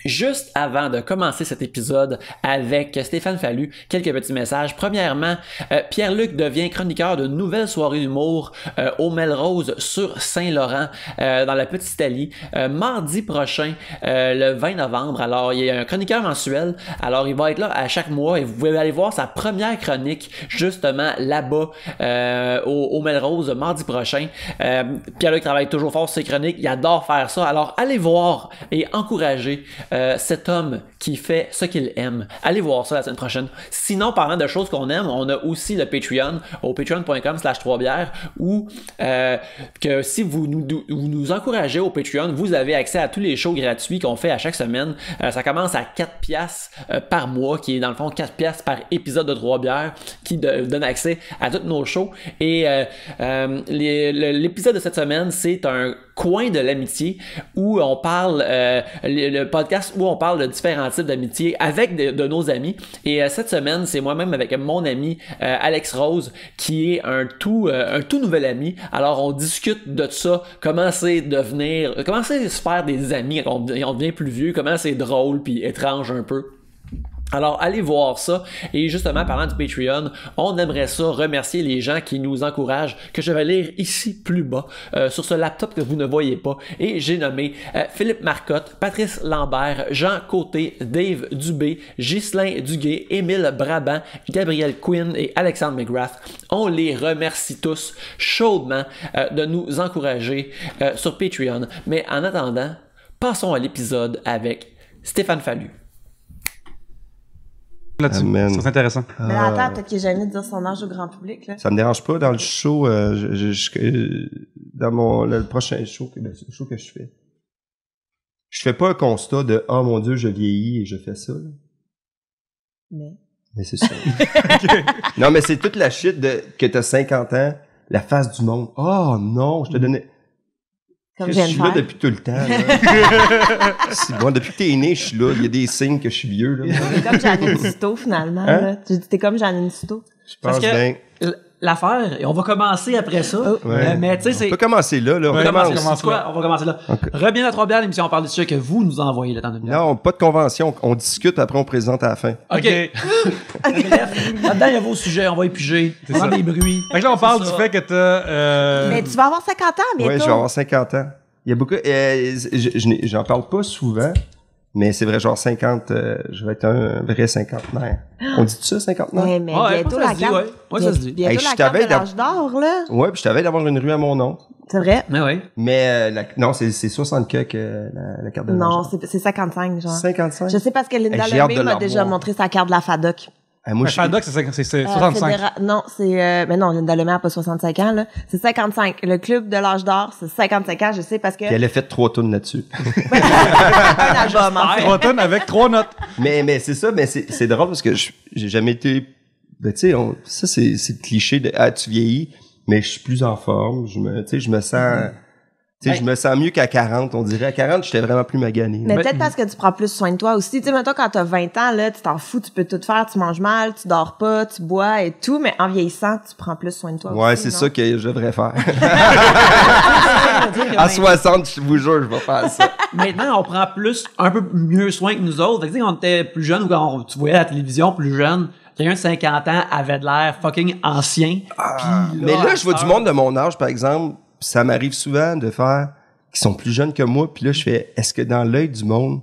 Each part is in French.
Juste avant de commencer cet épisode avec Stéphane Fallu, quelques petits messages. Premièrement, Pierre-Luc devient chroniqueur de nouvelles soirées d'humour au Melrose sur Saint-Laurent, dans la Petite Italie, mardi prochain, le 20 novembre. Alors, il y a un chroniqueur mensuel. Alors, il va être là à chaque mois et vous pouvez aller voir sa première chronique justement là-bas au Melrose mardi prochain. Pierre-Luc travaille toujours fort sur ses chroniques. Il adore faire ça. Alors, allez voir et encourager cet homme qui fait ce qu'il aime. Allez voir ça la semaine prochaine. Sinon, parlant de choses qu'on aime, on a aussi le Patreon au patreon.com/3bières où que si vous nous encouragez au Patreon, vous avez accès à tous les shows gratuits qu'on fait à chaque semaine. Ça commence à 4$ par mois, qui est dans le fond 4$ par épisode de 3 bières, qui donne accès à tous nos shows. Et l'épisode de cette semaine, c'est un coin de l'amitié où on parle, le podcast où on parle de différents types d'amitié avec de nos amis. Et cette semaine, c'est moi-même avec mon ami Alex Rose qui est un tout nouvel ami. Alors on discute de ça, comment c'est se faire des amis quand on devient plus vieux, comment c'est drôle puis étrange un peu. Alors, allez voir ça. Et justement, parlant du Patreon, on aimerait ça remercier les gens qui nous encouragent, que je vais lire ici plus bas, sur ce laptop que vous ne voyez pas. Et j'ai nommé Philippe Marcotte, Patrice Lambert, Jean Côté, Dave Dubé, Ghislain Duguay, Émile Brabant, Gabriel Quinn et Alexandre McGrath. On les remercie tous chaudement de nous encourager sur Patreon. Mais en attendant, passons à l'épisode avec Stéphane Fallu. Là-dessus. C'est intéressant. Mais attends, peut-être qu'il est gêné de dire son âge au grand public, là. Ça me dérange pas dans le show, dans le prochain show, c'est le show que je fais. Je fais pas un constat de « Oh mon Dieu, je vieillis et je fais ça ». Mais c'est ça. Okay. Non, mais c'est toute la shit que t'as 50 ans, la face du monde. « Oh non, je te donnais... » Comme je suis là depuis tout le temps. Bon, depuis que t'es né, je suis là. Il y a des signes que je suis vieux. T'es comme Janine Souto, finalement. Hein? Là. Tu dis t'es comme Janine Souto. Je pense bien. L'affaire, et on va commencer après ça. Mais tu sais, c'est. On peut commencer là. On va commencer là. Okay. Re-bienvenue à 3 bières, l'émission, on parle du sujet que vous nous envoyez le temps de bière. Non, pas de convention. On discute, après on présente à la fin. OK. Là-dedans, il y a vos sujets, on va épuger. On a des bruits. Fait que là, on parle du fait que t'as... Mais tu vas avoir 50 ans bientôt. Oui, je vais avoir 50 ans. Il y a beaucoup... j'en parle pas souvent, mais c'est vrai, genre 50... je vais être un vrai cinquantenaire. On dit ça, cinquantenaire? Ouais, mais bientôt la carte... Ouais, ça se dit. Bientôt la carte de l'âge d'or, là. Ouais, puis je t'avais d'avoir une rue à mon nom. C'est vrai? Mais non, c'est 60 que la carte de l'âge d'or. Non, c'est 55, genre. 55? Je sais parce que Linda Lemay m'a déjà montré sa carte de la FADOC. Moi, FADOC, c'est 65. Non, mais non, Linda Lemay n'a pas 65 ans, là. C'est 55. Le club de l'âge d'or, c'est 55 ans, je sais, parce que... Puis elle a fait 3 tonnes là-dessus. Un album, en fait. 3 tonnes avec 3 notes. Mais c'est ça, mais c'est drôle parce que j'ai jamais été... Ben, tu sais, ça, c'est le cliché de « Ah, tu vieillis », mais je suis plus en forme, je me sens... Tu sais, je me sens mieux qu'à 40, on dirait. À 40, j'étais vraiment plus magané. Mais peut-être parce que tu prends plus soin de toi aussi. Tu sais, maintenant, quand t'as 20 ans, là, tu t'en fous, tu peux tout faire, tu manges mal, tu dors pas, tu bois et tout, mais en vieillissant, tu prends plus soin de toi aussi. Ouais, c'est ça que je devrais faire. À 60, je vous jure, je vais faire ça. Maintenant, on prend un peu mieux soin que nous autres. Fait que, tu sais, quand on était plus jeune ou quand tu voyais à la télévision plus jeune, quelqu'un de 50 ans avait de l'air fucking ancien. Mais là, je vois du monde de mon âge, par exemple, ça m'arrive souvent de faire qui sont plus jeunes que moi, puis là je fais est-ce que dans l'œil du monde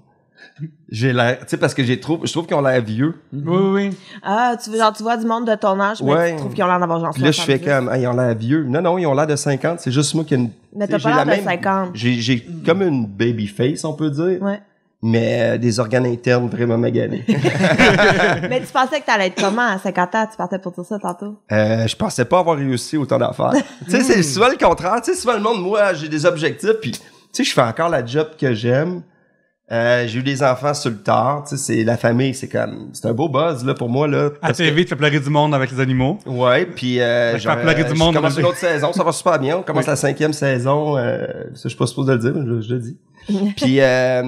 j'ai l'air, tu sais, parce que je trouve qu'ils ont l'air vieux. Oui. Ah, tu vois du monde de ton âge, mais tu trouves qu'ils ont l'air d'avoir genre 70. Puis là je fais comme ils ont l'air vieux. Non, ils ont l'air de 50, c'est juste moi qui mais t'as pas l'air de 50. J'ai comme une baby face, on peut dire. Ouais. Mais des organes internes vraiment maganés. Mais tu pensais que t'allais être comment à 50 ans? Tu partais pour tout ça tantôt? Je pensais pas avoir réussi autant d'affaires. Tu sais, c'est souvent le contraire. Tu sais, souvent le monde, moi, j'ai des objectifs, puis tu sais, je fais encore la job que j'aime. J'ai eu des enfants sur le tard. Tu sais, c'est la famille, c'est un beau buzz là pour moi là. À TV, tu fais pleurer du monde avec les animaux. Ouais, puis je commence une autre saison, ça va super bien. On commence la 5e saison. Ça, je suis pas supposé le dire, mais je le dis. Puis ta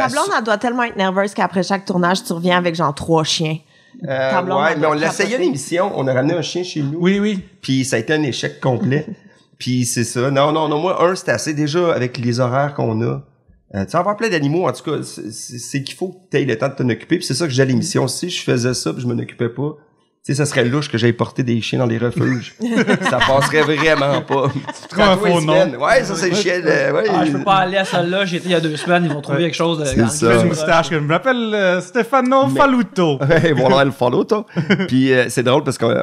blonde, elle doit tellement être nerveuse qu'après chaque tournage, tu reviens avec genre 3 chiens. Ouais, mais on l'a essayé à l'émission. On a ramené un chien chez nous. Oui. Puis ça a été un échec complet. Puis c'est ça. Non, moi, c'était assez déjà avec les horaires qu'on a. tu vas avoir plein d'animaux, en tout cas, c'est qu'il faut que tu aies le temps de t'en occuper. Puis c'est ça que j'ai à l'émission. Si je faisais ça, puis je m'en occupais pas, tu sais, ça serait louche que j'aille porter des chiens dans les refuges. Ça passerait vraiment pas. C'est un faux nom. Ouais, ça c'est le chien. Ouais. Ah, je peux pas aller à celle-là, j'ai été il y a 2 semaines, ils vont trouver quelque chose de... C'est ça. Une moustache que je m'appelle Stefano Faluto. Ouais, voilà le follow, toi. Puis c'est drôle parce que, tu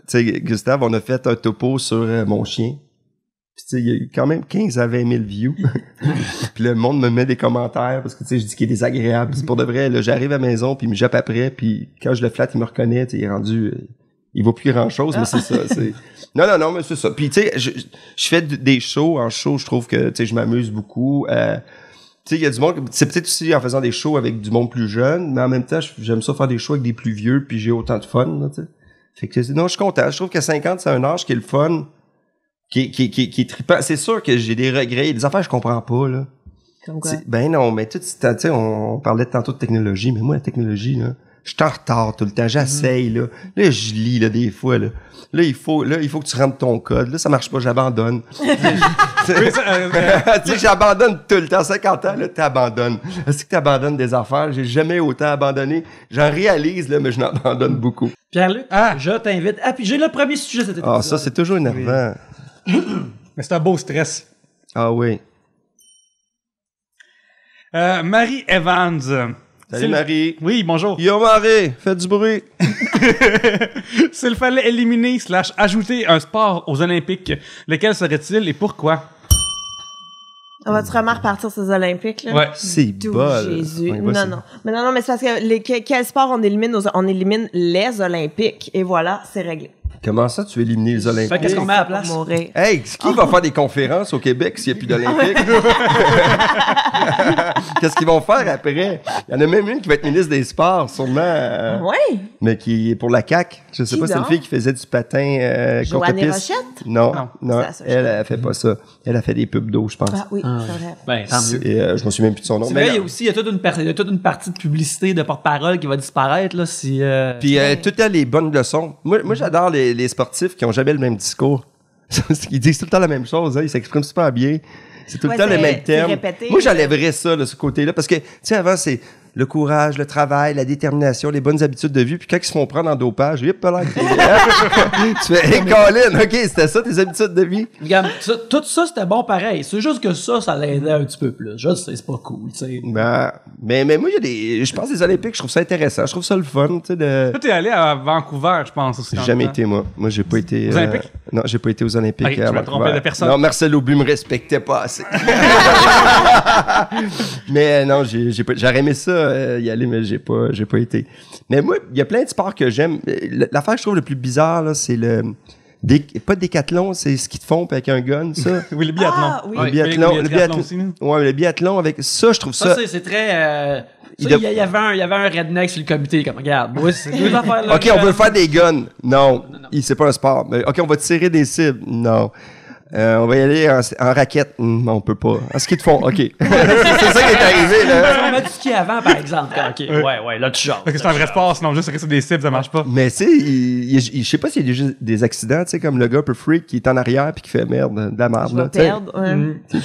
sais, Gustave, on a fait un topo sur mon chien. Puis tu sais, il y a eu quand même 15 à 20 000 views. Puis le monde me met des commentaires parce que tu sais, je dis qu'il est désagréable. C'est pour de vrai, là, j'arrive à la maison puis il me jappe après puis quand je le flatte, il me reconnaît, tu sais, il est rendu il vaut plus grand-chose, mais c'est ça, c'est Non, mais c'est ça. Puis tu sais, je fais des shows, en show, je trouve que tu sais, je m'amuse beaucoup. Tu sais, il y a du monde, c'est peut-être aussi en faisant des shows avec du monde plus jeune, mais en même temps, j'aime ça faire des shows avec des plus vieux puis j'ai autant de fun, là, tu sais. Fait que non, je suis content. Je trouve que 50, c'est un âge qui est le fun. Qui est trippant. C'est sûr que j'ai des regrets, des affaires que je comprends pas, là. Comme quoi? Ben non, mais tu sais, on parlait tantôt de technologie, mais moi, la technologie, là, je suis en retard tout le temps, j'essaye, là. Là, je lis, là, des fois, là. Là, il faut que tu rentres ton code. Là, ça marche pas, j'abandonne. Tu sais, j'abandonne tout le temps. 50 ans, là, t'abandonnes. Est-ce que t'abandonnes des affaires? J'ai jamais autant abandonné. J'en réalise, là, mais je n'abandonne beaucoup. Pierre-Luc, je t'invite à piger le premier sujet de cet épisode. Ah, ça, c'est toujours énervant. Mais c'est un beau stress. Ah oui. Marie Evans. Salut Marie. Oui, bonjour. Yo Marie, faites du bruit. S'il fallait éliminer / ajouter un sport aux Olympiques, lequel serait-il et pourquoi? On va-tu vraiment repartir sur les Olympiques, là? Ouais. C'est D'où bol. Jésus. Ouais, non. Mais non, mais c'est parce que quel sport on élimine? On élimine les Olympiques. Et voilà, c'est réglé. Comment ça, tu veux éliminer les Olympiques? Fait qu'est-ce qu'on met à la place? Pour mourir. Hey, qui va faire des conférences au Québec s'il n'y a plus d'Olympiques? Qu'est-ce qu'ils vont faire après? Il y en a même une qui va être ministre des Sports, sûrement. Oui. Mais qui est pour la CAQ. Je sais Qui pas, c'est une donc? fille qui faisait du patin contre Joanne piste. Rochette? Non. C'est ça, Elle fait pas ça. Elle a fait des pubs d'eau, je pense. Ah oui, c'est vrai. Ben, tant mieux. Et je me souviens plus de son nom. C'est Mais vrai, il y a non. aussi, il y a toute une partie de publicité de porte-parole qui va disparaître, là, si, Puis tout le temps les bonnes leçons. Moi j'adore les sportifs qui ont jamais le même discours. Ils disent tout le temps la même chose, hein, ils s'expriment super bien. C'est tout le Ouais, temps le c'est- même c'est terme. répété. Moi j'enlèverais ça, là, ce côté-là, parce que tu sais avant c'est le courage, le travail, la détermination, les bonnes habitudes de vie. Puis quand ils se font prendre en dopage, hip là, tu fais hey Colin, ok, c'était ça tes habitudes de vie. Regarde, tout ça, c'était bon pareil. C'est juste que ça l'aidait un petit peu plus. Je sais, c'est pas cool, tu sais. Ben, mais moi il y a je pense des Olympiques, je trouve ça intéressant, je trouve ça le fun, tu sais de. Toi, t'es allé à Vancouver, je pense aussi. J'ai jamais été, moi. Moi, j'ai pas été... Aux Olympiques? Non, j'ai pas été aux Olympiques. Ok, tu à m'as Vancouver. trompé de personne. Non, Marcel Aubu me respectait pas assez. Mais non, j'aurais aimé ça y aller, mais j'ai pas été. Mais moi, il y a plein de sports que j'aime. L'affaire que je trouve le plus bizarre, là, c'est pas décathlon, c'est ski de fond avec un gun, ça. Oui, le biathlon. Ah, oui. Le biathlon, le biathlon aussi, nous. Ouais, le biathlon avec ça, je trouve Ça, ça. c'est très... Il ça, doit- il y avait un redneck sur le comité, comme, regarde, moi, c'est deux affaires là. OK, on veut faire des guns. Non. C'est pas un sport. Mais, OK, on va tirer des cibles. Non. On va y aller en raquette. On peut pas. En ski de fond. OK. c'est ça qui est arrivé, là. On met du ski avant, par exemple. OK, ouais, là, tu genres. Parce que c'est un vrai sport, sinon juste rester des cibles, ça marche pas. Mais tu sais, je sais pas s'il y a des accidents, tu sais, comme le gars un peu freak qui est en arrière puis qui fait merde, de la merde, Je là. vais tu sais. perdre.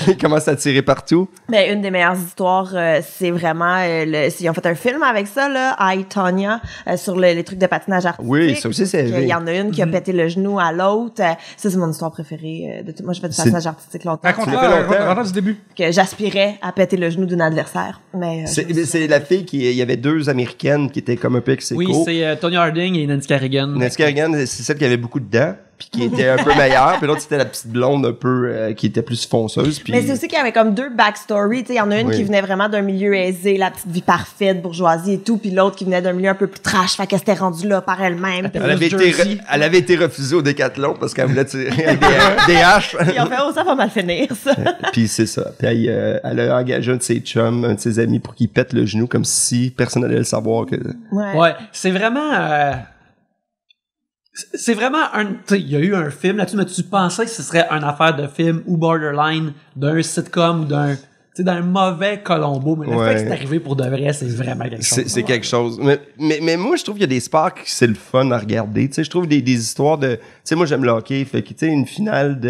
Il commence à tirer partout. Mais une des meilleures histoires, c'est vraiment... ils ont fait un film avec ça, là, I, Tonya, sur les trucs de patinage artistique. Oui, ça aussi, c'est vrai. Il y en a une qui a pété le genou à l'autre. Ça, c'est mon histoire préférée de tout. Moi, j'ai fait du patinage artistique longtemps. Raconte-le du début. Que j'aspirais à péter le genou d'une adversaire. Mais C'est la fille il y avait deux Américaines qui étaient comme un peu ex Oui, c'est Tony Harding et Nancy Kerrigan. Nancy Kerrigan, c'est celle qui avait beaucoup de dents, puis qui était un peu meilleure, puis l'autre c'était la petite blonde un peu qui était plus fonceuse. Puis Mais c'est aussi qu'il y avait comme deux backstories. Tu sais, il y en a une Oui. qui venait vraiment d'un milieu aisé, la petite vie parfaite, bourgeoisie et tout, puis l'autre qui venait d'un milieu un peu plus trash, fait qu'elle s'était rendue là par elle-même. elle avait été refusée au décathlon parce qu'elle voulait tirer avec des haches. Puis en fait, oh, ça va mal finir, ça. Puis c'est ça. Puis elle a engagé un de ses chums, un de ses amis pour qu'il pète le genou comme si personne n'allait le savoir. Ouais, c'est vraiment... c'est vraiment un... Tu sais, il y a eu un film là-dessus, mais tu pensais que ce serait une affaire de film ou borderline d'un sitcom ou d'un mauvais Colombo, mais le Ouais. fait que c'est arrivé pour de vrai, c'est vraiment quelque chose. C'est quelque chose. Mais moi, je trouve qu'il y a des sports que c'est le fun à regarder. Tu sais, je trouve des histoires de... Tu sais, moi, j'aime le hockey. Fait que, tu sais, une finale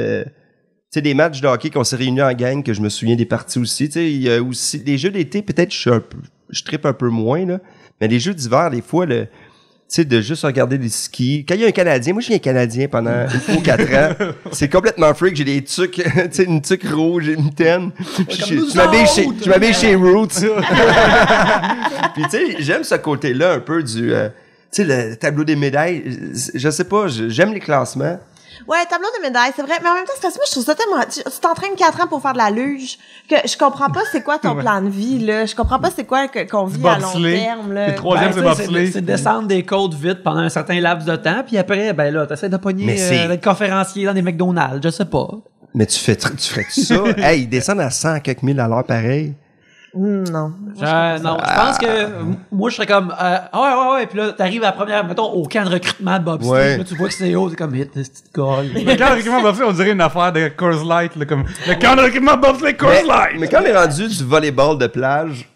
sais, des matchs de hockey qu'on s'est réunis en gang, que je me souviens des parties aussi. Tu sais, il y a aussi des jeux d'été, peut-être je trippe un peu moins, là. Mais les jeux d'hiver, des fois, tu sais, de juste regarder des skis. Quand il y a un Canadien, moi, je suis un Canadien pendant 4 ans. C'est complètement freak. J'ai des tucs, tu sais, une tuque rouge, une mitaine. Je m'habille chez Roots. Puis, tu sais, j'aime ce côté-là un peu du, tu sais, le tableau des médailles. Je sais pas, j'aime les classements. Ouais, tableau de médailles, c'est vrai. Mais en même temps, c'est parce que moi, je trouve ça tellement... Tu t'entraînes 4 ans pour faire de la luge, que je comprends pas c'est quoi ton plan de vie, là. Je comprends pas c'est quoi qu'on vit à long terme, là. Le troisième, c'est bobsleigh. C'est descendre des côtes vite pendant un certain laps de temps, puis après, ben là, t'essaies de pogner d'être conférencier dans des McDonald's, je sais pas. Mais tu ferais ça? Hey, ils descendent à 100 quelques mille à l'heure pareil. Non. Non, je pense que moi je serais comme ouais, puis là t'arrives à la première, mettons, au camp de recrutement de bobsleigh, Ouais. là tu vois que c'est haut, c'est comme hit, cette petite colle. Le camp de recrutement bobsleigh, on dirait une affaire de Coors Light, là, comme le camp de recrutement bobsleigh Coors Light. Mais quand on est rendu du volleyball de plage,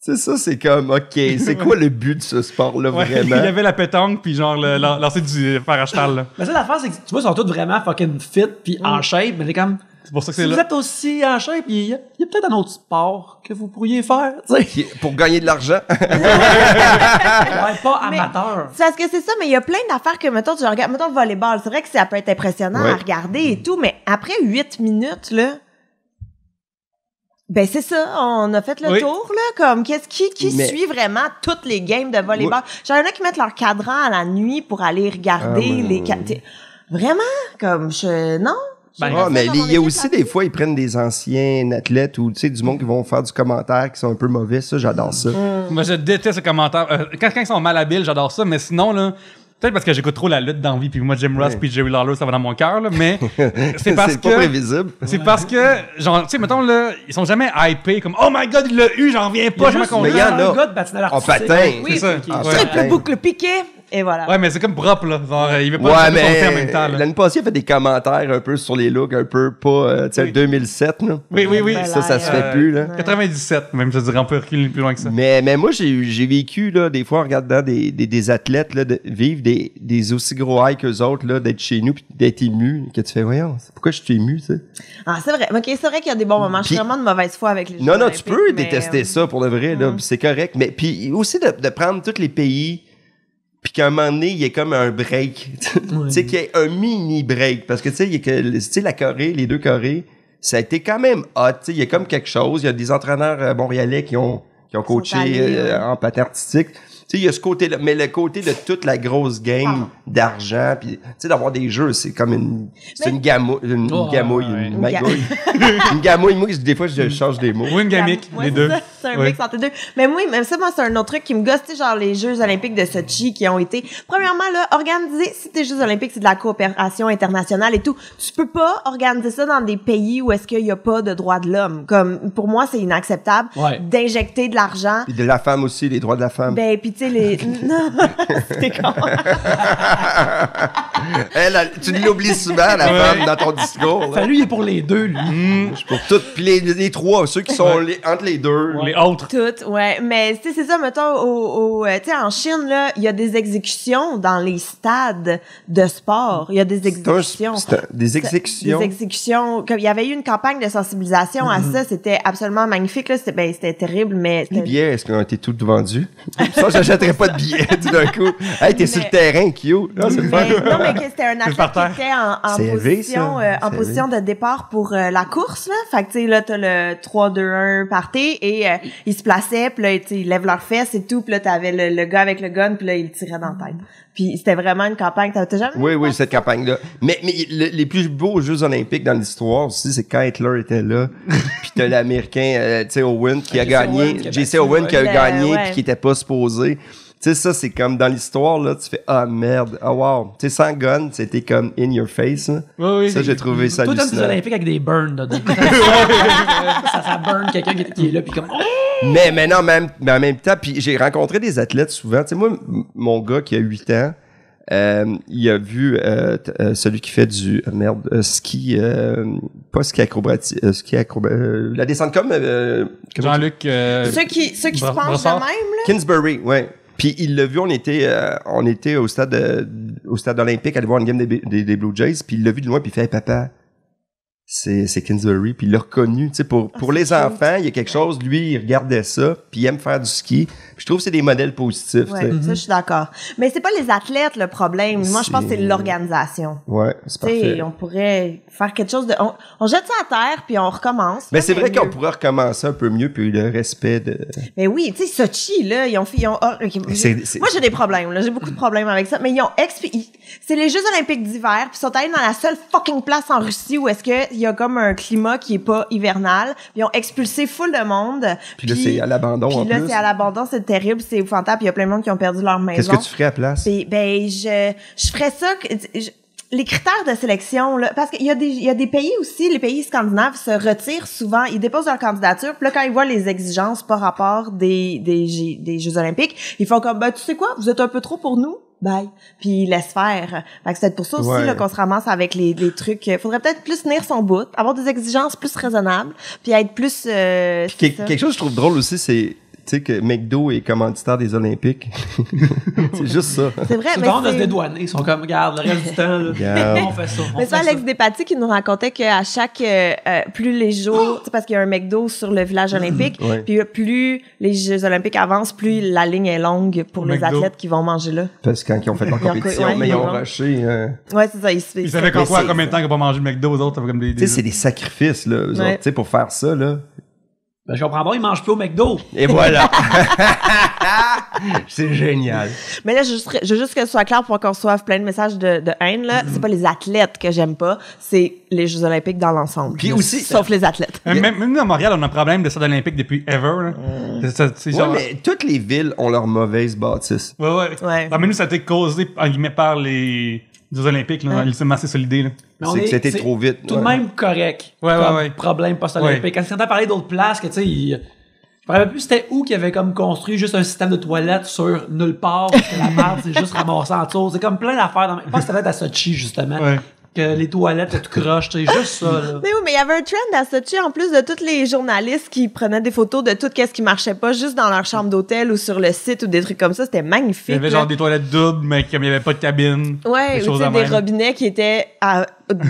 tu sais, ça, c'est comme, OK, c'est quoi le but de ce sport-là, Ouais, vraiment? il y avait la pétanque, puis genre lancer du fer à cheval, là. Mais ça l'affaire, c'est que tu vois, ils sont tous vraiment fucking fit puis en shape, mais c'est comme C'est pour ça que c'est si vous là. êtes aussi en shape, il y a peut-être un autre sport que vous pourriez faire, tu sais. Pour gagner de l'argent? Ouais, pas Mais- amateur. C'est parce que c'est ça, mais il y a plein d'affaires que, mettons, tu regardes, mettons, le volleyball. C'est vrai que ça peut être impressionnant Ouais. à regarder et tout, mais après 8 minutes, là, ben c'est ça, on a fait le Oui. tour, là, comme, qui Mais- suit vraiment toutes les games de volleyball? J'en ai qui mettent leur cadran à la nuit pour aller regarder vraiment, comme, non? Ben, Ah, mais il y a aussi des fois, ils prennent des anciens athlètes ou, tu sais, du monde qui vont faire du commentaire qui sont un peu mauvais. Ça, j'adore ça. Moi, je déteste ces commentaires. Quand ils sont mal habiles, j'adore ça, mais sinon, là, peut-être parce que j'écoute trop la lutte d'envie, puis moi, Jim Ross, puis Jerry Lawler, ça va dans mon cœur, là, mais c'est parce C'est pas que... prévisible. C'est parce que, genre, tu sais, mettons, là, ils sont jamais hypés, comme, oh my god, il l'a eu, j'en reviens pas, je me mais il y en a. un gars de patinage En artistique. patin. Oui, C'est ça. En Ouais. Triple boucle piqué, et voilà. Ouais, mais c'est comme propre, là. Genre, il veut pas Ouais, changer son thé en même mais temps, là. l'année passée, il a fait des commentaires un peu sur les looks, un peu pas, tu sais, 2007, là. Oui. Ça se fait plus, là. 97, même, je dirais, on peut reculer plus loin que ça. Mais moi, j'ai vécu, là, des fois, en regardant des athlètes, là, vivre des aussi gros highs qu'eux autres, là, d'être chez nous pis d'être ému, que tu fais, voyons, pourquoi je suis ému, tu sais? Ah, c'est vrai. OK, c'est vrai qu'il y a des bons moments. Je suis Puis- vraiment de mauvaise foi avec les Jeux Non, tu olympiques, peux mais, détester ça, pour de vrai, là, pis c'est correct. Mais puis aussi de prendre tous les pays, puis qu'à un moment donné, il y ait comme un break. Tu sais, qu'il y ait un mini break. Parce que, tu sais, il y a tu sais, la Corée, les deux Corées, ça a été quand même hot. Tu sais, il y a comme quelque chose. Il y a des entraîneurs montréalais qui ont coaché allés, ouais. en patin artistique. Tu sais, il y a ce côté-là. Mais le côté de toute la grosse game d'argent, puis tu sais, d'avoir des jeux, c'est comme c'est une gamouille, une Oh, gamouille, ouais. une magouille. Une gamouille. Moi, des fois, je change des mots. Ou une gamique, Ouais, les c'est deux. ça, c'est un Ouais. mix entre les deux. Mais oui, même ça, moi, c'est un autre truc qui me gosse, tu sais, genre les Jeux olympiques de Sochi qui ont été, premièrement, là, organiser, si tes Jeux olympiques, c'est de la coopération internationale et tout, tu peux pas organiser ça dans des pays où est-ce qu'il y a pas de droits de l'homme. Comme, pour moi, c'est inacceptable Ouais. d'injecter de l'argent. Puis de la femme aussi, les droits de la femme. Ben, pis tu sais, les... Non, c'était con. Tu l'oublies souvent, la femme, dans ton discours. là. Fallu, il est pour les deux, lui. Je suis pour toutes. Puis les trois, ceux qui sont entre les deux. Les autres. Toutes, ouais. Mais, tu sais, c'est ça, mettons, tu sais, en Chine, là, il y a des exécutions dans les stades de sport. Il y a des exécutions. Des exécutions. Des exécutions. Comme il y avait eu une campagne de sensibilisation à ça, c'était absolument magnifique, là. C'était terrible, mais... Les billets, est-ce qu'ils ont été tous vendus? Ça, j'achèterais pas de billets tout d'un coup. Hey, t'es sur le terrain, cute. Non, c'est le fun. Non, mais que c'était un athlète par qui terre. était en C'est élevé, position, ça. en C'est position de départ pour la course, là. Fait que, tu sais, là, t'as le 3-2-1 party et ils se plaçaient, puis là, tu sais, ils lèvent leurs fesses et tout, puis là, t'avais le gars avec le gun, puis là, il tirait dans la tête. Puis c'était vraiment une campagne. T'as jamais vu Oui, ça? cette campagne-là. Mais les plus beaux Jeux olympiques dans l'histoire aussi, c'est quand Hitler était là. Puis t'as l'Américain, tu sais, Owen, qui a gagné. J.C. Owen qui a gagné ouais. puis qui était pas supposé. Tu sais, ça, c'est comme dans l'histoire, là, tu fais, ah, merde, ah, wow. Tu sais, sans gun, c'était comme in your face, là. Oui. Ça, j'ai trouvé ça Toi, t'aimes des hallucinant. Olympiques avec des burns dedans. ça burn quelqu'un qui est là, puis comme... Mais non, mais en même temps, puis j'ai rencontré des athlètes souvent. Tu sais, moi, mon gars qui a 8 ans, il a vu celui qui fait du ski, pas ski acrobatie, la descente comme Jean-Luc. Ceux qui se penchent de Brossard. même, là. Kingsbury, ouais. Puis il l'a vu, on était au stade olympique, aller voir une game des Blue Jays, puis il l'a vu de loin, puis il fait hey, papa, c'est Kingsbury, puis il l'a reconnu. Tu sais, pour les enfants, il y a quelque chose, lui, il regardait ça, puis il aime faire du ski. Puis je trouve que c'est des modèles positifs. Ouais, ça, je suis d'accord. Mais c'est pas les athlètes le problème. Moi, je pense que c'est l'organisation. Ouais, c'est Tu sais, parfait. on pourrait faire quelque chose de... On jette ça à terre, puis on recommence. Mais c'est vrai mieux. qu'on pourrait recommencer un peu mieux, puis le respect de... Mais oui, tu sais, Sochi, là, ils ont fait... ok, moi, j'ai des problèmes, là. J'ai beaucoup de problèmes avec ça. Mais ils ont c'est les Jeux olympiques d'hiver, puis ils sont allés dans la seule fucking place en Russie où est-ce qu'il y a comme un climat qui est pas hivernal. Puis ils ont expulsé full de monde. Puis là, c'est à l'abandon, en Puis là, plus. c'est à l'abandon, c'est terrible, c'est épouvantable. Puis il y a plein de monde qui ont perdu leur maison. Qu'est-ce que tu ferais à la place? Puis, je ferais ça... les critères de sélection, là, parce qu'il y a des pays aussi, les pays scandinaves se retirent souvent, ils déposent leur candidature, puis là, quand ils voient les exigences par rapport des Jeux olympiques, ils font comme, ben, tu sais quoi, vous êtes un peu trop pour nous, bye. Puis ils laissent faire. Fait que c'est peut-être pour ça aussi, Ouais. là, qu'on se ramasse avec les trucs, faudrait peut-être plus tenir son bout, avoir des exigences plus raisonnables, puis être plus, Quelque chose que je trouve drôle aussi, c'est, tu sais, que McDo est commanditaire des Olympiques. C'est juste ça. c'est vrai, C'est mais vraiment de se c'est... dédouaner. Ils sont comme, regarde, le reste du temps, là, Regarde. on fait ça. Mais c'est Alex Despatie qui nous racontait qu'à chaque plus les jours, tu sais, parce qu'il y a un McDo sur le village olympique, Ouais. puis plus les Jeux olympiques avancent, plus la ligne est longue pour les McDo. athlètes qui vont manger là. Parce que quand ils ont fait leur Ils ont- compétition, ouais, mais ils ont ils ont- rushé. Ouais, c'est ça. Ils savaient qu'en Mais quoi, c'est- combien de temps qu'ils n'ont pas mangé le McDo, aux autres, ça fait comme des... Tu sais, c'est des sacrifices, là, eux Ouais. autres. Tu sais, pour faire ça, là. Ben, je comprends pas, ils mangent plus au McDo. Et voilà. C'est génial. Mais là, je veux juste que ce soit clair pour qu'on reçoive plein de messages de haine, là. C'est pas les athlètes que j'aime pas, c'est les Jeux olympiques dans l'ensemble. Puis aussi- Sauf les athlètes. Même nous, à Montréal, on a un problème de stade olympique depuis ever. Là. C'est Ouais, genre... mais toutes les villes ont leur mauvaise bâtisse. Ouais. Ouais. Ah, mais nous, ça a été causé, en guillemets, par les Jeux olympiques, là, ultimement, c'est solidé, là. Mais on C'est que est- c'était c'est trop vite. Tout de Ouais. même correct. Ouais, comme ouais. problème post-olympique. Ouais. Quand tu entends parler d'autres places, que tu sais, je me rappelle plus c'était où qui avait comme construit juste un système de toilettes sur nulle part, parce que la merde, c'est juste ramassé en dessous. C'est comme plein d'affaires. Je pense que ça va être à Sochi, justement. Ouais. Que les toilettes, c'est tout croche, tu sais, juste ça, là. Mais oui, mais il y avait un trend à Sochi, en plus de tous les journalistes qui prenaient des photos de tout ce qui marchait pas, juste dans leur chambre d'hôtel ou sur le site ou des trucs comme ça. C'était magnifique. Il y avait là. genre des toilettes doubles, mais comme il n'y avait pas de cabine. Ouais, des ou choses tu sais, de des même. robinets qui étaient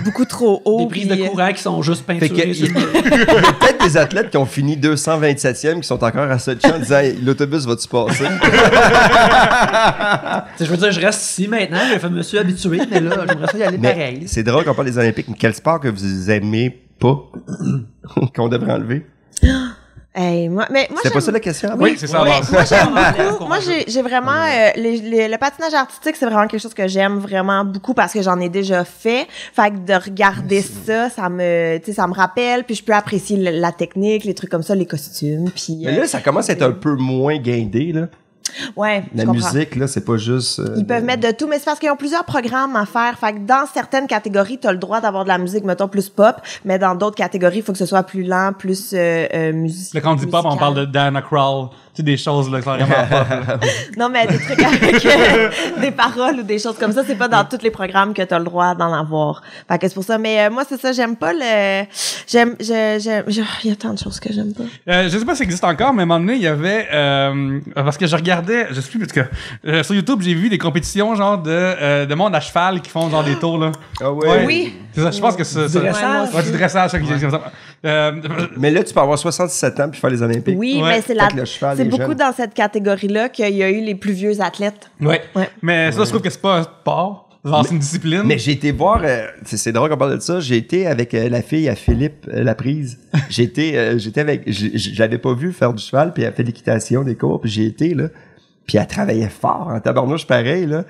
beaucoup trop hauts. Des prises de puis, courant qui sont juste Fait peinturées que- sur le mur. Il y a peut-être des athlètes qui ont fini 227e qui sont encore à Sochi en disant hey, l'autobus va-tu passer? Tu sais, je veux dire, je reste ici maintenant, je me suis habitué, mais là, j'aimerais ça y aller Mais pareil. c'est drôle qu'on parle des Olympiques. Mais quel sport que vous aimez pas qu'on devrait enlever? Hey, moi C'était j'aime- pas ça la question? Oui, c'est ça. Ouais. alors. Moi, j'aime Ouais. beaucoup. Moi, j'ai vraiment... le patinage artistique, c'est vraiment quelque chose que j'aime vraiment beaucoup parce que j'en ai déjà fait. Fait que de regarder ça, ça me rappelle, puis je peux apprécier la technique, les trucs comme ça, les costumes, puis... Mais là, ça commence à être un peu moins guindé, là. ouais, La je comprends. musique, là, c'est pas juste... Ils peuvent mettre de tout, mais c'est parce qu'ils ont plusieurs programmes à faire. Fait que dans certaines catégories, t'as le droit d'avoir de la musique, mettons, plus pop, mais dans d'autres catégories, il faut que ce soit plus lent, plus musique. Là, quand on dit pop, on parle de Diana Krall. Tu sais, des choses, là, qui sont vraiment pop. Là. Non, mais des trucs avec des paroles ou des choses comme ça, c'est pas dans tous les programmes que t'as le droit d'en avoir. Fait que c'est pour ça. Mais moi, c'est ça, j'aime pas le... il y a tant de choses que j'aime pas. Je sais pas si ça existe encore, mais à un moment donné, il y avait... parce que je regardais... Je sais plus, parce que sur YouTube, j'ai vu des compétitions genre de monde à cheval qui font genre des tours, là. Ah ouais? Oui. C'est ça, je pense que c'est ça. dressage? Ouais, du dressage, ça, qui comme ça. Mais là, tu peux avoir 77 ans puis faire les Olympiques. Oui, Ouais. mais Fait que le cheval c'est est beaucoup jeune. dans cette catégorie-là qu'il y a eu les plus vieux athlètes. Ouais. Ouais. Mais ça, je trouve que c'est pas un sport. Genre, c'est une discipline. Mais j'ai été voir, c'est drôle qu'on parle de ça, j'ai été avec la fille à Philippe Laprise. J'étais avec, je l'avais pas vu faire du cheval, puis elle fait l'équitation, des cours, puis j'ai été, là. Puis elle travaillait fort, en tabarnouche, pareil, là.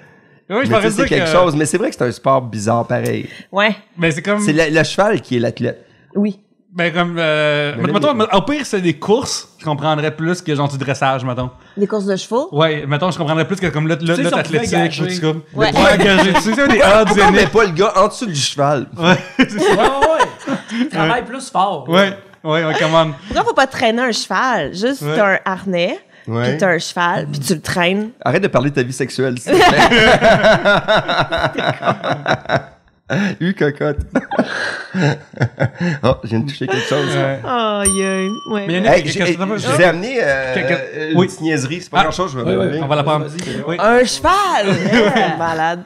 Oui, Mais je tu pourrais sais, c'est dire quelque que... chose, mais c'est vrai que c'est un sport bizarre, pareil. Ouais. Mais c'est comme... C'est le cheval qui est l'athlète. Oui. Ben, comme... là, mettons, au pire, c'est des courses, je comprendrais plus que genre du dressage, mettons. Les courses de chevaux. Ouais, mettons, je comprendrais plus que comme sais, si on pouvait athlétique, gager. ou tout comme... Ouais. Ouais, gager. Tu sais, c'est des odds Pourquoi on met zénith. pas le gars en dessous du cheval? Ouais, c'est ça. Ouais. Travaille plus fort. Ouais, come on. Pourquoi faut pas traîner un cheval? Juste Ouais. t'as un harnais, Ouais. puis t'as un cheval, puis tu le traînes. Arrête de parler de ta vie sexuelle, s'il te plaît. Cocotte. Oh, je viens de toucher quelque chose. Ouais. Aïe, aïe. Ouais. Mais il y en a Hey, qui- je qu'est-ce que je vous ai amené une Oui. petite niaiserie. C'est pas Ah. grand-chose, je vais Ouais, vous ouais. amener. On va la prendre. Vas-y. Oui. Un cheval! Malade.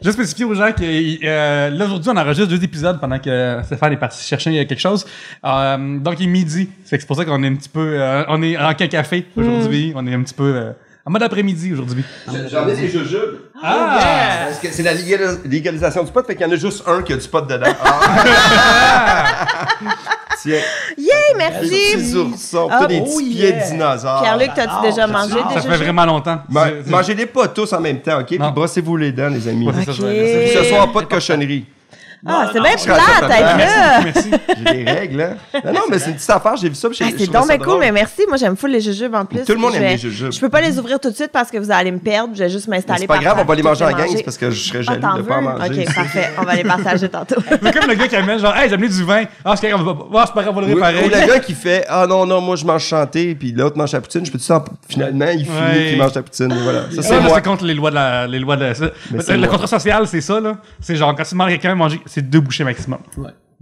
Juste spécifier aux gens que là, aujourd'hui, on enregistre 2 épisodes pendant que Stéphane est parti chercher quelque chose. Donc, il est midi. C'est pour ça qu'on est un petit peu... on est en café aujourd'hui. On est un petit peu... en mode après-midi aujourd'hui. J'en ai des jujubes. Ah! Parce que c'est la légalisation du pot, fait qu'il y en a juste un qui a du pot dedans. Tiens. Yeah, Des petits merci! oursons, Ah, des petits pieds de dinosaures. Pierre-Luc, t'as-tu déjà mangé Ça des fait jujubes? vraiment longtemps. Mangez-les pas tous en même temps, OK? Puis Non. brossez-vous les dents, les amis. Ouais, c'est ça, je vais Ok. laisser. Ce soir, pas de cochonnerie. Ah, c'est Non, bien non, plate, être là! Merci. J'ai des règles, hein? Non, mais c'est une petite affaire, j'ai vu ça. Puis Ah, c'est donc bien cool, mais merci. Moi, j'aime full les jujubes en plus. Tout le monde Je aime vais- les jujubes. Je peux pas les ouvrir tout de suite parce que vous allez me perdre. Je vais juste m'installer. C'est pas par grave, on terre va les puis manger en tout gang, manger. c'est parce que je serais Ah, jaloux t'en de pas en veux? manger. Ok, parfait. On va les partager tantôt. C'est comme le gars qui amène genre, hey, j'ai amené du vin. Ah, c'est grave, c'est pas grave, on va le Ou réparer. le gars qui fait ah non moi je mange chanté puis l'autre mange la poutine, je peux tout finalement il finit Ouais. qu'il mange la poutine, voilà. Ça Ça, c'est là, moi. c'est contre les lois de ça. c'est Le moi. contrat social, c'est ça, là. C'est genre, quand tu demandes à quelqu'un de manger, c'est 2 bouchées maximum.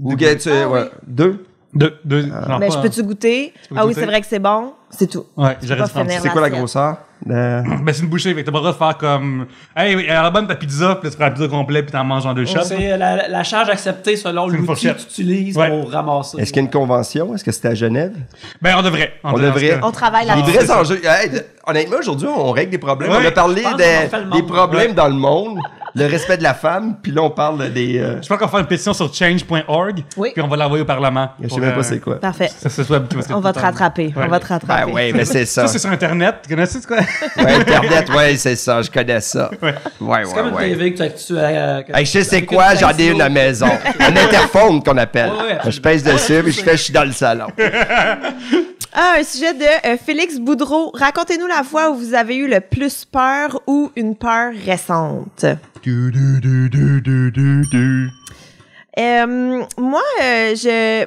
Ou que tu ouais, 2. Deux, genre Mais pas, je peux-tu goûter? peux Ah oui, goûter? c'est vrai que c'est bon. C'est tout. Ouais, j'aurais pas dû prendre ça. finir. C'est quoi la L'assiette. grosseur? Ben, c'est une bouchée, fait que t'as pas le droit de faire comme, hey, oui, à la bonne ta pizza, puis là, tu prends la pizza complète, puis t'en manges en 2 shots. C'est la charge acceptée selon C'est une l'outil que fourchette. tu utilises Ouais. pour ramasser. Est-ce qu'il y a une convention? Est-ce que c'était à Genève? Ben, on devrait. On devrait. On travaille Les là-dessus. vrais enjeux. Hey, honnêtement, aujourd'hui, on règle des problèmes. Ouais. On a parlé Je pense qu'on fait le des monde. problèmes Ouais. dans le monde, le respect de la femme, puis là, on parle des... Je pense qu'on va faire une pétition sur change.org, Oui. puis on va l'envoyer au Parlement. je sais même pas c'est quoi. Parfait. Ça soit habitué parce que On va te tout le temps- rattraper. Ouais. On va te Ben rattraper. ouais, mais c'est ça. Ça, c'est sur Internet. Tu connais ça, c'est quoi? Ouais, Internet, ouais, c'est ça, je connais ça. Ouais. Ouais, C'est comme une TV que tu actues à... Hey, je sais c'est quoi, j'en ai une à la maison. Un interphone qu'on appelle. Ouais, ouais, Je pèse dessus, puis je fais, je suis dans le salon. Ah, un sujet de Félix Boudreau. Racontez-nous la fois où vous avez eu le plus peur ou une peur récente. Moi,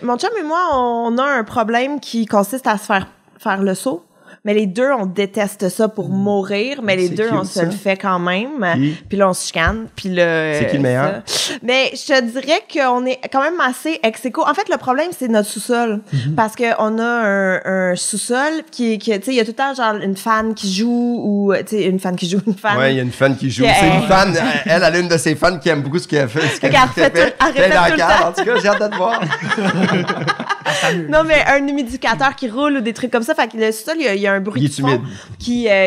mon chum et moi, on a un problème qui consiste à se faire le saut. Mais les deux, on déteste ça pour mourir, mais les C'est deux, cute, on se ça. le fait quand même. Qui? Puis là, on se chicane. Puis là, C'est qui le meilleur? ça. Mais je te dirais qu'on est quand même assez ex-aequo. En fait, le problème, c'est notre sous-sol. Parce qu'on a un sous-sol qui tu sais, il y a tout le temps genre une fan qui joue ou, tu sais, une fan qui joue, une fan. Ouais, il y a une fan qui joue. Que- C'est une fan, elle a une de ses fans qui aime beaucoup ce qu'elle fait. Ce Elle répète tout le temps. En tout cas, j'ai hâte de te voir. Non, mais un humidificateur qui roule ou des trucs comme ça. Fait que le sous-sol, il y a un bruit Il de est fond humide.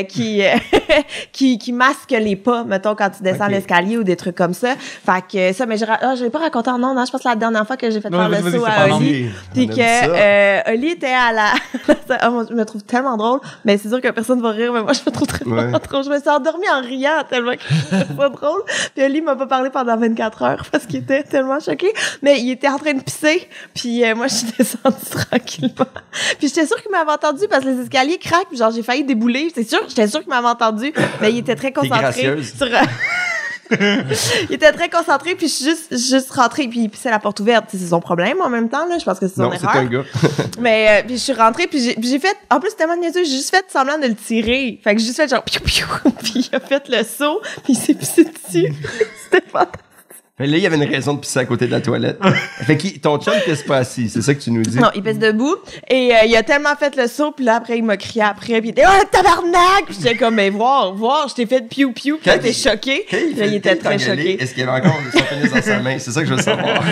qui masque les pas, mettons, quand tu descends Ok. l'escalier ou des trucs comme ça. Fait que ça, mais je l'ai pas raconté en ondes, hein. Je pense que la dernière fois que j'ai fait Non, faire le vas-y, saut vas-y, c'est à pas en Oli. ondes. Puis On aime que Oli était à la... Oh, moi, je me trouve tellement drôle. Mais c'est sûr que personne va rire, mais moi, je me trouve tellement Ouais. drôle. Je me suis endormie en riant tellement que c'était pas drôle. Puis Oli m'a pas parlé pendant 24 heures parce qu'il était tellement choqué. Mais il était en train de pisser. Puis moi, je suis descendue tranquillement. Puis j'étais sûre qu'il m'avait entendu parce que les escaliers craquent. Puis genre, j'ai failli débouler. J'étais sûre qu'il m'avait entendu. Mais il était très concentré gracieuse. sur... il était très concentré, puis je suis juste rentrée, puis c'est la porte ouverte. C'est son problème en même temps, là. Je pense que c'est son Non, c'est erreur. un gars. Mais puis je suis rentrée, puis j'ai fait... En plus, c'était tellement niaiseux, j'ai juste fait semblant de le tirer. Fait que j'ai juste fait genre... Piou, piou, puis il a fait le saut, puis il s'est pissé dessus. C'était fantastique. Mais là, il y avait une raison de pisser à côté de la toilette. Fait que ton chum pisse pas assis, c'est ça que tu nous dis? Non, il pisse debout. Et il a tellement fait le saut, puis là, après, il m'a crié après, puis il était « Oh, tabarnak! » Puis j'étais comme « Mais voir, je t'ai fait piou piou. » Puis là, t'es choqué. Quand Là, il était très choqué. Est-ce qu'il y avait encore son pénis dans sa main? C'est ça que je veux savoir.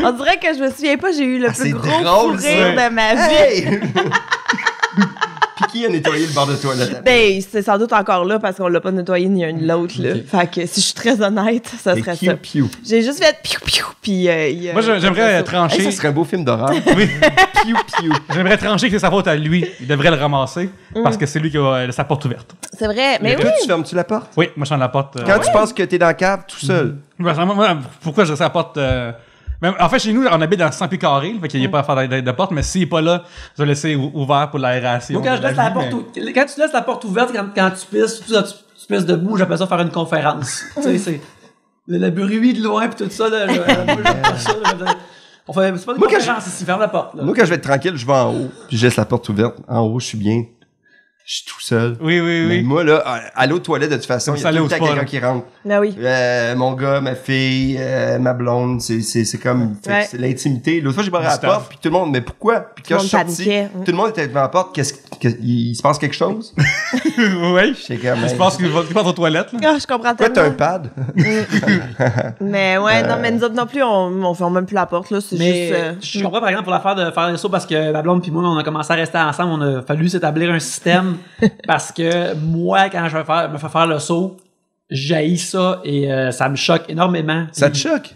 On dirait que je me souviens pas, j'ai eu le c'est plus gros drôle, fou rire ça. de ma vie. Hey! Puis qui a nettoyé le bord de toilette? Ben, c'est sans doute encore là parce qu'on l'a pas nettoyé ni un ni l'autre, là. Fait que si je suis très honnête, ça serait ça. Piou. J'ai juste fait piou piou, puis Moi, j'aimerais trancher. Hey, ça serait un beau film d'horreur. Oui. Piou piou. J'aimerais trancher que c'est sa faute à lui. Il devrait le ramasser parce que c'est lui qui a sa porte ouverte. C'est vrai, mais oui. Toi, tu fermes-tu la porte? Oui, moi, je suis dans la porte. Quand tu penses que t'es dans la cave tout seul. Moi, pourquoi je reste à la porte? Même, en fait, chez nous, on habite dans 100 pieds carrés, fait qu'il n'y a pas à faire de porte, mais s'il n'est pas là, je vais le laisser ouvert pour l'aération. Moi, quand je laisse la porte quand tu laisses la porte ouverte, quand tu pisses, surtout quand tu pisses debout, j'appelle ça faire une conférence. Tu sais, c'est le bruit de loin puis tout ça, là, moi, j'aime pas ça, là. On fait, c'est pas une Moi, quand conférence ici, ferme la porte, là. Moi, quand je vais être tranquille, je vais en haut, puis je laisse la porte ouverte. En haut, je suis bien. je suis tout seul. Oui. Mais moi, là, aller aux toilettes, de toute façon, il y a Ça tout le temps allait au spa, quelqu'un là. qui rentre. Ah oui. Mon gars, ma fille, ma blonde, c'est comme Ouais. c'est l'intimité. L'autre fois, j'ai barré à la Gustave. porte, puis tout le monde, mais pourquoi? Puis quand Tout je le suis monde sorti, paniquait. tout le monde était devant la porte. Il se passe quelque chose? Oui. J'étais comme, Je pense qu'il va aux toilettes, là. Ah, je comprends pourquoi t'as un tellement. pad? Mais ouais, non, mais nous autres non plus, on ferme même plus la porte, là. C'est Mais juste. je comprends par exemple pour l'affaire de faire les sauts parce que ma blonde puis moi on a commencé à rester ensemble, on a fallu s'établir un système parce que moi quand je me fais faire le saut, j'haïs ça et ça me choque énormément. Ça te Puis, choque?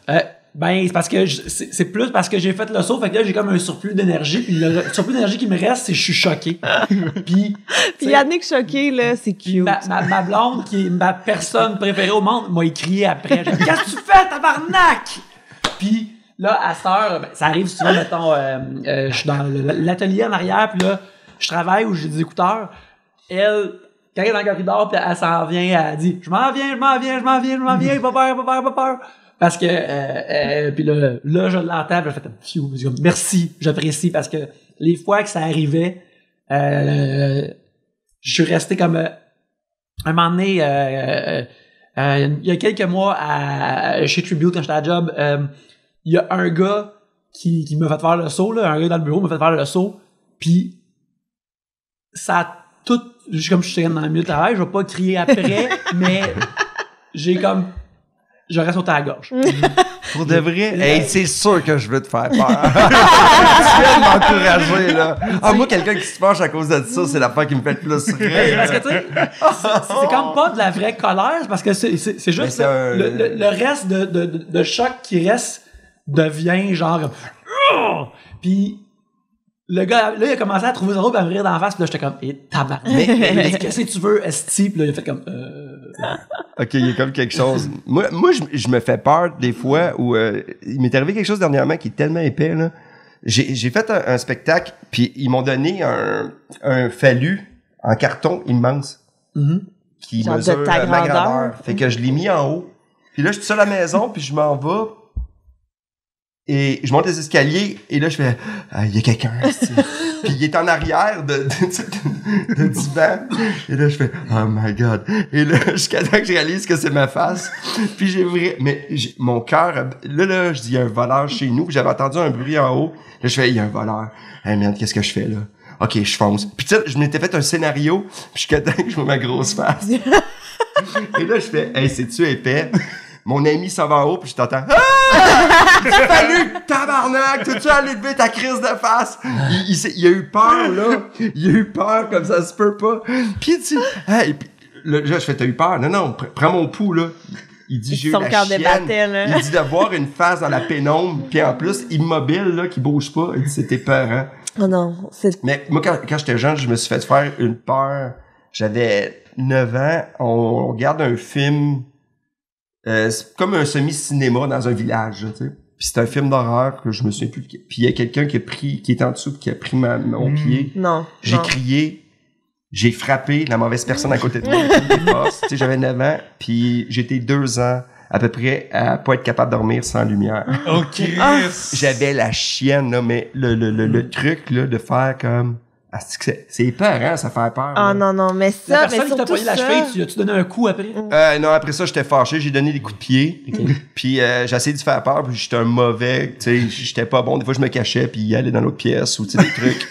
ben c'est parce que c'est plus parce que j'ai fait le saut, fait que là j'ai comme un surplus d'énergie puis le surplus d'énergie qui me reste c'est que je suis choqué. Puis Puis Yannick choqué, là, c'est puis cute. ma blonde, qui est ma personne préférée au monde, m'a écrié après. J'ai dit, qu'est-ce que tu fais, tabarnak? Puis là, à cette heure, ben, ça arrive souvent, mettons, je suis dans l'atelier en arrière, puis là, je travaille où j'ai des écouteurs. Elle, quand elle est dans le corridor, puis elle s'en vient, elle dit, je m'en viens, pas peur. Parce que, puis là, je l'entends, puis je fais, pfiou, je dis comme, merci, j'apprécie, parce que les fois que ça arrivait, je suis resté comme un moment donné il y a quelques mois chez Tribute quand j'étais à la job il y a un gars qui m'a fait faire le saut là, un gars dans le bureau m'a fait faire le saut puis ça a tout comme je suis dans le milieu de travail je vais pas crier après mais j'aurais sauté à la gorge. Pour de vrai? Hey, c'est sûr que je veux te faire peur. Tu viens de m'encourager, là. Ah, moi, quelqu'un qui se fâche à cause de ça, c'est l'affaire qui me fait le plus rire. Parce que, tu sais, c'est comme pas de la vraie colère, c'est parce que c'est juste Mais c'est le reste de choc qui reste devient genre. Puis le gars, là, il a commencé à trouver ça drôle, à me rire d'en face, puis là, j'étais comme, tabarnak. Mais qu'est-ce que tu veux, esti? Puis là, il a fait comme, OK, il y a comme quelque chose. Moi je me fais peur des fois où il m'est arrivé quelque chose dernièrement qui est tellement épais, là. J'ai fait un spectacle, puis ils m'ont donné un fallu en carton immense qui Genre de mesure ta ma grandeur. grandeur. Fait que je l'ai mis en haut. Puis là, je suis seul à la maison, puis je m'en vais. Et je monte les escaliers, et là, je fais il y a quelqu'un, c'est-tu. Puis il est en arrière de divan. Et là, je fais oh my God. Et là, jusqu'à temps que je réalise que c'est ma face. Puis mon cœur, là, je dis, il y a un voleur chez nous. Puis j'avais entendu un bruit en haut. Là, je fais, il y a un voleur. Hey, merde, qu'est-ce que je fais, là? OK, je fonce. Puis tu sais, je m'étais fait un scénario. Puis jusqu'à temps que je vois ma grosse face. Et là, je fais, hey, c'est-tu épais? Mon ami s'en va en haut, puis je t'entends. Salut, tabarnak! T'es-tu allé lever ta crise de face? Il a eu peur, là. Il a eu peur, comme ça se peut pas. Puis tu hey, là, je fais, t'as eu peur? Non, prends mon pouls, là. Il dit, j'ai eu Son la cœur chienne. débattait, là. Il dit de voir une face dans la pénombre, puis en plus, immobile, là, qui bouge pas. Il dit, c'était peurant. Oh non, c'est. Mais moi, quand j'étais jeune, je me suis fait faire une peur. J'avais 9 ans. On regarde un film... c'est comme un semi-cinéma dans un village, tu sais. Puis c'est un film d'horreur que je me souviens plus. Puis il y a quelqu'un qui est en dessous, qui a pris mon pied. Non. J'ai non. crié, j'ai frappé la mauvaise personne à côté de moi. Avec toutes mes forces. Tu sais, j'avais 9 ans, puis j'étais 2 ans à peu près à pas être capable de dormir sans lumière. OK. J'avais la chienne, là, mais le truc là de faire comme c'est épeurant, ça fait peur. Ah là. non, mais la ça, mais personne qui t'a surtout poigné la ça. cheville, tu as-tu donné un coup après? Non, après ça, j'étais fâché, j'ai donné des coups de pied. Puis j'ai essayé de faire peur, puis j'étais un mauvais, tu sais, j'étais pas bon. Des fois, je me cachais, puis il allait dans l'autre pièce, ou tu sais, des trucs.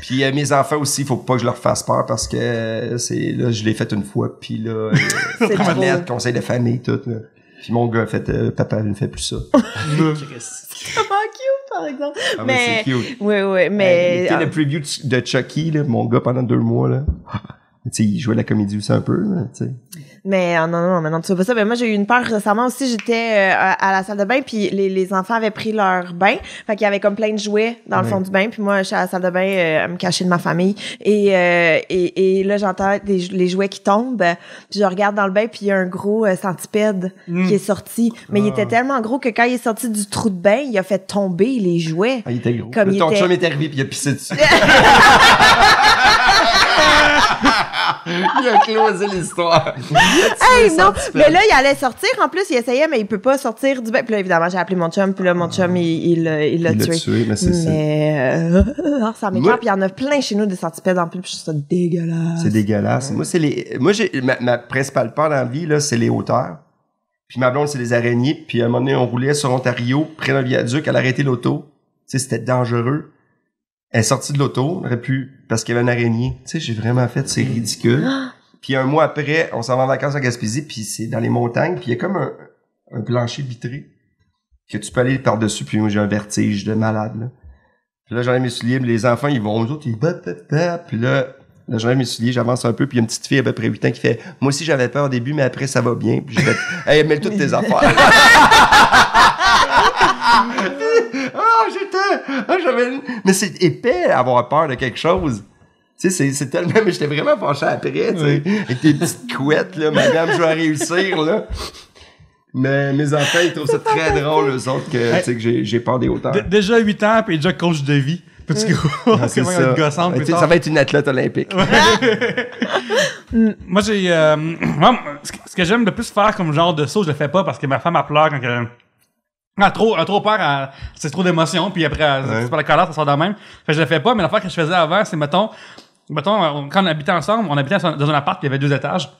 Puis mes enfants aussi, faut pas que je leur fasse peur, parce que c'est là, je l'ai fait une fois, puis là, C'est trop. net, conseil de famille, tout, là. Puis mon gars a fait, papa ne fait plus ça. Comment cute, par exemple. Ah, mais c'est cute. oui, mais. Écoutez le preview de Chucky, là, mon gars, pendant 2 mois, là. Tu sais, il jouait la comédie aussi un peu, là, tu sais. Mais non, tu sais pas ça. Mais moi, j'ai eu une peur récemment aussi. J'étais à la salle de bain, puis les enfants avaient pris leur bain. Fait qu'il y avait comme plein de jouets dans le fond du bain. Puis moi, je suis à la salle de bain à me cacher de ma famille. Et là, j'entends les jouets qui tombent. Puis je regarde dans le bain, puis il y a un gros centipède qui est sorti. Mais il était tellement gros que quand il est sorti du trou de bain, il a fait tomber les jouets. Ah, il était gros. Comme Là, il ton était- chum est arrivé, puis il a pissé dessus. Il a closé l'histoire. Hey, non! Mais là, il allait sortir. En plus, il essayait, mais il peut pas sortir du bec. Puis là, évidemment, j'ai appelé mon chum. Puis là, mon chum, il l'a tué. Mais c'est ça. Mais ça m'écoeure. Moi- Puis il y en a plein chez nous des centipèdes en plus. Puis je trouve ça dégueulasse. C'est dégueulasse. Moi, j'ai ma principale peur dans la vie, là, c'est les hauteurs. Puis ma blonde, c'est les araignées. Puis à un moment donné, on roulait sur Ontario, près d'un viaduc, elle a arrêté l'auto. Tu sais, c'était dangereux. Elle est sortie de l'auto, on aurait pu, parce qu'il y avait une araignée. Tu sais, j'ai vraiment fait, c'est ridicule. Puis un mois après, on s'en va en vacances à Gaspésie, puis c'est dans les montagnes, puis il y a comme un plancher vitré que tu peux aller par-dessus, puis moi, j'ai un vertige de malade, là. Puis là, j'enlève mes souliers, les enfants, ils vont aux autres, ils puis là, j'enlève mes souliers, j'avance un peu, puis il y a une petite fille à peu près 8 ans qui fait « Moi aussi, j'avais peur au début, mais après, ça va bien. » Puis j'ai fait « Hey, mêle toutes tes affaires. » Mais c'est épais avoir peur de quelque chose. Tu sais, c'est tellement... Mais j'étais vraiment fâché après, tu sais. Avec tes petites couettes, là, madame, je vais réussir, là. Mais mes enfants, ils trouvent ça très drôle, eux autres, que, tu sais, que j'ai peur des hauteurs. Déjà 8 ans, puis déjà coach de vie. Petit gros, C'est comment ça. être gossante plus Ça tard. va être une athlète olympique. Moi, j'ai... moi, ce que j'aime le plus faire comme genre de saut, je le fais pas parce que ma femme, elle pleure quand elle a trop peur, c'est trop d'émotions, puis après, c'est pas la colère, ça sort de même. Fait que je le fais pas, mais l'affaire que je faisais avant, c'est, mettons, quand on habitait ensemble, on habitait dans un appart qui avait 2 étages.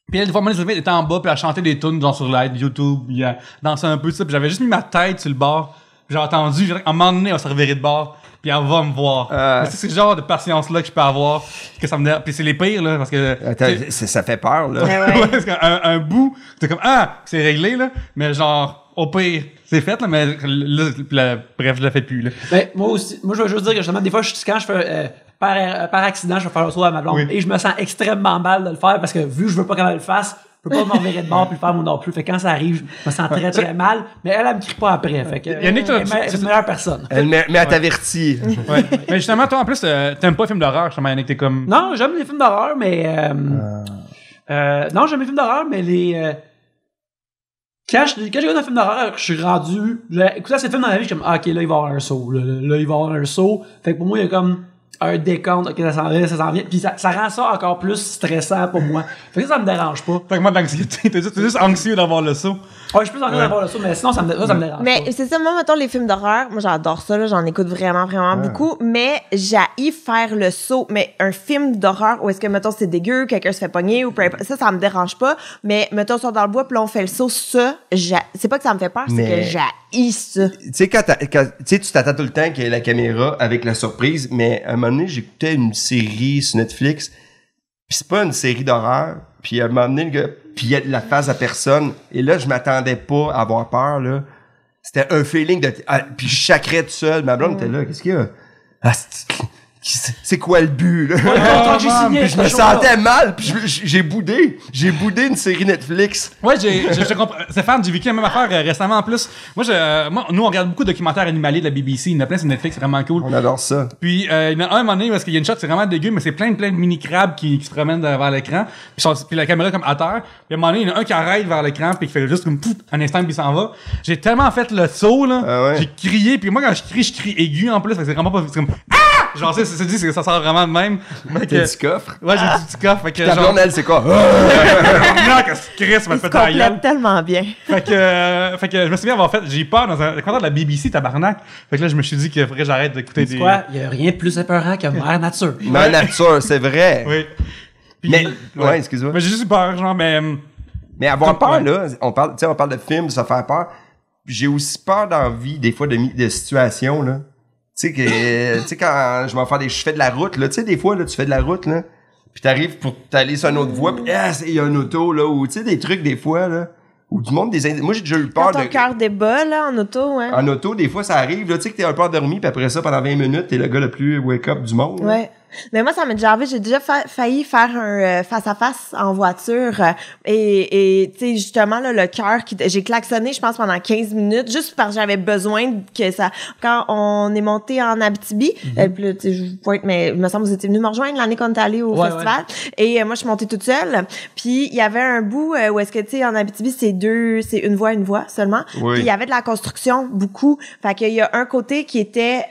Puis des fois, moi, les amis étaient en bas, puis elle chantait des tunes, genre sur l'aide, YouTube, puis elle dansait un peu, ça, puis j'avais juste mis ma tête sur le bord, puis j'ai entendu, à un moment donné, on se reverrait de bord, puis elle va me voir. Mais c'est ce genre de patience-là que je peux avoir, que ça me dérange. Puis c'est les pires, là, parce que... Attends, ça fait peur, là. Ouais, parce qu'un bout, c'est comme, c'est réglé, là, mais genre, au pire, c'est fait, là, mais là, bref, je le fais plus, là. Ben, moi aussi, je veux juste dire que justement, des fois, quand je fais, par accident, je vais faire un saut à ma blonde, Oui. et je me sens extrêmement mal de le faire parce que vu que je veux pas qu'elle le fasse, je peux pas m'en virer de bord puis le faire moi non plus. Fait que quand ça arrive, je me sens très très mal, mais elle me crie pas après. Fait que, Yannick, elle est une meilleure personne. Mais elle t'avertit. Ouais. Mais justement, toi, en plus, t'aimes pas les films d'horreur, justement, Yannick, t'es comme... Non, j'aime les films d'horreur, mais non, j'aime les films d'horreur, mais les quand je regarde un film d'horreur, je suis rendu écoutez assez de films dans la vie, je suis comme OK, là il va y avoir un saut, là il va y avoir un saut. Fait que pour moi, il y a comme un décompte, OK, ça s'en vient, puis ça rend ça encore plus stressant pour moi. Fait que ça me dérange pas. Fait que moi, de l'anxiété, t'es juste anxieux d'avoir le saut. Ouais, je peux en d'avoir le saut, mais sinon ça me dérange Mais pas. c'est ça, moi, mettons, les films d'horreur, moi, j'adore ça, là, j'en écoute vraiment beaucoup, mais j'haïs faire le saut. Mais un film d'horreur où est-ce que, mettons, c'est dégueu, quelqu'un se fait pogner ou peu importe, ça me dérange pas. Mais, mettons, on sort dans le bois, puis là, on fait le saut, ça, c'est pas que ça me fait peur, c'est Mais- que j'haïs ça. Tu sais, tu sais, tu t'attends tout le temps qu'il y ait la caméra avec la surprise, mais à un moment donné, j'écoutais une série sur Netflix, pis c'est pas une série d'horreur, puis à un moment donné, le gars, puis il y a de la face à personne, et là, je m'attendais pas à avoir peur, là. C'était un feeling de... puis je chacrais tout seul, ma blonde était là, qu'est-ce qu'il y a? C'est quoi le but, là? Quand j'ai signé, Puis je me sentais mal, puis j'ai boudé une série Netflix. Ouais, je comprends. Stéphane, j'ai vécu la même affaire récemment en plus. Moi, nous, on regarde beaucoup de documentaires animaliers de la BBC. Il y en a plein sur Netflix, c'est vraiment cool. On adore ça. Puis, il y en a un moment donné, parce qu'il y a une shot, c'est vraiment dégueu, mais c'est plein de mini-crabes qui se promènent vers l'écran. Puis la caméra comme à terre. Puis à un moment donné, il y en a un qui arrête vers l'écran, puis qui fait juste comme pouf, un instant, puis il s'en va. J'ai tellement fait le saut, là. Ah ouais? J'ai crié, puis moi, quand je crie aigu en plus, fait que c'est vraiment pas, c'est comme genre, ça sort vraiment de même. Fait que- T'as du coffre. Ouais, j'ai du petit coffre. Fait que Ta genre, blonde, elle, c'est quoi? non, que Chris m'a Il se fait ta gueule. complète tellement bien. Fait que je me souviens avoir fait, j'ai eu peur dans un documentaire de la BBC, tabarnak. Fait que là, je me suis dit qu'il faudrait que j'arrête d'écouter des... C'est quoi? Il y a rien de plus épeurant que Mère Nature. Ma nature, c'est vrai. Oui. Puis, Mais, ouais, excuse-moi. Mais j'ai juste eu peur, genre, mais... Mais avoir peur, Ouais. là, on parle de films, de se faire peur. J'ai aussi peur dans la vie, des fois, de situations, là. Tu sais, quand je fais de la route, là, tu sais, des fois, là, tu fais de la route, là, pis t'arrives pour t'aller sur une autre voie, pis il y a un auto, là, ou, tu sais, des trucs, des fois, là, où du monde, moi, j'ai déjà eu peur Quand ton cœur débat, là, en auto, hein. En auto, des fois, ça arrive, là, tu sais, que t'es un peu endormi, pis après ça, pendant 20 minutes, t'es le gars le plus wake-up du monde. là. Ouais. Mais moi, ça m'est déjà arrivé. J'ai déjà failli faire un face-à-face en voiture. Et tu sais, justement, là, le cœur j'ai klaxonné, je pense, pendant 15 minutes, juste parce que j'avais besoin que ça... Quand on est monté en Abitibi, puis là, tu sais, je vous pointe, mais il me semble que vous étiez venus me rejoindre l'année qu'on est allé au festival. Et moi, je suis montée toute seule. Puis, il y avait un bout où est-ce que, tu sais, en Abitibi, c'est une voie seulement. Oui. Puis, il y avait de la construction, beaucoup. Fait qu'il y a un côté qui était...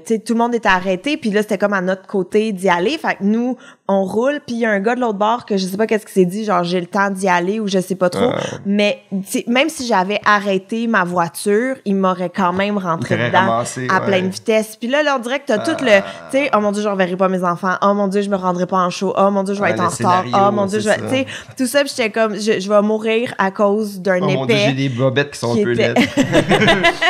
tu sais, tout le monde était arrêté, puis là, c'était comme à notre côté. côté d'y aller. Fait que nous, on roule, puis il y a un gars de l'autre bord que je sais pas qu'est-ce qu'il s'est dit, genre j'ai le temps d'y aller ou je sais pas trop. Mais même si j'avais arrêté ma voiture, il m'aurait quand même rentré dedans ramassé, à pleine vitesse. Puis là, on dirait que t'as tout le, tu sais, oh mon Dieu, je reverrai pas mes enfants. Oh mon Dieu, je me rendrai pas en show. Oh mon Dieu, je vais être en retard. Oh mon Dieu, tu sais, tout ça. Puis j'étais comme, je vais mourir à cause d'un épais. Mon Dieu, j'ai des bobettes qui sont un peu laides.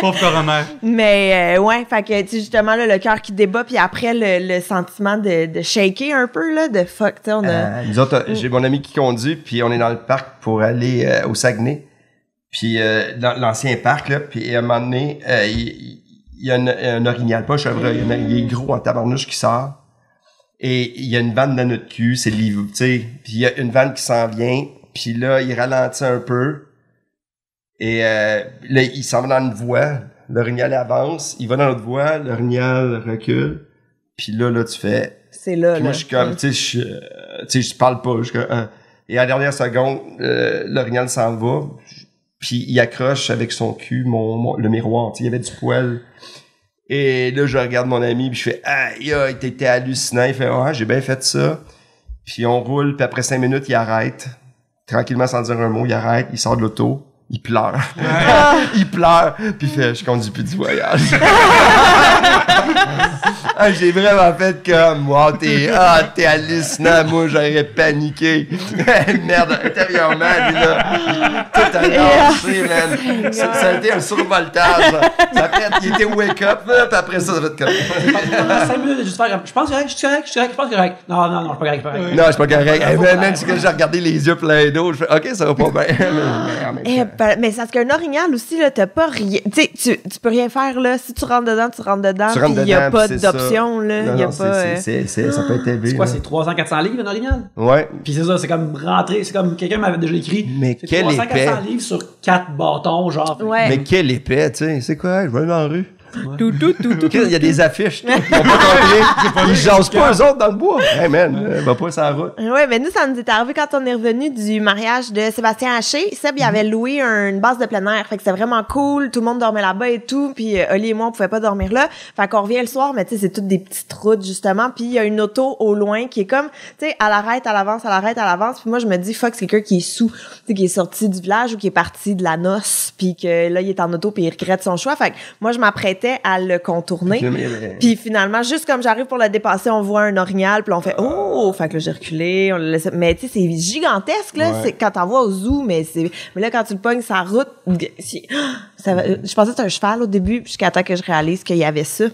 Pauvre coroner. Mais ouais, fait que tu sais justement là le cœur qui débat puis après le sentiment de shaker un peu là, de fuck, tu sais on a Nous autres, j'ai mon ami qui conduit, puis on est dans le parc pour aller au Saguenay. Puis dans l'ancien parc là, puis à un moment donné, il y a un orignal, pas un chevreuil, il est gros en tabarnouche qui sort. Et il y a une vanne dans notre cul, c'est tu sais, puis il y a une vanne qui s'en vient, puis là il ralentit un peu. Et là, il s'en va dans une voie, l'orignal avance, il va dans l'autre voie, l'orignal recule, puis là tu fais... C'est là, puis moi, je suis comme, tu sais, je parle pas, et à la dernière seconde, l'orignal s'en va, puis il accroche avec son cul le miroir, tu sais, il y avait du poil. Et là, je regarde mon ami, puis je fais, aïe, t'étais hallucinant. Il fait, ouais, j'ai bien fait ça. Puis on roule, puis après 5 minutes, il arrête. Tranquillement, sans dire un mot, il arrête, il sort de l'auto. Il pleure. Il pleure. Puis il fait, je conduis plus du voyage. J'ai vraiment fait comme, wow, t'es hallucinant. Moi, j'aurais paniqué. Merde, intérieurement, lui, là, tout a lancé, man. Ça a été un survoltage. Ça a fait, il était wake up, là, puis après ça a fait comme... Pendant 5 minutes, juste faire comme, je pense que je suis correct. Non, je suis pas correct. Non, je suis pas correct. Même si j'ai regardé les yeux pleins d'eau, je fais, OK, ça va pas bien. Mais c'est parce qu'un orignal aussi, là, t'as pas rien. Tu sais, tu peux rien faire, là. Si tu rentres dedans, puis il y a pas d'option, là. Non, y a non, pas. ça peut être élevé. C'est quoi, c'est 300-400 livres, un orignal? Ouais. Puis c'est ça, c'est comme rentrer, c'est comme quelqu'un m'avait déjà écrit. Mais c'est quel 300-400 épais. livres sur 4 bâtons, genre. Ouais. Mais quel épais, tu sais. C'est quoi? Je vais aller dans la rue. Tout. Il y a des affiches. Ils ont pas compris. Ils jasent pas eux autres dans le bois. Hey man, va pas sur la route. Ouais, mais nous, ça nous est arrivé quand on est revenu du mariage de Sébastien Haché. Seb, il avait loué une base de plein air. Fait que c'était vraiment cool. Tout le monde dormait là-bas et tout. Puis Oli et moi, on pouvait pas dormir là. Fait qu'on revient le soir, mais tu sais, c'est toutes des petites routes, justement. Puis il y a une auto au loin qui est comme, tu sais, elle arrête, elle avance. Puis moi, je me dis, fuck, c'est quelqu'un qui est sous, tu sais, qui est sorti du village ou qui est parti de la noce. Puis que là, il est en auto puis il regrette son choix. Fait que moi, je m'apprêtais à le tourner. Puis finalement, juste comme j'arrive pour le dépasser, on voit un orignal, puis on fait oh, fait que là j'ai reculé, on le laisse. Mais tu sais, c'est gigantesque là, c'est quand t'en vois au zoo, mais là quand tu le pognes sa route, ça va, je pensais que c'était un cheval au début, jusqu'à temps que je réalise qu'il y avait ça.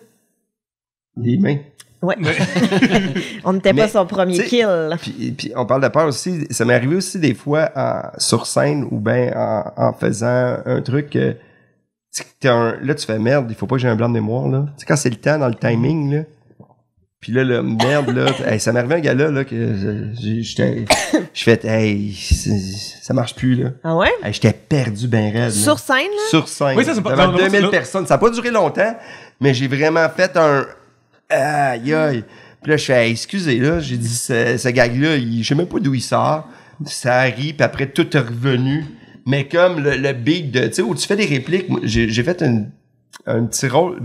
Les mains. Ouais. On n'était pas son premier kill. Puis on parle de peur aussi. Ça m'est arrivé aussi des fois sur scène ou bien en faisant un truc que là, tu fais merde, il faut pas que j'ai un blanc de mémoire, là. Tu sais, quand c'est le temps, dans le timing, là. Puis là, merde, là. Ça m'est arrivé un gars là, que je fais, hey, ça marche plus, là. Ah ouais? Hey, j'étais perdu ben raide, là. Sur scène, là? Sur scène. Oui, ça, c'est pas... Devant 2000 personnes. Ça a pas duré longtemps, mais j'ai vraiment fait un, aïe, aïe. Puis là, je fais, hey, excusez, là. J'ai dit, ce gag-là, je sais même pas d'où il sort. Ça rit, puis après, tout est revenu. Mais comme le beat de, tu sais, où tu fais des répliques, j'ai fait un petit rôle,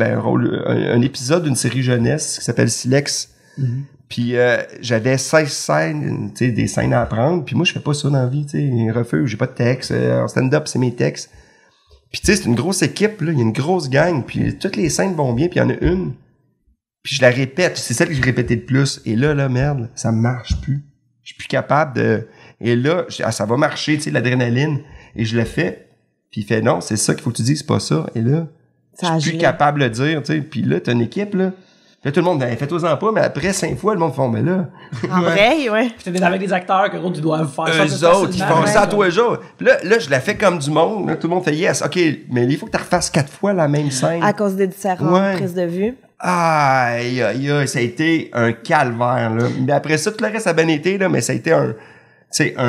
un épisode d'une série jeunesse qui s'appelle Silex. Mm-hmm. Puis j'avais 16 scènes, tu sais, des scènes à apprendre. Puis moi, je fais pas ça dans la vie, tu sais, un refuge, j'ai pas de texte. En stand-up, c'est mes textes. Puis tu sais, c'est une grosse équipe, là, il y a une grosse gang. Puis toutes les scènes vont bien, puis il y en a une. Puis je la répète, c'est celle que j'ai répétée le plus. Et là, merde, ça marche plus. Je suis plus capable de... Et là, ça va marcher, tu sais, l'adrénaline. Et je le fais, puis il fait non, c'est ça qu'il faut que tu dises, c'est pas ça. Et là, je suis plus capable de le dire, tu sais. Puis là, t'as une équipe, là. Puis là, tout le monde, fais-toi-en pas, mais après 5 fois, le monde fait, mais là. En vrai, ouais. Puis t'es avec des acteurs que tu dois faire ça. Eux autres, ils font ça à tous les jours. Puis là, je la fais comme du monde, là. Tout le monde fait yes, OK, mais il faut que tu refasses 4 fois la même scène. À cause des différentes prises de vue. Aïe, ça a été un calvaire, là. Mais après ça, tout le reste a bien été, là, mais ça a été un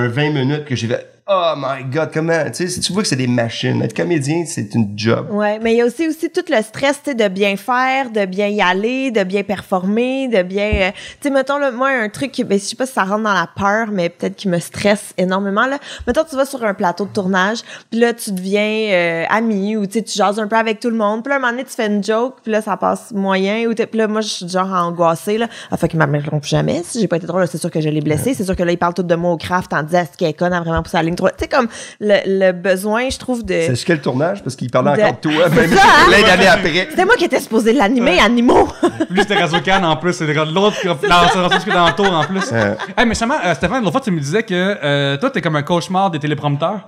20 minutes que j'ai fait. oh my God, comment, tu sais, si tu vois que c'est des machines, être comédien, c'est une job. Ouais, mais il y a aussi tout le stress, tu sais, de bien faire, de bien y aller, de bien performer, de bien, tu sais, mettons, là, moi, un truc, ben, je sais pas si ça rentre dans la peur, mais peut-être qui me stresse énormément, là. Mettons, tu vas sur un plateau de tournage, puis là, tu deviens ami, ou tu sais, tu jases un peu avec tout le monde, puis là, un moment donné, tu fais une joke, puis là, ça passe moyen, ou puis là, moi, je suis genre angoissée, là. Fait qu'ils m'appelleront plus jamais. Si j'ai pas été drôle, là, c'est sûr que je l'ai blessé. C'est sûr que là, ils parlent tout de moi au craft en disant, est-ce qu'elle est conne, elle a vraiment poussé la ligne trop. Tu sais, comme, le besoin, je trouve, de... C'est quel tournage? Parce qu'il parlait encore de toi, C'est même ça, hein? plein d'années après. C'était moi qui étais supposé l'animer, Animaux. Lui, c'était Radio-Can en plus. C'est l'autre qui est dans le tour en plus. Hey, mais justement, Stéphane, l'autre fois, tu me disais que toi, t'es comme un cauchemar des téléprompteurs.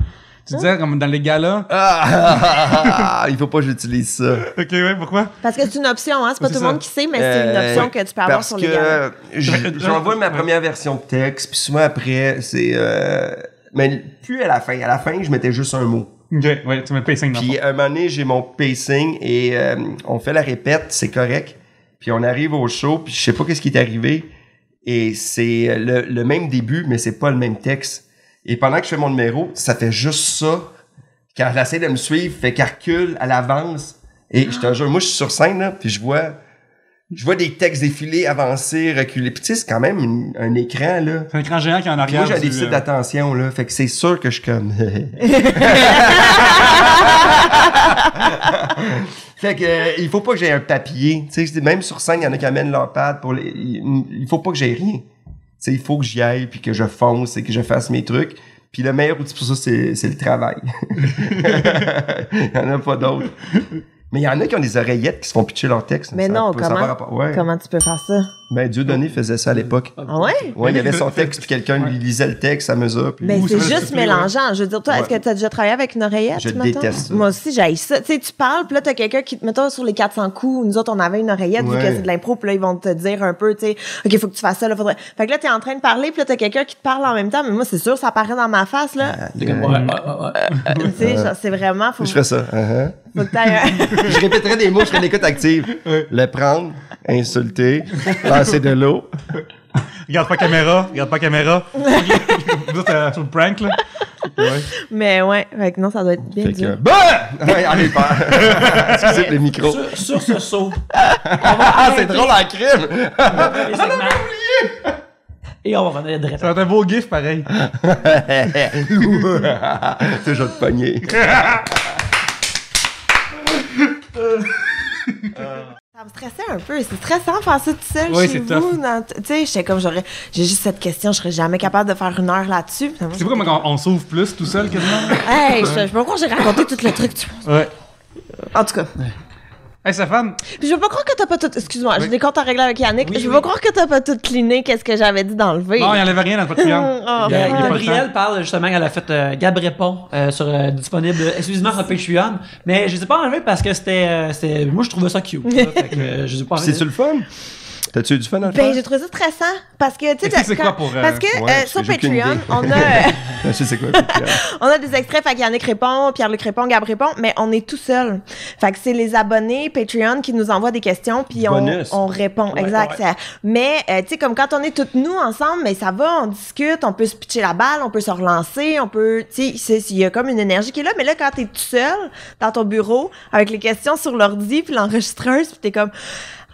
Tu disais, comme dans les galas. Il faut pas que j'utilise ça. Ok, ouais, pourquoi? Parce que c'est une option, hein. C'est pas C'est tout le ça. monde qui sait, mais c'est une option que tu peux avoir sur les gars. Parce que j'envoie ma première version de texte, puis souvent après, c'est... mais plus à la fin. À la fin, je mettais juste un mot. Ok, ouais, tu mets le pacing dans le Puis un moment donné, j'ai mon pacing et on fait la répète, c'est correct. Puis on arrive au show, puis je sais pas qu'est-ce qui est arrivé. Et c'est le même début, mais c'est pas le même texte. Et pendant que je fais mon numéro, ça fait juste ça. Quand elle essaie de me suivre, fait qu'elle recule, elle avance. Et je te jure, moi, je suis sur scène, là, puis je vois des textes défiler, avancer, reculer. Puis tu sais, c'est quand même un écran, là. C'est un écran géant qui est en Puis arrière. moi, j'ai des déficit d'attention, là. Fait que c'est sûr que je suis comme... Fait que il faut pas que j'aie un papier. Tu sais, même sur scène, il y en a qui amènent leur pad pour les... Il faut pas que j'aie rien. Tu sais, il faut que j'y aille, puis que je fonce et que je fasse mes trucs. Puis le meilleur outil pour ça, c'est le travail. Il y en a pas d'autres. Mais il y en a qui ont des oreillettes qui se font pitcher leur texte. Mais Ça non, peut- ça comment? va rapport- ouais. Comment tu peux faire ça? Ben, Dieudonné faisait ça à l'époque. Ah ouais? Ouais, il y avait son texte, puis quelqu'un lui lisait le texte à mesure. Puis... Mais Ou c'est ça, juste c'est mélangeant. Je veux dire, toi, est-ce Ouais. que tu as déjà travaillé avec une oreillette? Je mettons? déteste ça. Moi aussi, j'haïs ça. Tu sais, tu parles, puis là, t'as quelqu'un qui, mettons, sur les 400 coups, nous autres, on avait une oreillette, vu Ouais. que c'est de l'impro, puis là, ils vont te dire un peu, tu sais, OK, faut que tu fasses ça, là, faudrait. Fait que là, t'es en train de parler, puis là, t'as quelqu'un qui te parle en même temps, mais moi, c'est sûr, ça apparaît dans ma face, là. C'est comme, ouais. Tu sais, genre, c'est vraiment, faut Je ferais ça. faut que t'ailles Je répéterais des mots, je ferais l'écoute active. Le prendre, insulter, lancer de l'eau. Regarde pas caméra. Vous êtes sur le prank, là. Ouais. Mais ouais, fait que non, ça doit être bien Fait que... dur. Bah! Ouais, allez, pas. Excusez pour les micros. Sur ce saut, Ah, c'est drôle en crime! les segments. Et on va revenir direct. Ça va être un beau gif, pareil. Toujours de pogner. Ça me stressait un peu. C'est stressant faire ça tout seul Oui, chez c'est vous. tough. Tu sais, j'étais comme, j'ai juste cette question, je serais jamais capable de faire une heure là-dessus. C'est pourquoi quand on s'ouvre plus tout seul, quasiment? Hey, je sais pas pourquoi j'ai raconté tout le truc. Ouais. En tout cas. Hey, Stéphane. Puis je veux pas croire que t'as pas tout... Excuse-moi, j'ai des comptes à régler avec Yannick. Oui, je veux oui. pas croire que t'as pas tout cliné qu'est-ce que j'avais dit d'enlever. Non, il enlève rien dans le Patreon. Oh, Il y a pas le Gabrielle temps. parle justement qu'elle a fait Gab répond disponible exclusivement sur Patreon, mais je les ai pas enlevés parce que c'était moi je trouvais ça cute. Là, fait que, je les ai pas enlevés. C'est-tu le fun? T'as-tu eu du fun à le Ben, faire? j'ai trouvé ça stressant parce que, tu sais, Explique c'est quoi pour, parce que ouais, sur parce que j'ai aucune Patreon, idée. on a... Je sais c'est quoi. On a des extraits, fait Yannick répond, Pierre-Luc répond, Gab répond, mais on est tout seul. Fait que c'est les abonnés Patreon qui nous envoient des questions, puis Bonus. on répond. Ouais, exact. ouais. Mais, tu sais, comme quand on est toutes nous ensemble, mais ça va, on discute, on peut se pitcher la balle, on peut se relancer, on peut, tu sais, il y a comme une énergie qui est là, mais là, quand t'es tout seul, dans ton bureau, avec les questions sur l'ordi, puis l'enregistreuse, puis t'es comme...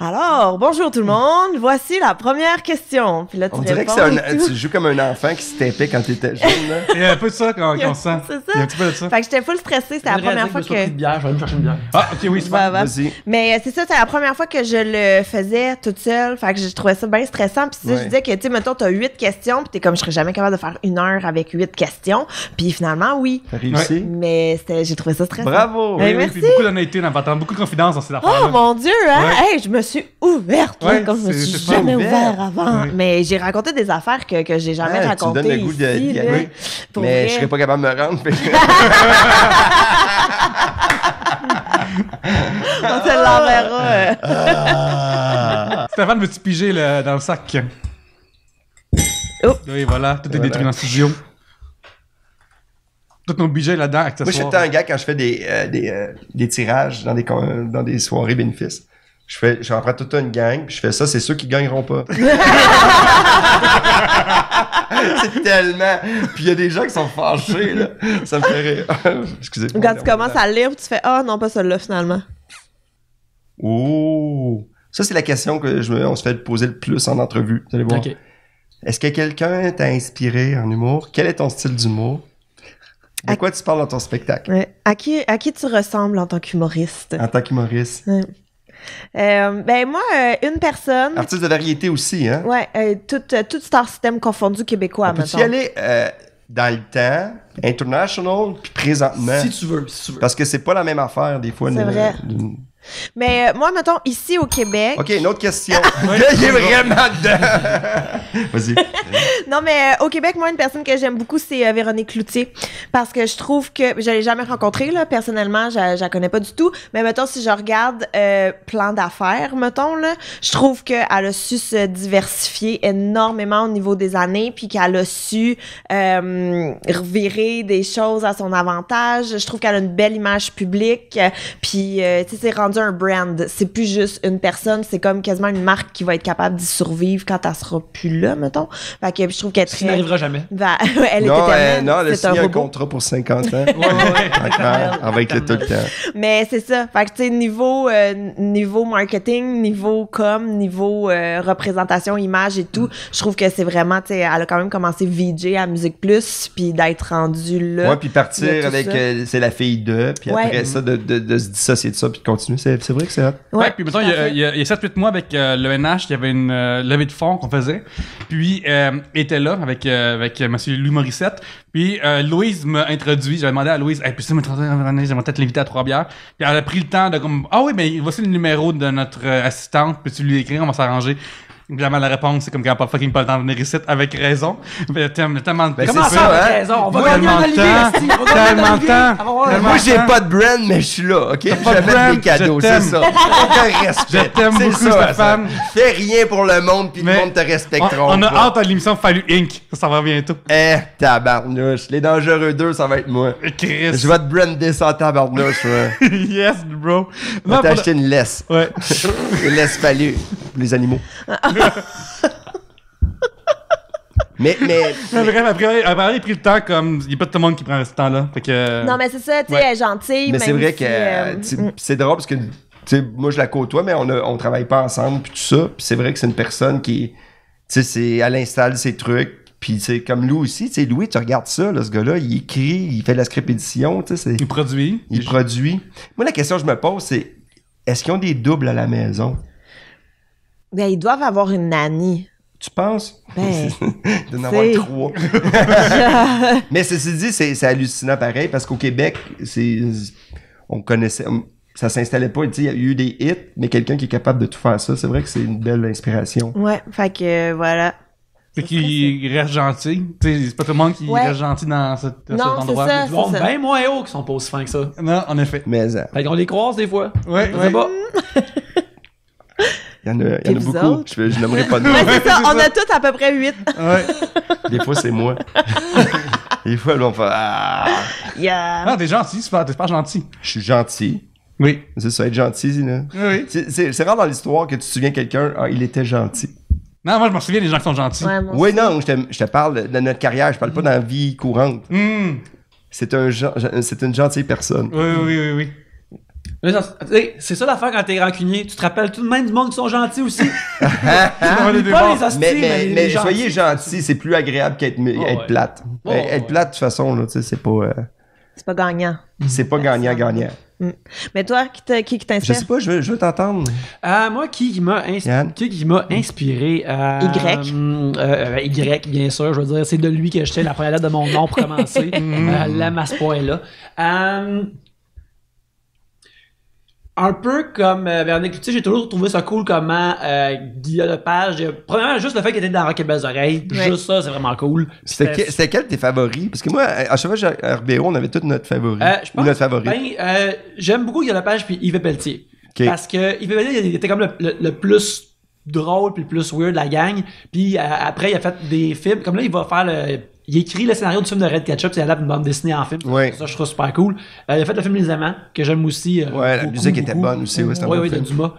Alors, bonjour tout le monde, voici la première question. Puis là, tu On dirait que réponds et tout. tu joues comme un enfant qui se tapait quand t'étais jeune, là. Il y a un peu de ça qu'on se sent. C'est ça. Il y a un petit peu de ça. Fait que j'étais full stressée, c'était la première fois Je me suis pris de que... bière, je vais aller me chercher une bière. Ah, ok, oui, c'est Va, pas. va. Vas-y. Mais c'est ça, c'était la première fois que je le faisais toute seule. Fait que je trouvais ça bien stressant. Puis ça, Ouais. je disais que, tu sais, mettons, t'as 8 questions, puis t'es comme, je serais jamais capable de faire 1 heure avec 8 questions. Puis finalement, oui. T'as réussi? Mais j'ai trouvé ça stressant. Bravo! Ouais, Oui, oui, merci. puis beaucoup d'honnêteté dans votre beaucoup de confiance dans ces affaires-là. Oh mon Dieu, hein? Ouais. Hey, je me suis ouverte, là, Ouais, comme je me c'est- suis c'est jamais pas ouvert ouvert. avant. Ouais. Mais j'ai raconté des affaires que j'ai jamais Ah, tu me racontées donnes le goût d'y ici, aller. là. Oui. Pour Mais vrai. je serais pas capable de me rendre. fait que- On te l'enverra. Stéphane, veux-tu piger dans le sac? Oh. Oui, voilà, tout est Voilà. détruit dans le studio. Tous nos budgets là-dedans, Moi, je suis accessoires. tout le temps un gars quand je fais des tirages dans des soirées bénéfices. J'en prends toute une gang, puis je fais ça, c'est ceux qui gagneront pas. C'est tellement... Puis il y a des gens qui sont fâchés, là. Ça me fait rire. Excusez. Quand tu commences à lire, tu fais « Ah, non, pas celle-là, finalement. » Oh! Ça, c'est la question que on se fait poser le plus en entrevue. Vous allez voir. Ok. Est-ce que quelqu'un t'a inspiré en humour? Quel est ton style d'humour? De quoi tu parles dans ton spectacle? Ouais. À qui tu ressembles en tant qu'humoriste? En tant qu'humoriste. Ben moi, une personne... Artiste de variété aussi, hein? Ouais, tout star system confondu québécois, Peux-tu mettons. y aller dans le temps, international, puis présentement? Si tu veux, si tu veux. Parce que c'est pas la même affaire, des fois. C'est vrai. Mais moi, mettons, ici au Québec... OK, une autre question. Le gars, il est vraiment dedans. Vas-y. Non, mais au Québec, moi, une personne que j'aime beaucoup, c'est Véronique Cloutier. Parce que je trouve que... Je l'ai jamais rencontrée, là, personnellement. Je la connais pas du tout. Mais mettons, si je regarde Plan d'affaires, mettons, là, je trouve qu'elle a su se diversifier énormément au niveau des années, puis qu'elle a su revirer des choses à son avantage. Je trouve qu'elle a une belle image publique. Puis, tu sais, c'est rendu un brand. C'est plus juste une personne. C'est comme quasiment une marque qui va être capable d'y survivre quand elle sera plus là, mettons. Fait que je trouve qu'elle est Ça très... n'arrivera jamais. Elle Non, est éternelle. non, elle a C'est un signé un robot. contrat pour 50 ans. Ouais. On va être là tout le temps. Mais c'est ça. Fait que, tu sais, niveau marketing, niveau com, niveau représentation, image et tout, je trouve que c'est vraiment, tu sais, elle a quand même commencé VJ à Musique Plus, puis d'être rendue là. Ouais, puis il y a partir tout avec ça. c'est la fille de, puis Ouais. après ça, de se dissocier de ça, puis de continuer. C'est vrai que c'est hot. Ouais, puis mettons, tout à fait. il y a 7-8 mois avec le NH, il y avait une levée de fonds qu'on faisait. Puis, était là avec monsieur Louis Morissette. Puis, Louise m'a introduit. J'avais demandé à Louise, hey, puis ça m'introduire, j'aimerais peut-être l'inviter à Trois-Bières. Puis, elle a pris le temps de comme, ah oui, mais voici le numéro de notre assistante. Peux-tu lui écrire, on va s'arranger. Évidemment, la réponse, c'est comme quand elle pas le temps de venir ici, avec raison. Mais tellement de Ben, Comment c'est ça, ça, avec hein? raison? On va Moi, gagner un tellement Olivier, de esti. On va gagner tellement un de Olivier. temps. On va voir Tellement Moi, de j'ai temps. pas de brand, mais je suis là, OK? pas de J'amène brand, des cadeaux, je c'est t'aime. ça. Aucun respect. Je t'aime C'est beaucoup, ça, Stéphane. ça. Fais rien pour le monde, puis le Mais monde te respectera. On a pas. hâte à l'émission Fallu Inc. Ça va bientôt. Tabarnouche. Les Dangereux 2, ça va être moi. Chris. Je vais te brander sans tabarnouche, ouais. Yes, bro. Je vais Non, t'acheter une laisse. Ouais. Une laisse Fallu pour les animaux. mais Mais bref, après, il a pris le temps comme. Il n'y a pas tout le monde qui prend ce temps-là. Fait que. Non, mais c'est ça, tu sais, Ouais. elle est gentille. mais c'est même vrai si, que c'est drôle parce que tu sais, moi je la côtoie, mais on travaille pas ensemble puis tout ça. Puis c'est vrai que c'est une personne qui, tu sais, elle installe ses trucs. Puis c'est comme Lou aussi, tu sais, Louis, tu regardes ça, là, ce gars-là, il écrit, il fait de la script édition, tu sais, Il produit. il produit. Moi la question que je me pose c'est, est-ce qu'ils ont des doubles à la maison? Ben, ils doivent avoir une nanny. Tu penses? Ben, Il doit en avoir c'est- 3. Mais ceci dit, c'est hallucinant pareil, parce qu'au Québec, on connaissait, ça s'installait pas, tu sais, il y a eu des hits, mais quelqu'un qui est capable de tout faire ça, c'est vrai que c'est une belle inspiration. Ouais, fait que voilà. Fait qu'il reste gentil. Tu sais, c'est pas tout le monde qui Ouais. reste gentil dans cet Non, endroit. c'est ça. Ils vont ça. bien moins haut qui sont pas aussi fins que ça. Non, en effet. Mais Fait qu'on les croise des fois. Ouais, Je ouais. sais pas. il y en a Puis vous beaucoup. autres? Je nommerai pas de nom. Ouais, c'est ça, c'est on ça. a tous à peu près 8. Ouais. Des fois, c'est moi. Des fois, elles vont faire ah, Yeah. Non, t'es gentil, t'es super gentil. je suis gentil. Oui. C'est ça, être gentil, là. Oui. C'est rare dans l'histoire que tu te souviens de quelqu'un, ah, il était gentil. Non, moi, je me souviens des gens qui sont gentils. Ouais, moi Oui, aussi. non, je te parle de notre carrière, je parle pas dans la vie courante. C'est une gentille personne. Oui, oui, oui, oui. Mais ça, tu sais, c'est ça l'affaire quand t'es rancunier. Tu te rappelles tout de même du monde qui sont gentils aussi. On est des Pas bords. les hosties, Mais les gentils. soyez gentil, c'est plus agréable qu'être ouais. plate. Oh, Être ouais. plate, de toute façon, là, tu sais, c'est pas, C'est pas gagnant. c'est pas gagnant-gagnant. Mais toi, qui Je t'inspire? sais pas, je veux t'entendre. Moi, qui m'a Yann? inspiré? Y. Y, bien sûr. Je veux dire, c'est de lui que j'étais la première lettre de mon nom pour commencer. L'aime à ce point-là. Un peu comme Véronique Cloutier, j'ai toujours trouvé ça cool comment Guillaume Lepage, premièrement, juste le fait qu'il était dans Rock et Belles Oreilles, Ouais. juste ça, c'est vraiment cool. C'était quel tes favoris? Parce que moi, à chaque fois à RBO, on avait tous notre favori. Je Ou pense, notre favori. j'aime beaucoup Guillaume Lepage puis Yves Pelletier. Ok. Parce que Yves Pelletier, il était comme le plus drôle puis le plus weird de la gang. Puis après, il a fait des films. Comme là, il va faire il écrit le scénario du film de Red Ketchup, c'est adapté une bande dessinée en film. Ouais. Ça, je trouve super cool. Il a fait le film Les Amants, que j'aime aussi. Ouais, la beaucoup, musique était beaucoup. bonne aussi, ouais, c'était un Oui, bon oui, de film. Dumas.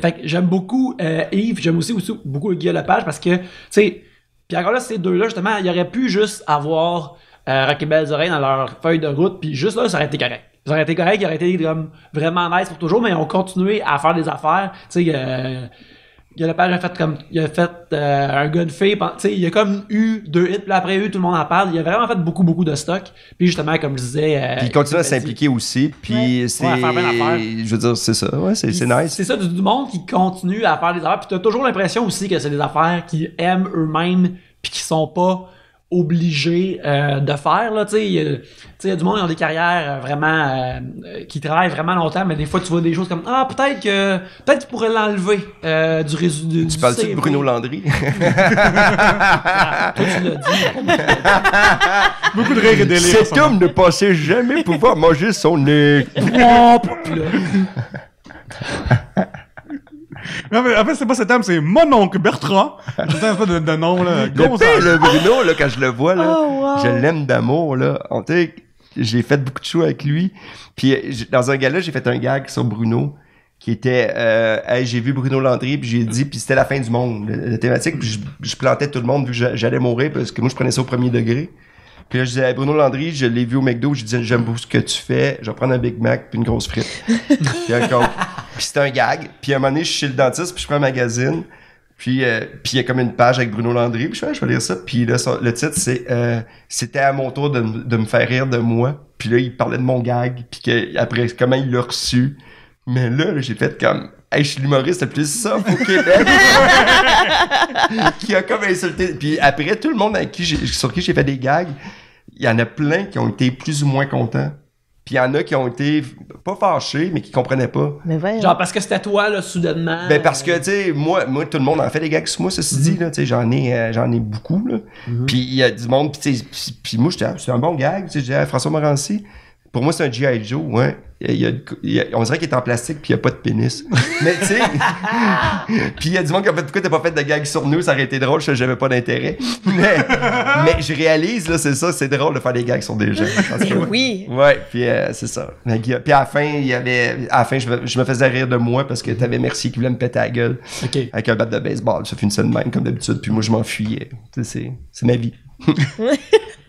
Fait que j'aime beaucoup Yves, j'aime aussi beaucoup Guillaume Lepage parce que, tu sais, Puis encore là, ces deux-là, justement, ils auraient pu juste avoir Rock et Belles Oreilles dans leur feuille de route, puis juste là, ça aurait été correct. Ça aurait été correct, ils auraient été comme vraiment nice pour toujours, mais ils ont continué à faire des affaires. Tu sais, il a fait un gunfait, tu sais, il a comme eu 2 hits, puis après tout le monde en parle. Il a vraiment fait beaucoup de stock. Puis justement, comme je disais... puis il continue à s'impliquer aussi, puis c'est... Ouais, à faire bien l'affaire. Je veux dire, c'est ça, ouais, c'est nice. C'est ça, du monde qui continue à faire des affaires, puis t'as toujours l'impression aussi que c'est des affaires qu'ils aiment eux-mêmes, puis qui sont pas obligés de faire, là, tu sais, il y a du monde qui ont des carrières vraiment qui travaillent vraiment longtemps, mais des fois tu vois des choses comme peut-être qu'ils pourraient l'enlever du résultat. Tu parles-tu de Bruno Landry? Toi tu l'as dit. Beaucoup de rire et délire. Cet homme ne pensait jamais pouvoir manger son nez. Non, mais en fait, c'est pas cet homme, c'est mon oncle Bertrand. C'est un peu de nom, là. Le Bruno, là, quand je le vois, là, Oh, wow. je l'aime d'amour, là. J'ai fait beaucoup de shows avec lui. Puis, dans un gala, j'ai fait un gag sur Bruno, qui était, hey, j'ai vu Bruno Landry, puis j'ai dit, puis c'était la fin du monde, la thématique, puis je plantais tout le monde, vu que j'allais mourir, parce que moi, je prenais ça au premier degré. Puis là, je disais, hey, Bruno Landry, je l'ai vu au McDo, je disais, j'aime beaucoup ce que tu fais, je vais prendre un Big Mac puis une grosse frite. Puis un Coke. Puis c'était un gag. Puis à un moment donné, je suis chez le dentiste, puis je prends un magazine. Puis il y a comme une page avec Bruno Landry, puis je vais lire ça. Puis là, le titre, c'est c'était à mon tour de me faire rire de moi. Puis là, il parlait de mon gag, puis après comment il l'a reçu. Mais là, j'ai fait comme... Hey, je suis l'humoriste le plus soft au Québec. Qui a comme insulté. Puis après, tout le monde sur qui j'ai fait des gags, il y en a plein qui ont été plus ou moins contents. Puis il y en a qui ont été pas fâchés, mais qui comprenaient pas. Mais ouais. Genre parce que c'était toi, là, soudainement. Ben parce que, tu sais, moi, tout le monde en fait des gags sur moi, ceci dit, là, tu sais, j'en ai beaucoup, là. Puis il y a du monde, puis moi, c'est un bon gag, tu sais, j'ai François Morancy. Pour moi, c'est un G.I. Joe, ouais. On dirait qu'il est en plastique puis il n'y a pas de pénis. Mais tu sais, puis il y a du monde qui a fait, pourquoi t'as pas fait de gag sur nous, ça aurait été drôle, j'avais pas d'intérêt. Mais je réalise, là, c'est ça, c'est drôle de faire des gags sur des gens. Mais oui. Ouais, puis c'est ça. Puis à la fin, je me faisais rire de moi parce que t'avais Mercier qui voulait me péter la gueule. Okay. Avec un bat de baseball. Ça fait une scène même, comme d'habitude. Puis moi, je m'enfuyais. Tu sais, c'est ma vie.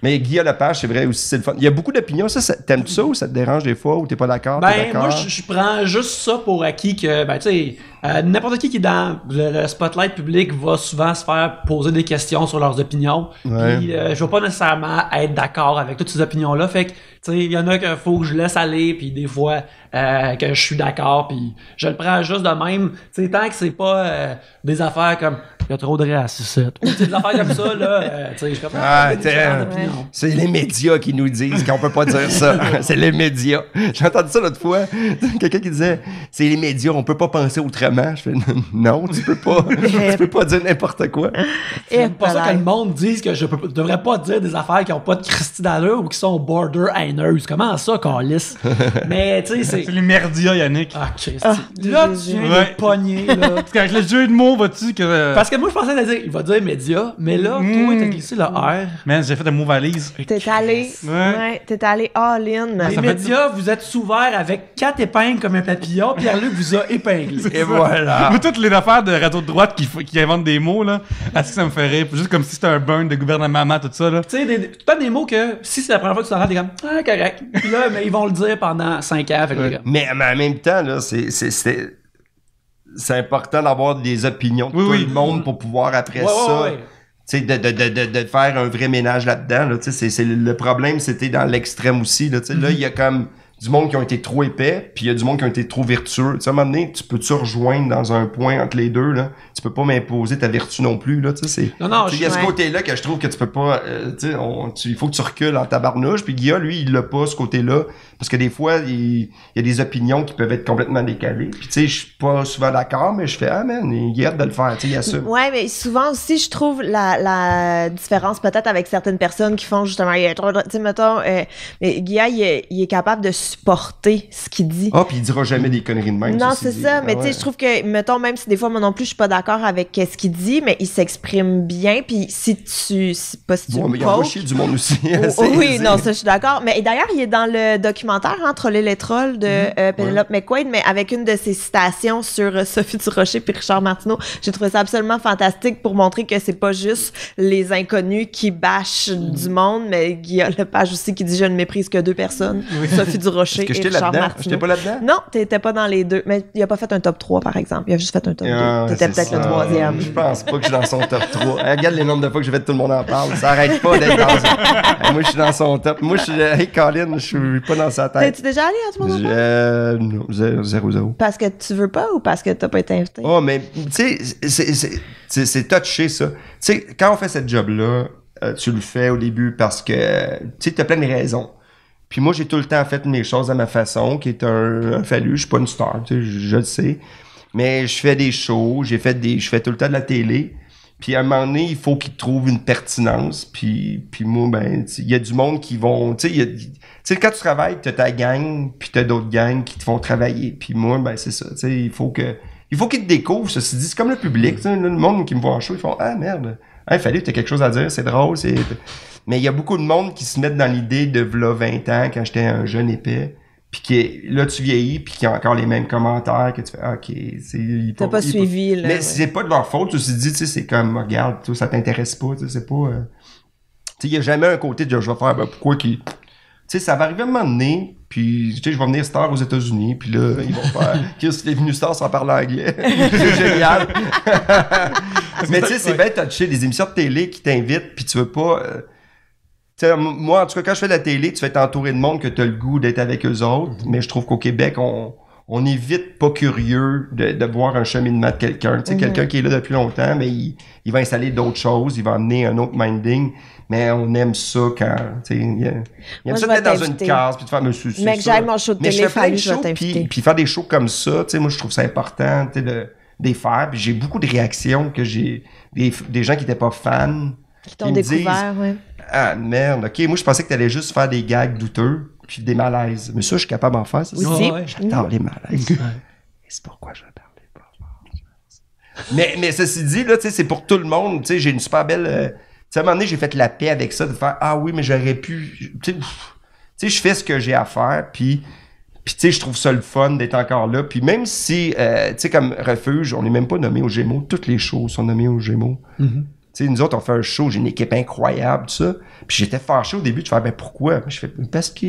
Mais Guillaume Lepage, c'est vrai aussi, c'est le fun. Il y a beaucoup d'opinions. T'aimes-tu ça ou ça te dérange des fois ou t'es pas d'accord? Ben, moi, je prends juste ça pour acquis que, ben, tu sais, n'importe qui est dans le spotlight public va souvent se faire poser des questions sur leurs opinions. Ouais. Puis, je vais pas nécessairement être d'accord avec toutes ces opinions-là. Fait que, tu sais, il y en a qu'il faut que je laisse aller, puis des fois, que je suis d'accord, puis je le prends juste de même. Tu sais, tant que c'est pas des affaires comme il y a trop de racistes. Ou des affaires comme ça, là, tu sais, je comprends. C'est les médias qui nous disent qu'on peut pas dire ça. C'est les médias. J'ai entendu ça l'autre fois. Quelqu'un qui disait, c'est les médias, on peut pas penser autrement. Je fais, non, tu peux pas. Tu peux pas dire n'importe quoi. C'est pas ça que le monde dise que je devrais pas dire des affaires qui ont pas de Christy d'allure ou qui sont border haineuses. Comment ça, Carlis? Mais, tu sais, c'est les merdias, Yannick. Ah, Christy. Là, tu viens de pogner, là. Parce qu'avec le jeu de mots, vas-tu que... Parce que moi, je pensais à dire, il va dire média, mais là, toi, t'as glissé le R. Man, j'ai fait un mot valise. T'es allé, t'es allé all-in. Les médias, vous êtes ouverts avec 4 épingles comme un papillon, Pierre-Luc vous a épinglé. Et voilà. Mais toutes les affaires de radio de droite qui inventent des mots, là, est-ce que ça me fait rire? Juste comme si c'était un burn de gouvernement, tout ça, là. Tu sais, pas des mots que, si c'est la première fois que tu t'entends, t'es comme, ah, correct. Puis là, mais ils vont le dire pendant 5 ans. Fait que mais en même temps, là, c'est important d'avoir des opinions de tout le monde pour pouvoir après ça. Tu sais, de faire un vrai ménage là-dedans, là, tu sais, le problème, c'était dans l'extrême aussi, là, tu sais, là, il y a comme du monde qui ont été trop épais, puis il y a du monde qui ont été trop vertueux. Tu sais, à un moment donné, tu peux-tu rejoindre dans un point entre les deux, là? Tu peux pas m'imposer ta vertu non plus, là, tu sais, c'est... Non, il y a ce côté-là que je trouve que tu peux pas, tu sais, il faut que tu recules en tabarnouche, puis Guilla, lui, il l'a pas, ce côté-là, parce que des fois, il y a des opinions qui peuvent être complètement décalées, puis tu sais, je suis pas souvent d'accord, mais je fais, ah man, il a hâte de le faire, tu sais, il assume. Ouais, mais souvent aussi, je trouve la différence peut-être avec certaines personnes qui font justement, il y a trop de, tu sais, mettons, mais Guilla, il est capable de supporter ce qu'il dit. Ah, puis il dira jamais des conneries de même. Non, ceci c'est dit. ça. Mais Ah tu sais, ouais. je trouve que, mettons, même si des fois, moi non plus, je suis pas d'accord avec ce qu'il dit, mais il s'exprime bien. Puis si tu Bon, mais il y a poques- pas chier du monde aussi. oui, non, ça, je suis d'accord. Mais d'ailleurs, il est dans le documentaire, Troller les trolls de Penelope McQuaid, mais avec une de ses citations sur Sophie Durocher puis Richard Martineau. J'ai trouvé ça absolument fantastique pour montrer que c'est pas juste les inconnus qui bâchent du monde, mais il y a le page aussi qui dit « Je ne méprise que deux personnes, Sophie Durocher Est-ce que et j'étais Richard là-dedans? Martineau. » J'étais pas là-dedans? Non, t'étais pas dans les deux. Mais il a pas fait un top 3, par exemple. Il a juste fait un top 2. Ah, T'étais c'est peut-être ça. le troisième. Je pense pas que je suis dans son top 3. Regarde les nombres de fois que je vais tout le monde en parle. Ça arrête pas d'être dans moi, je suis dans son top. Moi, je suis... Hey, Colin, je suis pas dans sa tête. T'es-tu déjà allé à ce moment-là? Non, 0-0. Parce que tu veux pas ou parce que t'as pas été invité? Oh, mais, tu sais, c'est touché, ça. Tu sais, quand on fait cette job-là, tu le fais au début parce que, tu sais, t'as plein de raisons. Puis moi, j'ai tout le temps fait mes choses à ma façon, qui est un fallu. Je suis pas une star, tu sais, je le sais. Mais je fais des shows, je fais tout le temps de la télé. Puis à un moment donné, il faut qu'ils trouvent une pertinence. Puis moi, ben, il y a du monde qui vont... Tu sais, quand tu travailles, t'as ta gang, puis t'as d'autres gangs qui te font travailler. Puis moi, ben, c'est ça. Tu sais, il faut qu'ils te découvrent. Ceci dit, c'est comme le public. Tu sais, le monde qui me voit en show, ils font « Ah, merde! Il fallait que t'aies quelque chose à dire, c'est drôle. » Mais il y a beaucoup de monde qui se mettent dans l'idée de v'là 20 ans, quand j'étais un jeune épais. Puis là, tu vieillis, puis qu'il y a encore les mêmes commentaires, que tu fais, OK, T'as pas suivi, là. Mais ouais. c'est pas de leur faute, tu te dis, tu sais, c'est comme, regarde, toi, ça t'intéresse pas, tu sais, c'est pas... Tu sais, il y a jamais un côté de, je vais faire, pourquoi qui... Tu sais, ça va arriver à un moment donné, puis, tu sais, je vais venir star aux États-Unis, puis là, ils vont faire, Chris, t'es venu star sans parler anglais. C'est génial. Mais tu sais, c'est bien touché, des émissions de télé qui t'invitent, puis tu veux pas... Tu sais, moi, en tout cas, quand je fais de la télé, tu vas être entouré de monde que tu as le goût d'être avec eux autres. Mais je trouve qu'au Québec, on est vite pas curieux de voir un cheminement de quelqu'un. Tu sais, quelqu'un qui est là depuis longtemps, mais il va installer d'autres choses, il va amener un autre minding. Mais on aime ça quand, tu sais, il aime Moi, ça je vais d'être dans une t'inviter. case, puis de faire, monsieur, c'est Mais que ça. j'aille mon show de Mais je télé, fais plein de je vais shows, t'inviter. puis faire des shows comme ça, tu sais, moi, je trouve ça important, tu sais, de les faire. Puis j'ai beaucoup de réactions que j'ai, des gens qui étaient pas fans. Qui t'ont me découvert, disent, ouais. Ah, merde, OK, moi, je pensais que t'allais juste faire des gags douteux, puis des malaises. Mais ça, je suis capable d'en faire, ça. Aussi. Ouais. J'adore les malaises. Et c'est pourquoi j'adore les pas. Mais ceci dit, là, tu sais, c'est pour tout le monde. Tu sais, j'ai une super belle... tu sais, à un moment donné, j'ai fait la paix avec ça, de faire « Ah oui, mais j'aurais pu... » Tu sais, je fais ce que j'ai à faire, puis tu sais, je trouve ça le fun d'être encore là. Puis même si, tu sais, comme Refuge, on n'est même pas nommé aux Gémeaux. Toutes les shows sont nommées aux Gémeaux. Tu sais, nous autres, on fait un show, j'ai une équipe incroyable, tout ça. Puis j'étais fâché au début de faire, ben pourquoi? Je fais, parce que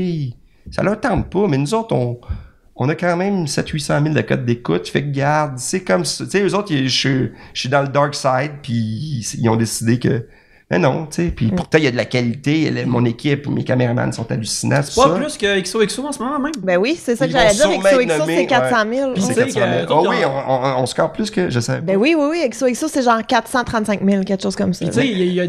ça leur tente pas. Mais nous autres, on a quand même 700-800 000 de codes d'écoute. Je fais que, garde, c'est comme ça. Tu sais, eux autres, je suis dans le dark side, puis ils ont décidé que, mais non, tu sais. Puis pourtant, il y a de la qualité. Mon équipe, mes caméramans sont hallucinants. C'est Pas ça. plus que XOXO en ce moment même. Ben oui, c'est ça que Ils j'allais vont dire. sûrement être XOXO, nommés, c'est 400 000. Puis Ouais. c'est- C'est 400 000. que- Oh oui, on score plus que, je sais. Ben oui, XOXO, c'est genre 435 000, quelque chose comme ça. Puis tu sais, il y a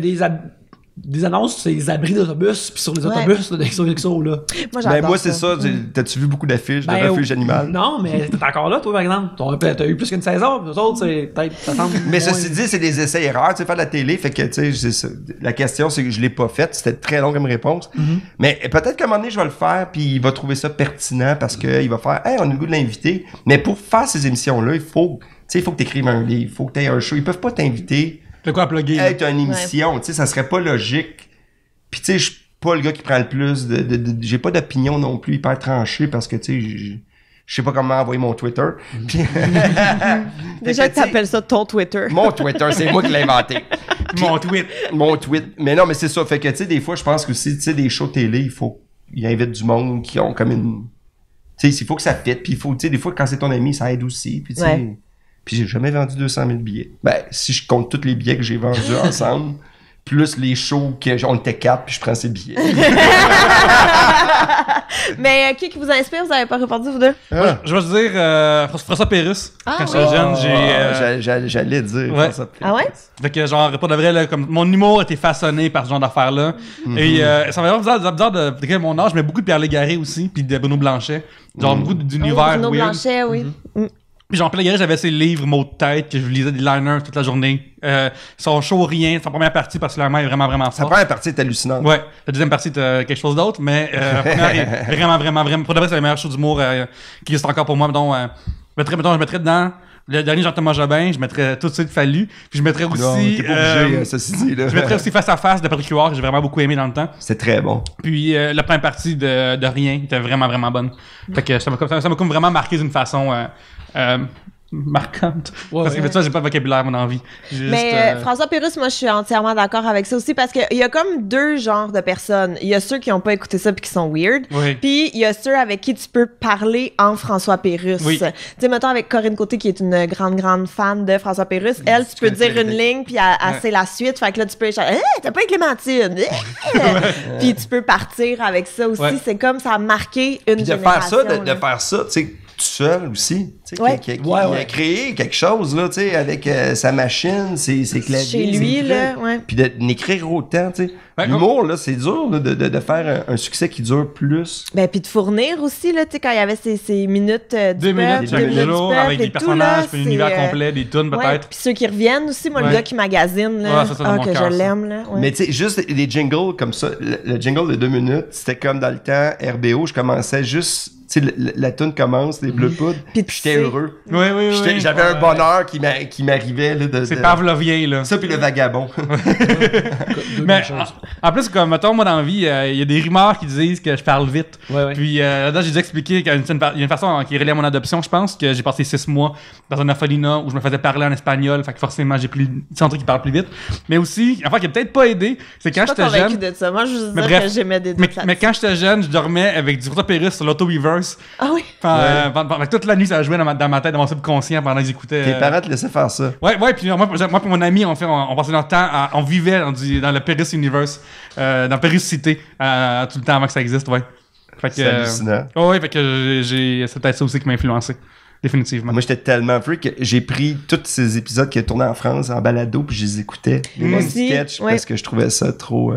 des annonces sur les abris d'autobus, puis sur les Ouais. autobus là, de XOXO, là. Moi, j'adore Ben moi, c'est ça. T'as-tu vu beaucoup d'affiches de refuge animal? Non, mais t'es encore là, toi, par exemple. T'as eu plus qu'une saison, puis nous autres, c'est peut-être, ça semble Mais moins- ceci dit, c'est des essais-erreurs, tu sais, faire de la télé, fait que, tu sais, c'est ça. La question, c'est que je l'ai pas faite, c'était très long comme réponse. Mais peut-être qu'à un moment donné, je vais le faire, puis il va trouver ça pertinent parce que il va faire, hey, on a le goût de l'inviter. Mais pour faire ces émissions-là, il faut que t'écrives un livre, il faut que t'aies un show. Ils peuvent pas t'inviter Le quoi à plugger? à être une émission, tu sais, ça serait pas logique. Puis tu sais, je suis pas le gars qui prend le plus j'ai pas d'opinion non plus hyper tranchée parce que, tu sais, je sais pas comment envoyer mon Twitter. Puis- Déjà Fait que tu sais, t'appelles ça ton Twitter. mon Twitter, c'est moi qui l'ai inventé. Mon tweet. Mon tweet. Mais non, mais c'est ça. Fait que, tu sais, des fois, je pense que aussi, tu sais, des shows télé, il faut qu'ils invitent du monde qui ont comme une... Tu sais, il faut que ça fitte. Puis il faut, tu sais, des fois, quand c'est ton ami, ça aide aussi. Puis, tu sais... Ouais. Puis j'ai jamais vendu 200 000 billets. Ben, si je compte tous les billets que j'ai vendus ensemble, plus les shows on était 4, puis je prends ces billets. Mais qui vous inspire? Vous avez pas répondu, vous deux? Ah. Je vais te dire François Pérusse. Ah, Quand oui. j'étais jeune, J'allais dire. Ouais. Ça. Ah ouais? Fait que genre, pas de vrai, là, comme mon humour a été façonné par ce genre d'affaires-là. Et ça m'a vraiment bizarre de décrire mon âge, mais beaucoup de Pierre Légaré aussi, puis de Bruno Blanchet. Genre beaucoup d'univers Bruno weird. Blanchet, oui. Puis Jean-Pierre Lagarde, j'avais ses livres, mots de tête, que je lisais des liners toute la journée. Son show, rien. Sa première partie, particulièrement, est vraiment, vraiment Sa forte. première partie est hallucinante. Ouais. La deuxième partie, t'as quelque chose d'autre, mais la première est vraiment, vraiment, vraiment... Pour de vrai, c'est le meilleur show d'humour qui existe encore pour moi. Donc, je mettrais dedans le dernier Jean-Thomas Jobin, je mettrais tout de suite Fallu, puis je mettrais aussi... Non, t'es pas obligé, ceci dit, là. Je mettrais aussi Face à Face de Patrick Huard, que j'ai vraiment beaucoup aimé dans le temps. C'est très bon. Puis la première partie de Rien était vraiment, vraiment bonne. Fait que ça m'a comme vraiment marqué d'une façon... marquante. Ouais, Parce que tu vois, j'ai pas de vocabulaire, mon envie. Mais François Pérusse, moi, je suis entièrement d'accord avec ça aussi parce qu'il y a comme deux genres de personnes. Il y a ceux qui ont pas écouté ça puis qui sont weird. Oui. Puis il y a ceux avec qui tu peux parler en François Pérusse. Oui. Tu sais, mettons avec Corinne Côté qui est une grande fan de François Pérusse. Elle, tu peux dire une ligne puis elle sait la suite. Fait que là, tu peux échanger. T'as pas eu Clémentine. Puis tu peux partir avec ça aussi. Ouais. C'est comme ça a marqué une Puis de génération. faire ça, de là. faire ça, tu sais, tout seul aussi. Tu sais, Ouais. qui Ouais, a ouais. créé quelque chose, là, tu sais, avec sa machine, ses claviers. Chez lui, ses là, trucs. ouais. Puis d'écrire autant, tu sais. Ouais, L'humour, là, c'est dur là, de faire un succès qui dure plus. Ben, puis de fournir aussi, là, tu sais, quand il y avait ces minutes du 2 minutes peuple, chaque 2 minutes jour, du peuple avec des et tout, personnages, là, puis un c'est, univers complet, des tunes ouais, peut-être. puis ceux qui reviennent aussi, moi, le Ouais. gars qui magasine, là, Ouais, ça, dans mon que cœur, je ça. l'aime, là. Ouais. Mais tu sais, juste des jingles comme ça, le jingle de 2 minutes, c'était comme dans le temps RBO, je commençais juste, tu sais, la tune commence, les bleus poudres, Puis puis tu j'étais sais. heureux. Oui, oui, oui. J'avais un bonheur qui m'arrivait, là, C'est Pavlovien, là. Ça, puis le vagabond. Mais en plus, comme, mettons, moi, dans la vie, il y a des rumeurs qui disent que je parle vite. Ouais, ouais. Puis là-dedans, j'ai dû expliquer qu'il y a une façon qui est reliée à mon adoption, je pense, que j'ai passé 6 mois dans un orphelinat où je me faisais parler en espagnol, fait que forcément, j'ai pris un truc qui parle plus vite. Mais aussi, enfin, qui a peut-être pas aidé, c'est quand Je suis pas j'étais convaincue jeune. de ça. Moi, je veux Mais dire bref, que j'aimais des Mais quand j'étais jeune, je dormais avec du François Pérusse sur l'auto-reverse. Ah oui? Pendant toute la nuit, ça jouait dans ma tête, dans mon subconscient pendant que j'écoutais. Tes parents te laissaient faire ça. Ouais, puis moi et mon ami, on passait notre temps on vivait dans le Pérus Universe, dans Pérus Cité, tout le temps avant que ça existe, ouais. Fait que, C'est hallucinant. ouais, fait que c'est peut-être ça aussi qui m'a influencé. Définitivement. Moi, j'étais tellement freak que j'ai pris tous ces épisodes qui tournaient en France en balado, puis je les écoutais, les Moi mêmes aussi, sketchs, ouais. parce que je trouvais ça trop...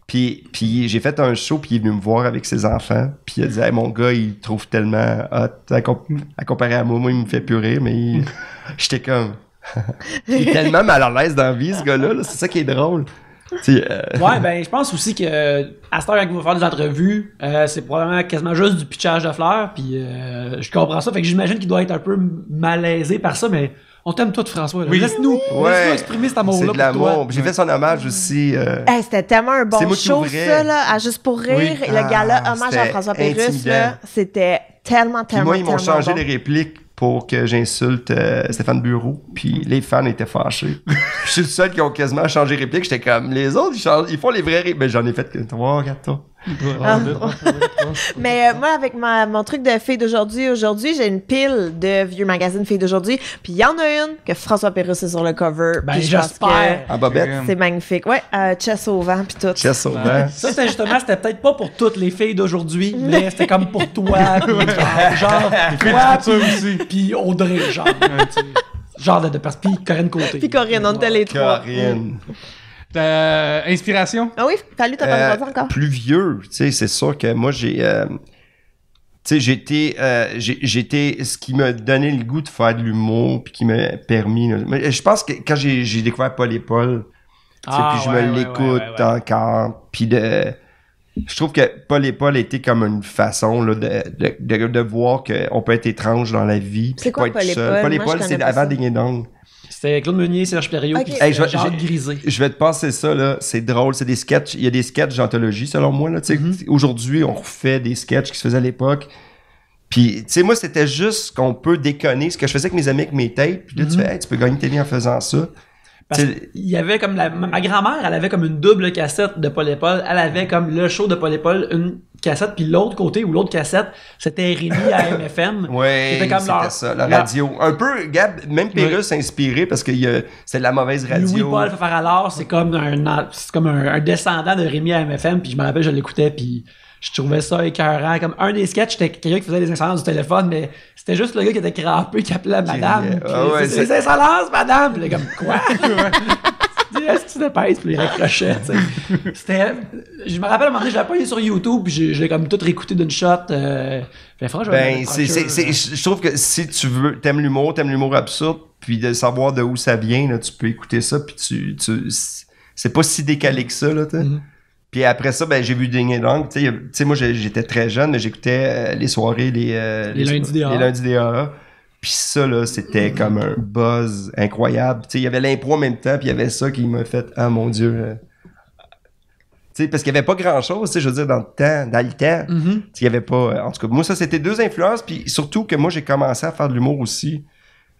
Puis j'ai fait un show, puis il est venu me voir avec ses enfants, puis il a dit hey, mon gars, il trouve tellement hot, à comparer à moi, il me fait plus rire, mais j'étais comme... il est tellement mal à l'aise dans la vie, ce gars-là, là. C'est ça qui est drôle. Ouais, ben, je pense aussi que à cette heure, quand vous faire des entrevues, c'est probablement quasiment juste du pitchage de fleurs, puis je comprends ça, fait que j'imagine qu'il doit être un peu malaisé par ça, mais on t'aime tout, François. Là. Oui. Laisse-nous exprimer cet c'est amour-là de pour toi. l'amour. J'ai fait son hommage aussi. Hey, c'était tellement un C'est bon moi qui show, ouvrais. ça, là, à Juste pour rire. Oui. Et le gala Ah, hommage à c'était François Pérusse, intimidant. là, c'était tellement, Puis tellement, moi, ils m'ont tellement changé bon. les répliques pour que j'insulte Stéphane Bureau. Puis les fans étaient fâchés. Je suis le seul qui ont quasiment changé les répliques. J'étais comme, les autres, ils font les vraies répliques. Ben, j'en ai fait que 3, 4 toi. Ah. Mais moi, avec mon truc de Filles d'aujourd'hui, j'ai une pile de vieux magazines Filles d'aujourd'hui. Puis il y en a une que François Pérusse est sur le cover. Ben, puis je pense j'espère. En bobette. que c'est magnifique. Ouais, chess au vent, puis tout. Chess au vent. Ça, c'était peut-être pas pour toutes les filles d'aujourd'hui, mais c'était comme pour toi, puis genre, toi, aussi. puis Audrey, genre. Genre de parce puis Corinne Côté. Puis Corinne, on était les trois. Corinne. Inspiration? Ah oui, Fallu, t'as pas entendu encore? Plus vieux, tu sais, c'est sûr que moi, tu sais, j'étais ce qui m'a donné le goût de faire de l'humour puis qui m'a permis. Là. Mais je pense que quand j'ai découvert Paul et Paul, tu sais, puis je me l'écoute encore, puis je trouve que Paul et Paul était comme une façon là, de voir qu'on peut être étrange dans la vie. C'est quoi pas être Paul et seul. Paul? Paul et Moi, Paul, je c'est connais pas avant ça. Ding et Dong. C'était Claude Meunier, Serge Thériault, Ok. puis Hey, Jacques Grisé. Je vais te passer ça, là. C'est drôle. C'est des sketchs. Il y a des sketchs d'anthologie, selon moi, là. Tu sais, Mm-hmm. aujourd'hui, on refait des sketchs qui se faisaient à l'époque. Puis, tu sais, moi, c'était juste qu'on peut déconner. Ce que je faisais avec mes amis, avec mes tapes. Puis là, Mm-hmm. tu fais, hey, tu peux gagner ta vie en faisant ça. Parce Tu sais, qu'il y avait comme ma grand-mère, elle avait comme une double cassette de Paul et Paul. Elle avait comme le show de Paul et Paul, une cassette, puis l'autre côté ou l'autre cassette, c'était Rémi à MFM. ouais, C'était comme c'était ça, la radio. Un peu, Gab, même Pérusse inspiré parce que c'est de la mauvaise radio. Louis-Paul Faire alors, c'est comme un descendant de Rémi à MFM, puis je me rappelle, je l'écoutais, puis je trouvais ça écœurant. Comme un des sketchs, c'était quelqu'un qui faisait des insolences du téléphone, mais c'était juste le gars qui était crampé, qui appelait madame. riait. Puis Ah ouais, c'est des insolences, madame! Puis là, comme, quoi? Il dit, est-ce que tu te pèses? Puis il raccrochait, tu sais. C'était... Je me rappelle, à un moment donné, je l'avais pas sur YouTube, puis je l'ai comme tout réécouté d'une shot. Je trouve que si tu veux, t'aimes l'humour absurde, puis de savoir de où ça vient, là, tu peux écouter ça, puis c'est pas si décalé que ça, là, tu sais. Puis après ça, ben j'ai vu Ding et Dong. Tu sais, moi j'étais très jeune, mais j'écoutais les soirées, les lundis DA. Puis ça, là, c'était comme un buzz incroyable. Tu sais, il y avait l'impro en même temps, puis il y avait ça qui m'a fait « Ah, mon Dieu! » Tu sais, parce qu'il y avait pas grand-chose, tu sais, je veux dire, dans le temps. Il y avait pas... En tout cas, moi, ça, c'était 2 influences, puis surtout que moi, j'ai commencé à faire de l'humour aussi.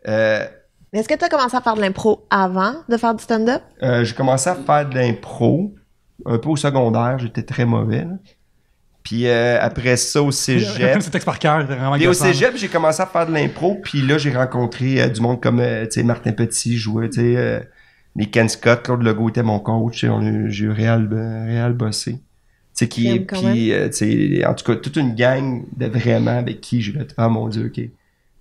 Mais est-ce que tu as commencé à faire de l'impro avant de faire du stand-up? J'ai commencé à faire de l'impro, un peu au secondaire, j'étais très mauvais, là. Puis après ça, au cégep... C'est texte par cœur, vraiment. Et au cégep, j'ai commencé à faire de l'impro, puis là, j'ai rencontré du monde comme, tu sais, Martin Petit jouait, tu sais, les Ken Scott, Claude Legault était mon coach, j'ai eu Réal Bossé. Tu sais, qui est... Puis, tu sais, en tout cas, toute une gang de vraiment avec qui j'ai fait « Ah, mon Dieu, OK ».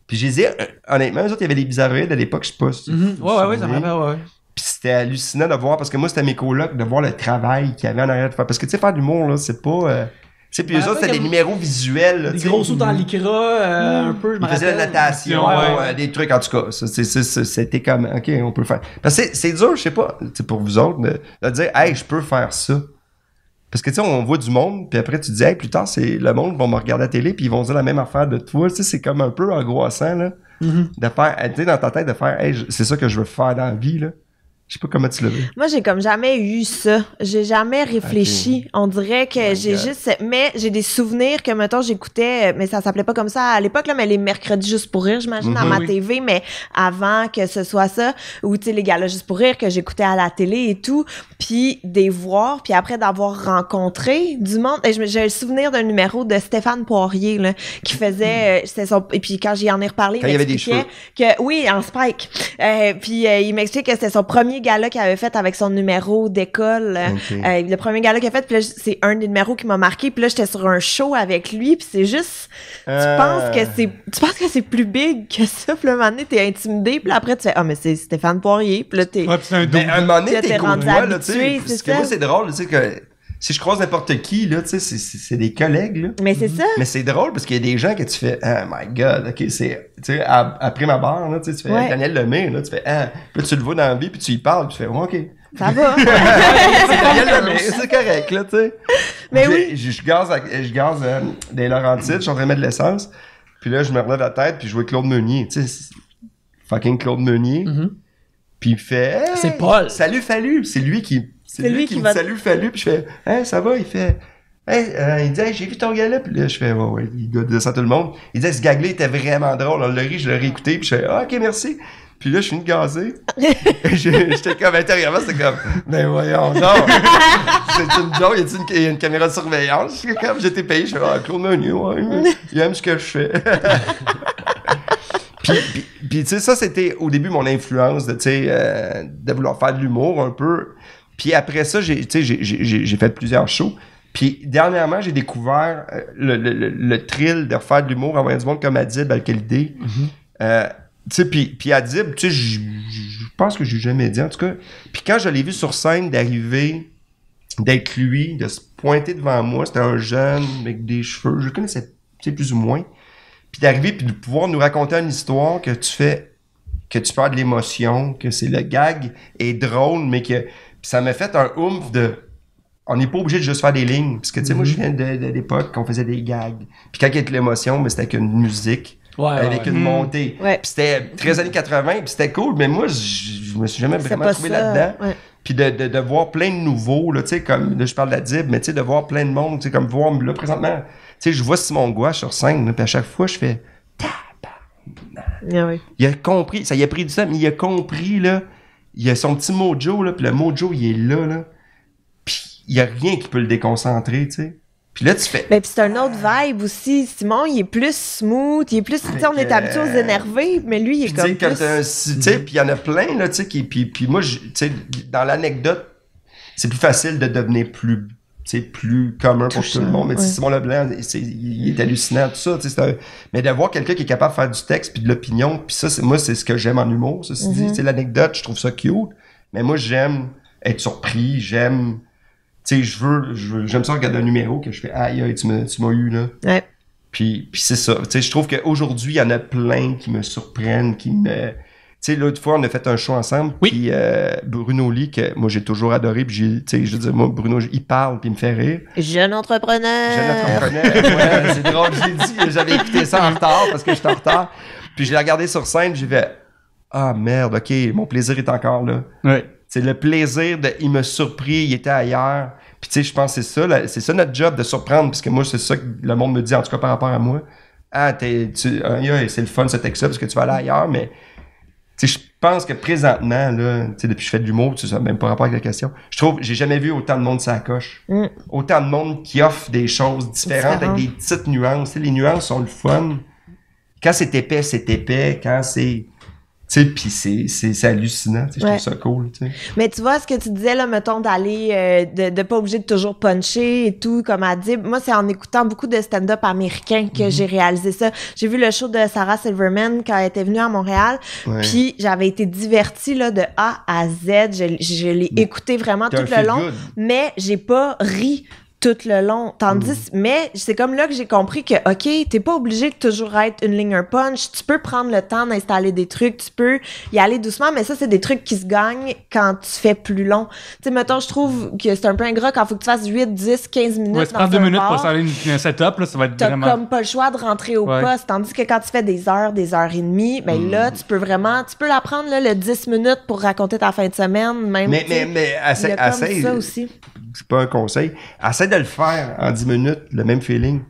Puis j'ai dit, honnêtement, eux autres, il y avait des bizarreries à l'époque, je sais pas si Ouais, ça me rappelle, ouais. Puis c'était hallucinant de voir, parce que moi, c'était mes colocs, de voir le travail qu'il y avait en arrière de faire. Parce que, tu sais, faire de l'humour, là, c'est pas... tu sais, puis eux autres, c'était des numéros visuels. Là, des gros sauts dans l'Icra, un peu, je me rappelle. Ils faisaient la natation, des trucs, en tout cas. C'était comme, OK, on peut le faire. Parce que c'est dur, je sais pas, pour vous autres, de dire, hey, je peux faire ça. Parce que, tu sais, on voit du monde, puis après, tu te dis, hey, plus tard, c'est le monde va me regarder à la télé, puis ils vont dire la même affaire de toi. Tu sais, c'est comme un peu angoissant, là, de faire, tu sais, dans ta tête, de faire, hey, c'est ça que je veux faire dans la vie, là. Je sais pas comment tu l'as vu. Moi, j'ai comme jamais eu ça. J'ai jamais réfléchi. Okay. On dirait que j'ai juste... Mais j'ai des souvenirs que, mettons, j'écoutais... Mais ça s'appelait pas comme ça à l'époque, là, mais les mercredis juste pour rire, j'imagine, à ma TV. Mais avant que ce soit ça, ou, tu sais, les galas juste pour rire que j'écoutais à la télé et tout, puis des voir, puis après d'avoir rencontré du monde... J'ai le souvenir d'un numéro de Stéphane Poirier, là, qui faisait... Et puis quand j'y en ai reparlé, il m'expliquait que... Oui, en Spike. Puis il m'expliquait que c'était son premier gala qu'il avait fait avec son numéro d'école. Le premier gala qu'il a fait, puis là, c'est un des numéros qui m'a marqué, puis là, j'étais sur un show avec lui, puis c'est juste... Tu penses que c'est plus big que ça, puis là, un moment donné, t'es intimidé, puis là, après, tu fais « Ah, mais c'est Stéphane Poirier », puis là, t'es... Ouais, c'est un moment donné, t'es rendu courtois, là, tu sais. habitué, Parce que moi, c'est drôle, tu sais, que... Si je croise n'importe qui, là, tu sais, c'est des collègues, là. Mais c'est ça. Mais c'est drôle parce qu'il y a des gens que tu fais, oh my god, ok, c'est, tu sais, après ma barre, là, tu fais Daniel Lemay, là, tu fais, puis tu le vois dans la vie, puis tu y parles, puis tu fais, ok. Ça va. C'est Daniel Lemay, c'est correct, là, tu sais. Mais oui. Je gaze des Laurentides, je suis en train de mettre de l'essence, puis là, je me relève la tête, puis je vois Claude Meunier, tu sais, fucking Claude Meunier. Puis il fait, hey, c'est Paul. Salut, Fallu. C'est lui qui me salue, Fallu. Puis je fais, hey, ça va? Il fait, hey, il dit, hey, j'ai vu ton gars-là. Puis là, je fais, ouais, il dit ça à tout le monde. Il dit, ce gag-là était vraiment drôle. On l'a ri, je l'ai réécouté. Puis je fais, ok, merci. Puis là, je finis de gazer. J'étais comme intérieurement, c'était comme, ben voyons, non. C'est une joke, il y a une caméra de surveillance. Comme j'étais payé, je fais, Claude Meunier, ouais, il aime ce que je fais. Puis tu sais, ça, c'était au début mon influence de vouloir faire de l'humour un peu. Puis après ça, j'ai fait plusieurs shows. Puis dernièrement, j'ai découvert le thrill de refaire de l'humour en voyant du monde comme Adib Al-Khalidé. Tu sais, puis Adib, tu sais, je pense que j'ai jamais dit, en tout cas. Puis quand je l'ai vu sur scène d'arriver, d'être lui, de se pointer devant moi, c'était un jeune avec des cheveux, je le connaissais plus ou moins. Puis d'arriver puis de pouvoir nous raconter une histoire que tu perds de l'émotion, que c'est le gag est drôle, mais que puis ça m'a fait un oomph de on n'est pas obligé de juste faire des lignes parce que tu sais moi je viens de l'époque qu'on faisait des gags. Puis quand il y a de l'émotion, mais c'était avec une musique avec une montée. Puis c'était 13 années 80, puis c'était cool, mais moi je me suis jamais vraiment trouvé là-dedans. Puis de voir plein de nouveaux là, tu sais comme là je parle d'Adib, mais tu sais de voir plein de monde, tu sais comme voir là présentement. Tu sais, je vois Simon Gouache sur scène, puis à chaque fois, je fais tabarnak. Il a compris, ça y a pris du temps, mais il a compris, là. Il a son petit mojo, là, puis le mojo, il est là. Puis il y a rien qui peut le déconcentrer, tu sais. Puis là, tu fais... Ben, puis c'est un autre vibe aussi. Simon, il est plus smooth, il est plus... Tu sais, on est habitué aux énervés, mais lui, il est comme plus... Tu sais, puis il y en a plein, là, tu sais, puis moi, tu sais, dans l'anecdote, c'est plus facile de devenir plus... c'est plus commun pour tout le monde. Mais Simon Leblanc, il est hallucinant, tout ça. Mais d'avoir quelqu'un qui est capable de faire du texte puis de l'opinion, puis ça, moi, c'est ce que j'aime en humour, ceci dit. L'anecdote, je trouve ça cute. Mais moi, j'aime être surpris, j'aime j'aime ça regarder un numéro que je fais aïe, tu m'as eu là. Ouais. Puis c'est ça. Tu sais, je trouve qu'aujourd'hui, il y en a plein qui me surprennent, qui me... Tu sais, l'autre fois, on a fait un show ensemble, puis Bruno Lee, que moi, j'ai toujours adoré, puis tu sais, je veux dire, moi, Bruno, il parle, puis il me fait rire. Jeune entrepreneur. Ouais, c'est drôle, j'ai dit, j'avais écouté ça en retard, parce que j'étais en retard. Puis je l'ai regardé sur scène, j'ai fait, ah merde, ok, mon plaisir est encore là. Ouais. C'est le plaisir il m'a surpris, il était ailleurs. Puis tu sais, je pense que c'est ça notre job de surprendre, parce que moi, c'est ça que le monde me dit, en tout cas par rapport à moi. Ah, c'est le fun ce texte-là, parce que tu vas aller ailleurs, mais tu sais, je pense que présentement, là, tu sais, depuis que je fais de l'humour, tu sais, ça même pas rapport avec la question, je trouve, j'ai jamais vu autant de monde sur la coche. Autant de monde qui offre des choses différentes avec des petites nuances. Tu sais, les nuances sont le fun. Quand c'est épais, quand c'est... Tu sais, pis c'est hallucinant, tu sais, je trouve ça cool, tu sais. Mais tu vois, ce que tu disais, là, mettons, d'aller, de pas obligé de toujours puncher et tout, comme à dire, moi, c'est en écoutant beaucoup de stand-up américain que j'ai réalisé ça. J'ai vu le show de Sarah Silverman quand elle était venue à Montréal, puis j'avais été divertie, là, de A à Z. Je l'ai écouté vraiment tout le long, mais j'ai pas ri tout le long. Tandis, mais c'est comme là que j'ai compris que, OK, t'es pas obligé de toujours être une ligne un punch. Tu peux prendre le temps d'installer des trucs. Tu peux y aller doucement, mais ça, c'est des trucs qui se gagnent quand tu fais plus long. Tu sais, mettons, je trouve que c'est un peu ingrat quand faut que tu fasses 8, 10, 15 minutes. Ouais, ça prend 2 minutes pour installer un setup, là, ça va être t'as vraiment... comme pas le choix de rentrer au poste. Tandis que quand tu fais des heures et demie, ben là, tu peux la prendre, là, le 10 minutes pour raconter ta fin de semaine, même. Mais essaye. Ça aussi. C'est pas un conseil. Essaie de le faire en 10 minutes, le même feeling.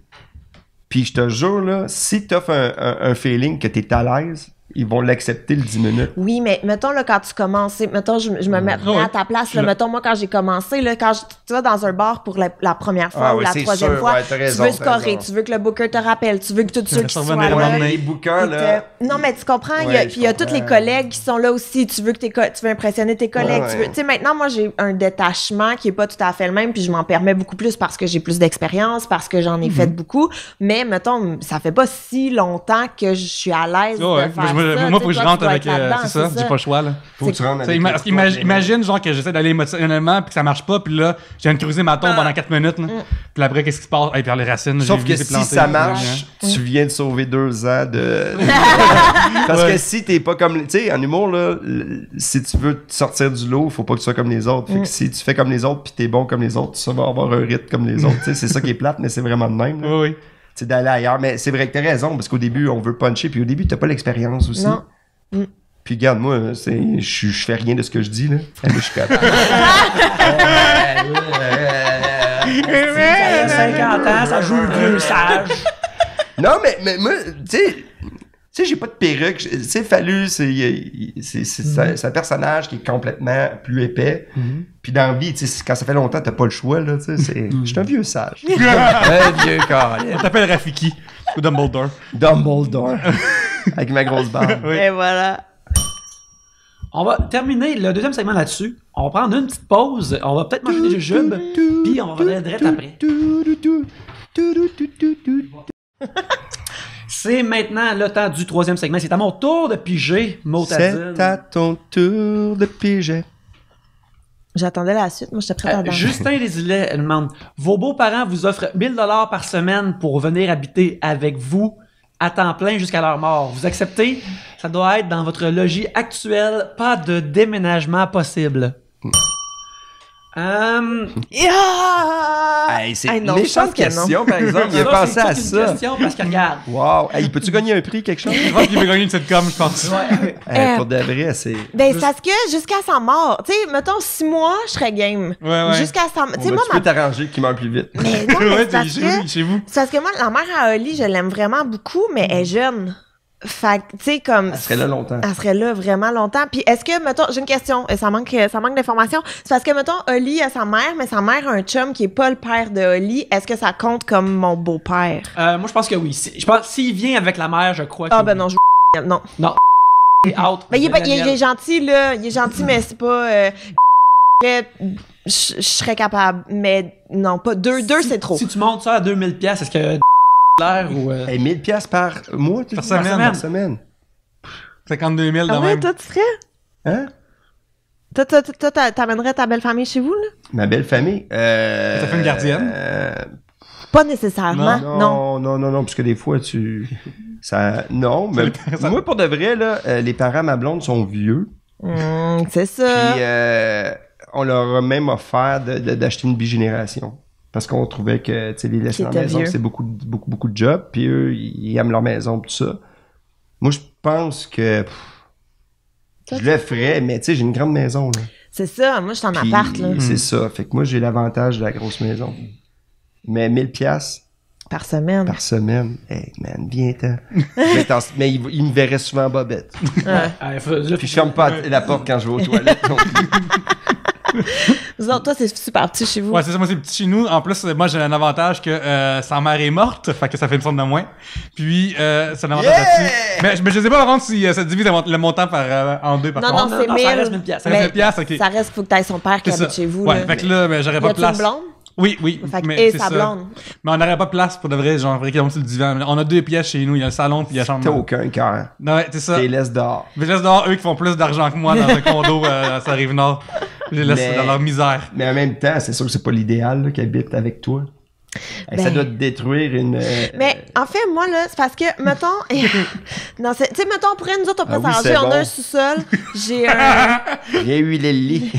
Puis je te jure, là, si t'offres un feeling que t'es à l'aise, ils vont l'accepter le 10 minutes. Oui, mais mettons, là, quand tu commences, mettons, je me mets à ta place, là, mettons, moi, quand j'ai commencé, là, tu vas dans un bar pour la première fois ou la troisième fois, tu veux scorer, tu veux que le booker te rappelle, tu veux que tout ceux qui soient là. Les bookers, là. Non, mais tu comprends, il y a tous les collègues qui sont là aussi, tu veux impressionner tes collègues, tu sais, maintenant, moi, j'ai un détachement qui est pas tout à fait le même, puis je m'en permets beaucoup plus parce que j'ai plus d'expérience, parce que j'en ai fait beaucoup, mais, mettons, ça fait pas si longtemps que je suis à l'aise de faire moi, faut que je rentre avec... c'est ça, j'ai pas le choix, là. Faut que tu rentres avec... Imagine, genre, que j'essaie d'aller émotionnellement, puis que ça marche pas, puis là, je viens de creuser ma tombe pendant 4 minutes, là. Puis après, qu'est-ce qui se passe? Puis les racines, sauf que si ça marche, tu viens de sauver 2 ans de... Parce que si t'es pas comme... Tu sais, en humour, là, si tu veux te sortir du lot, faut pas que tu sois comme les autres. Fait que si tu fais comme les autres, puis t'es bon comme les autres, tu vas avoir un rythme comme les autres. Tu sais, c'est ça qui est plate, mais c'est vraiment de même, là. Oui. C'est d'aller ailleurs. Mais c'est vrai que t'as raison, parce qu'au début, on veut puncher, puis au début, t'as pas l'expérience aussi. Non. Puis regarde, moi, je fais rien de ce que je dis, là. Moi, je suis capable. Ça a 50 ans, ça joue le vieux sage. Non, mais moi, tu sais, j'ai pas de perruque. Tu sais, Fallu, c'est un personnage qui est complètement plus épais. Puis dans la vie, tu sais, quand ça fait longtemps, t'as pas le choix, là, tu sais, je suis un vieux sage. Un vieux corps. On t'appelle Rafiki ou Dumbledore. Dumbledore. Avec ma grosse barbe. Oui. Et voilà. On va terminer le deuxième segment là-dessus. On va prendre une petite pause. On va peut-être manger des jujubes. Puis on va revenir direct après. C'est maintenant le temps du troisième segment. C'est à mon tour de piger, Motadine. C'est à ton tour de piger. J'attendais la suite, moi j'étais prête à danser. Justin Desilets demande: vos beaux-parents vous offrent 1 000 $ par semaine pour venir habiter avec vous à temps plein jusqu'à leur mort. Vous acceptez? Ça doit être dans votre logis actuel. Pas de déménagement possible. Yeah! Hey, c'est Hey, une non, je méchante pense que question, non. par exemple. Il a pensé à c'est ça. une question parce que regarde. Wow. Hey, peux-tu gagner un prix, quelque chose? Je pense qu'il va gagner une sitcom, je pense. Hey, pour de vrai, c'est... Ben, c'est parce que jusqu'à sa mort, tu sais, mettons 6 mois, je serais game. Ouais. Jusqu'à sa mort. Tu sais, moi, tu peux t'arranger qu'il meurt plus vite. Mais non, mais Ouais, c'est parce que... chez vous. C'est parce que moi, la mère à Oli, je l'aime vraiment beaucoup, mais elle est jeune. Fait que, tu sais, comme... Elle serait là longtemps. Elle serait là vraiment longtemps. Puis est-ce que, mettons, j'ai une question, ça manque d'informations. C'est parce que, mettons, Oli a sa mère, mais sa mère a un chum qui est pas le père de Oli. Est-ce que ça compte comme mon beau-père? Moi, je pense que oui. Je pense s'il vient avec la mère, je crois que Ah, ben oui. non, non. Non. Out. Ben, il est gentil, là. Il est gentil, mais c'est pas... je serais capable, mais non, pas deux, c'est trop. Si tu montes ça à 2000$, est-ce que l'air ou... Hey, 1000$ par mois, tu Par dis? semaine. Par semaine. 52 000 de Ah ouais, même. toi, tu serais? Hein? Toi, t'amènerais ta belle famille chez vous, là? Ma belle famille. Ça fait une gardienne? Pas nécessairement, non. Non, parce que des fois, non, mais moi, pour de vrai, là, les parents, ma blonde, sont vieux. C'est ça. Puis, on leur a même offert d'acheter une bigénération. Parce qu'on trouvait que, tu sais, les laisser à la maison, c'est beaucoup de jobs. Puis eux, ils aiment leur maison, tout ça. Moi, je pense que je le ferais, mais tu sais, j'ai une grande maison, là. C'est ça. Moi, je suis en appart, là. C'est ça. Fait que moi, j'ai l'avantage de la grosse maison. Mais 1000$ par semaine. Hey, man, viens-t'en. Mais il me verrait souvent en bobette. Puis je ferme pas la porte quand je vais aux toilettes. Vous autres, toi, c'est super petit chez vous. Ouais, c'est ça, moi, c'est petit chez nous. En plus, moi, j'ai un avantage que sa mère est morte, fait que ça fait une sorte de moins. Puis, c'est un avantage là-dessus. Mais je sais pas, par contre, si ça divise le montant en deux, par contre. Non, c'est 1000. Ça reste 1000$. Ça reste 1000$, ok. Ça reste, faut que t'ailles son père qui habite chez vous. Ouais, là. fait que là, j'aurais pas de place. Une blonde? Oui. Et sa blonde. Mais on n'aurait pas de place pour de vrai, genre, faudrait qu'ils montent sur le divan. On a 2 pièces chez nous, il y a le salon puis il y a la chambre. T'as aucun cœur. Ouais, c'est ça. T'es laisse dehors. Je les laisse dehors, eux qui font plus d'argent que moi dans un condo à sa Rive-Nord. Je les laisse dans leur misère. Mais en même temps, c'est sûr que c'est pas l'idéal là, qu'ils habitent avec toi. Ça doit te détruire une... Mais en fait, moi, là, c'est parce que, mettons... non, tu sais, mettons, on pourrait nous autres, on pourrait s'arranger. c'est On a bon. un sous-sol. J'ai un... Viens huiler le lit.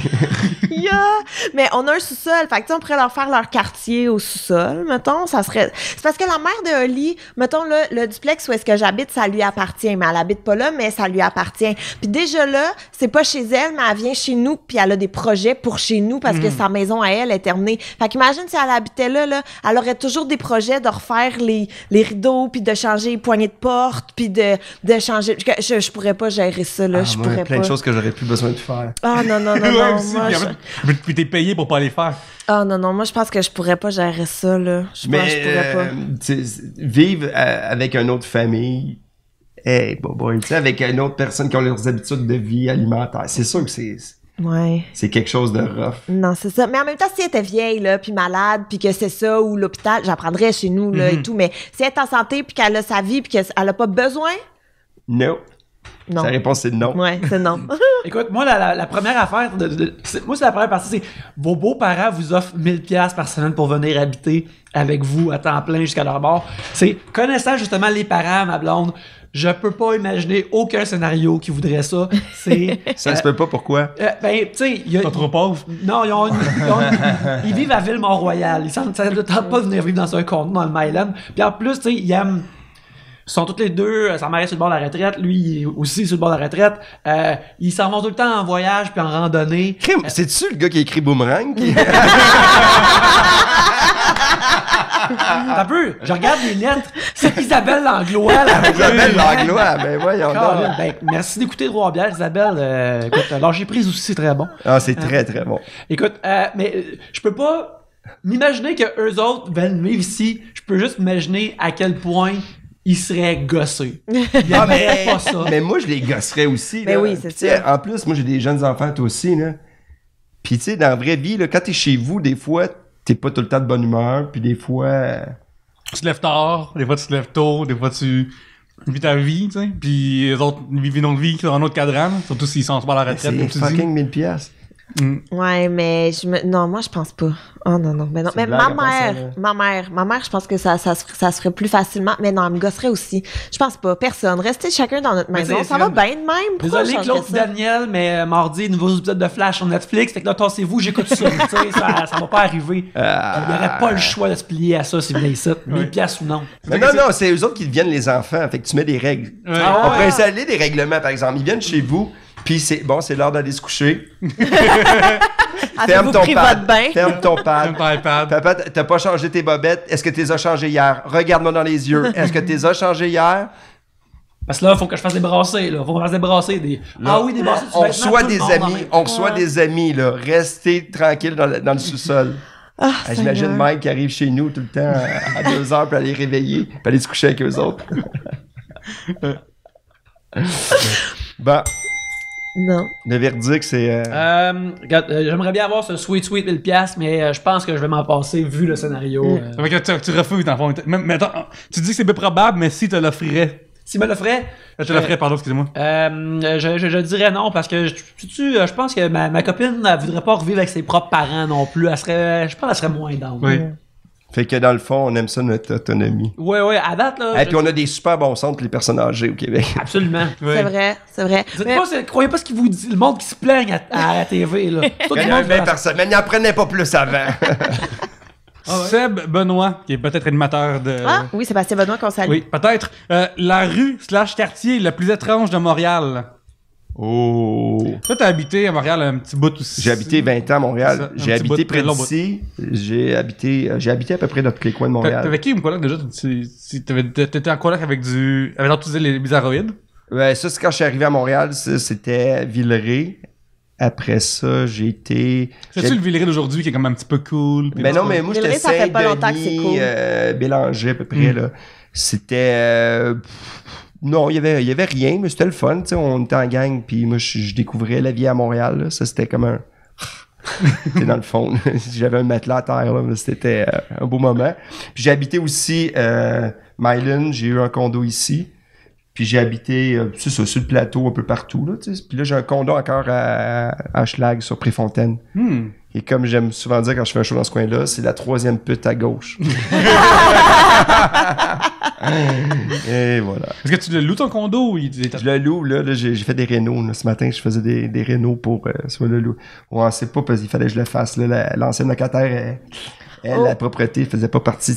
Mais on a un sous-sol. Fait que, tu sais, on pourrait leur faire leur quartier au sous-sol, mettons. Ça serait... C'est parce que la mère de Oli, mettons, là, le duplex où est-ce que j'habite, ça lui appartient. Mais elle habite pas là, mais ça lui appartient. Puis déjà là, c'est pas chez elle, mais elle vient chez nous, puis elle a des projets pour chez nous parce que sa maison à elle est terminée. Fait qu'imagine si elle habitait là, elle aurait toujours des projets de refaire les rideaux, puis de changer les poignées de porte, puis de changer... Je pourrais pas gérer ça, là. Je pourrais plein pas. de choses que j'aurais plus besoin de faire. Ah, non. Ouais, aussi, Moi, puis t'es payé pour pas les faire. Ah, non. Moi, je pense que je pourrais pas gérer ça, là. Je pense que je pourrais pas. Vivre avec une autre famille... Hey, boy, tu sais, avec une autre personne qui a leurs habitudes de vie alimentaire. C'est sûr que c'est quelque chose de rough. Non, c'est ça. Mais en même temps, si elle était vieille, là, puis malade, puis que c'est ça, ou l'hôpital, j'apprendrais chez nous, là, et tout. Mais si elle est en santé, puis qu'elle a sa vie, puis qu'elle a pas besoin... Non. Non. Sa réponse, c'est non. Ouais, c'est non. Écoute, moi, la première affaire, c'est la première partie, c'est vos beaux-parents vous offrent 1000$ par semaine pour venir habiter avec vous à temps plein jusqu'à leur mort. C'est, connaissant justement les parents, ma blonde, je peux pas imaginer aucun scénario qui voudrait ça. C'est... Ça se peut pas, pourquoi? Ben, tu sais... Ils sont trop pauvres. Non, ils vivent à Ville-Mont-Royal. Ça ne tente pas de venir vivre dans un condo dans le Myland. Puis en plus, tu sais, ils aiment... Ils sont tous les deux, sa mère est sur le bord de la retraite, lui il est aussi sur le bord de la retraite. Ils s'en vont tout le temps en voyage puis en randonnée. C'est-tu le gars qui a écrit Boomerang? T'as peu, je regarde les lettres, c'est Isabelle Langlois. Isabelle Langlois, ben voyons donc. Ben, merci d'écouter Trois-Bières, Isabelle. Écoute, lâcher prise aussi, c'est très bon. Ah, c'est très, très bon. Écoute, mais je peux pas m'imaginer que eux autres veulent vivre ici. Je peux juste m'imaginer à quel point ils seraient gossés. Ils aimeraient pas ça. Mais moi, je les gosserais aussi. Ben là. oui, c'est T'sais, ça. En plus, moi, j'ai des jeunes enfants, toi aussi. Là. Puis, tu sais, dans la vraie vie, là, quand t'es chez vous, des fois, t'es pas tout le temps de bonne humeur. Puis, des fois... Tu te lèves tard, des fois tu te lèves tôt, des fois tu vis ta vie, tu sais. Puis les autres vivent une autre vie dans un autre cadran, surtout s'ils sont pas à la retraite, c'est comme tu dis. fucking 1000$. Ouais, mais non, moi je pense pas. Oh non, mais non. C'est Mais une blague ma mère, je pense que ça se ferait plus facilement. Mais non, elle me gosserait aussi. Je pense pas. Personne. Restez chacun dans notre maison. Ça va bien de même. Pourquoi Désolé, je Claude changerais ça? Daniel, mais mardi, nouveaux épisodes de Flash sur Netflix. Fait que là, tassez-vous, j'écoute ça. Tu sais, ça va pas arriver. Il y aurait pas le choix de se plier à ça s'il venait ici. 1000$ ou non. Mais non, c'est eux autres qui deviennent les enfants. Fait que tu mets des règles. Ouais. On pourrait installer des règlements, par exemple. Ils viennent chez vous, puis c'est l'heure d'aller se coucher. Ferme ton pad. Ferme ton pad. Ferme ton iPad. Papa, t'as pas changé tes bobettes. Est-ce que tu les as changées hier? Regarde-moi dans les yeux. Est-ce que tu les as changées hier? Parce que là, il faut que je fasse des brassées. Là. Faut que je fasse des brassées. Ah oui, des brassées. On reçoit des amis. On reçoit des amis, là. Restez tranquille dans le sous-sol. J'imagine Mike qui arrive chez nous tout le temps à 2h pour aller réveiller, puis aller se coucher avec eux autres. Bon. Non. Le verdict, c'est... Regarde, j'aimerais bien avoir ce sweet 1000$, mais je pense que je vais m'en passer vu le scénario. Fait que tu refuses, dans le fond. Mais attends, tu dis que c'est peu probable, mais si tu l'offrirais, S'il me le ferait... Je te le ferais, pardon, excusez-moi. Je dirais non, parce que je pense que ma copine, elle voudrait pas revivre avec ses propres parents non plus. Je pense qu'elle serait moins down. Oui. Fait que dans le fond, on aime ça, notre autonomie. Ouais, à date, là... Et puis on a des super bons centres, les personnes âgées au Québec. Absolument. C'est vrai, c'est vrai. Croyez pas ce qu'il vous dit, le monde qui se plaigne à la TV, là. Il y en a 20 personnes, mais il n'y en prenait pas plus avant. Seb Benoît, qui est peut-être animateur de... Ah, oui, Sébastien Benoît qu'on salue. Oui, peut-être. La rue / quartier la plus étrange de Montréal. Oh! Toi, t'as habité à Montréal un petit bout aussi. J'ai habité 20 ans à Montréal. C'est ça, J'ai un petit bout habité de près long d'ici. J'ai habité à peu près dans tous les coins de Montréal. T'avais qui, une coloc déjà? T'étais en coloc avec genre, tu disais les bizarroïdes? Ouais, ça, c'est quand je suis arrivé à Montréal. Ça, c'était Villeray. Après ça, j'ai été... C'est-tu le Villeray d'aujourd'hui qui est comme un petit peu cool? Ben non, mais moi, j'étais Villeray, ça fait pas longtemps que c'est cool. Bélanger, à peu près, là. C'était... non, il y avait rien, mais c'était le fun, tu sais. On était en gang, puis moi, je découvrais la vie à Montréal, là. Ça, c'était comme un... C'était dans le fond. J'avais un matelas à terre, là, mais c'était un beau moment. Puis j'ai habité aussi Myland. J'ai eu un condo ici. Puis j'ai habité, c'est ça, sur le plateau, un peu partout, là, tu sais. Puis là, j'ai un condo encore à Hochelag, sur Préfontaine. Et comme j'aime souvent dire quand je fais un show dans ce coin-là, c'est la 3e pute à gauche. Et voilà. Est-ce que tu le loues ton condo ou Je le loue, là j'ai fait des rénaux. Là. Ce matin, je faisais des rénaux pour soit le loup. On sait pas parce qu'il fallait que je le fasse. Là. L'ancienne locataire, la propreté faisait pas partie de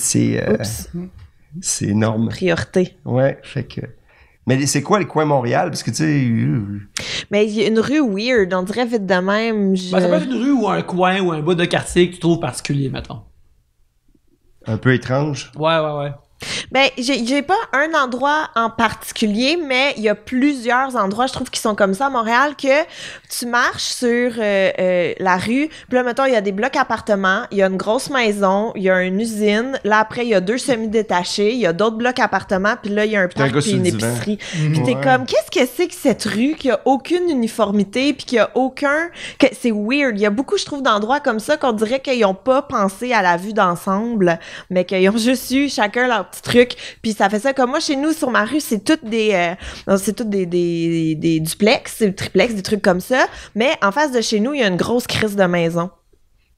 ses normes. Priorité. Ouais, fait que... Mais c'est quoi le coin Montréal? Parce que, tu sais... Mais il y a une rue weird, on dirait vite de même. Ben, ça peut être une rue ou un coin ou un bout de quartier que tu trouves particulier, mettons. Un peu étrange. Ouais. Ben, j'ai pas un endroit en particulier, mais il y a plusieurs endroits, je trouve, qui sont comme ça à Montréal, que tu marches sur la rue, puis là, mettons, il y a des blocs appartements, il y a une grosse maison, il y a une usine, là, après, il y a 2 semi-détachés, il y a d'autres blocs appartements, puis là, il y a un parc puis une épicerie. Puis t'es comme, qu'est-ce que c'est que cette rue qui a aucune uniformité, puis qui a aucun... C'est weird. Il y a beaucoup, je trouve, d'endroits comme ça qu'on dirait qu'ils ont pas pensé à la vue d'ensemble, mais qu'ils ont juste eu chacun leur petit truc, puis ça fait ça comme moi chez nous sur ma rue, c'est toutes des duplex, des triplex, des trucs comme ça, mais en face de chez nous, il y a une grosse crise de maison.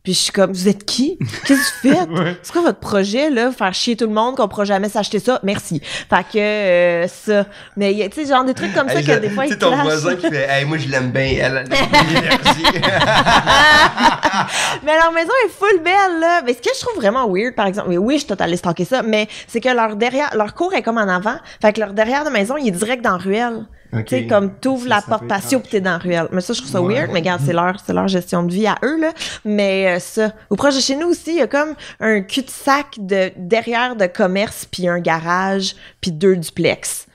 Puis je suis comme, vous êtes qui? Qu'est-ce que vous faites? Ouais. C'est quoi votre projet, là? Faire chier tout le monde, qu'on pourra jamais s'acheter ça? Merci. Fait que, ça. Mais, tu sais, genre des trucs comme ça que des fois, ils Tu sais, ton clashent. voisin qui fait « Hey, moi, je l'aime bien, elle a de l'énergie. » Mais leur maison est full belle, là. Mais ce que je trouve vraiment weird, par exemple, mais oui, je suis totalement stalker ça, mais c'est que leur cour est comme en avant. Fait que leur derrière de maison, il est direct dans la ruelle. Ok. Tu sais, comme t'ouvres la Ça porte peut patio être pis t'es dans la ruelle. Mais ça, je trouve ça Ouais. weird. Mais regarde, c'est leur gestion de vie à eux, là. Mais ça. Au proche de chez nous aussi, il y a comme un cul-de-sac derrière de commerce puis un garage puis 2 duplex.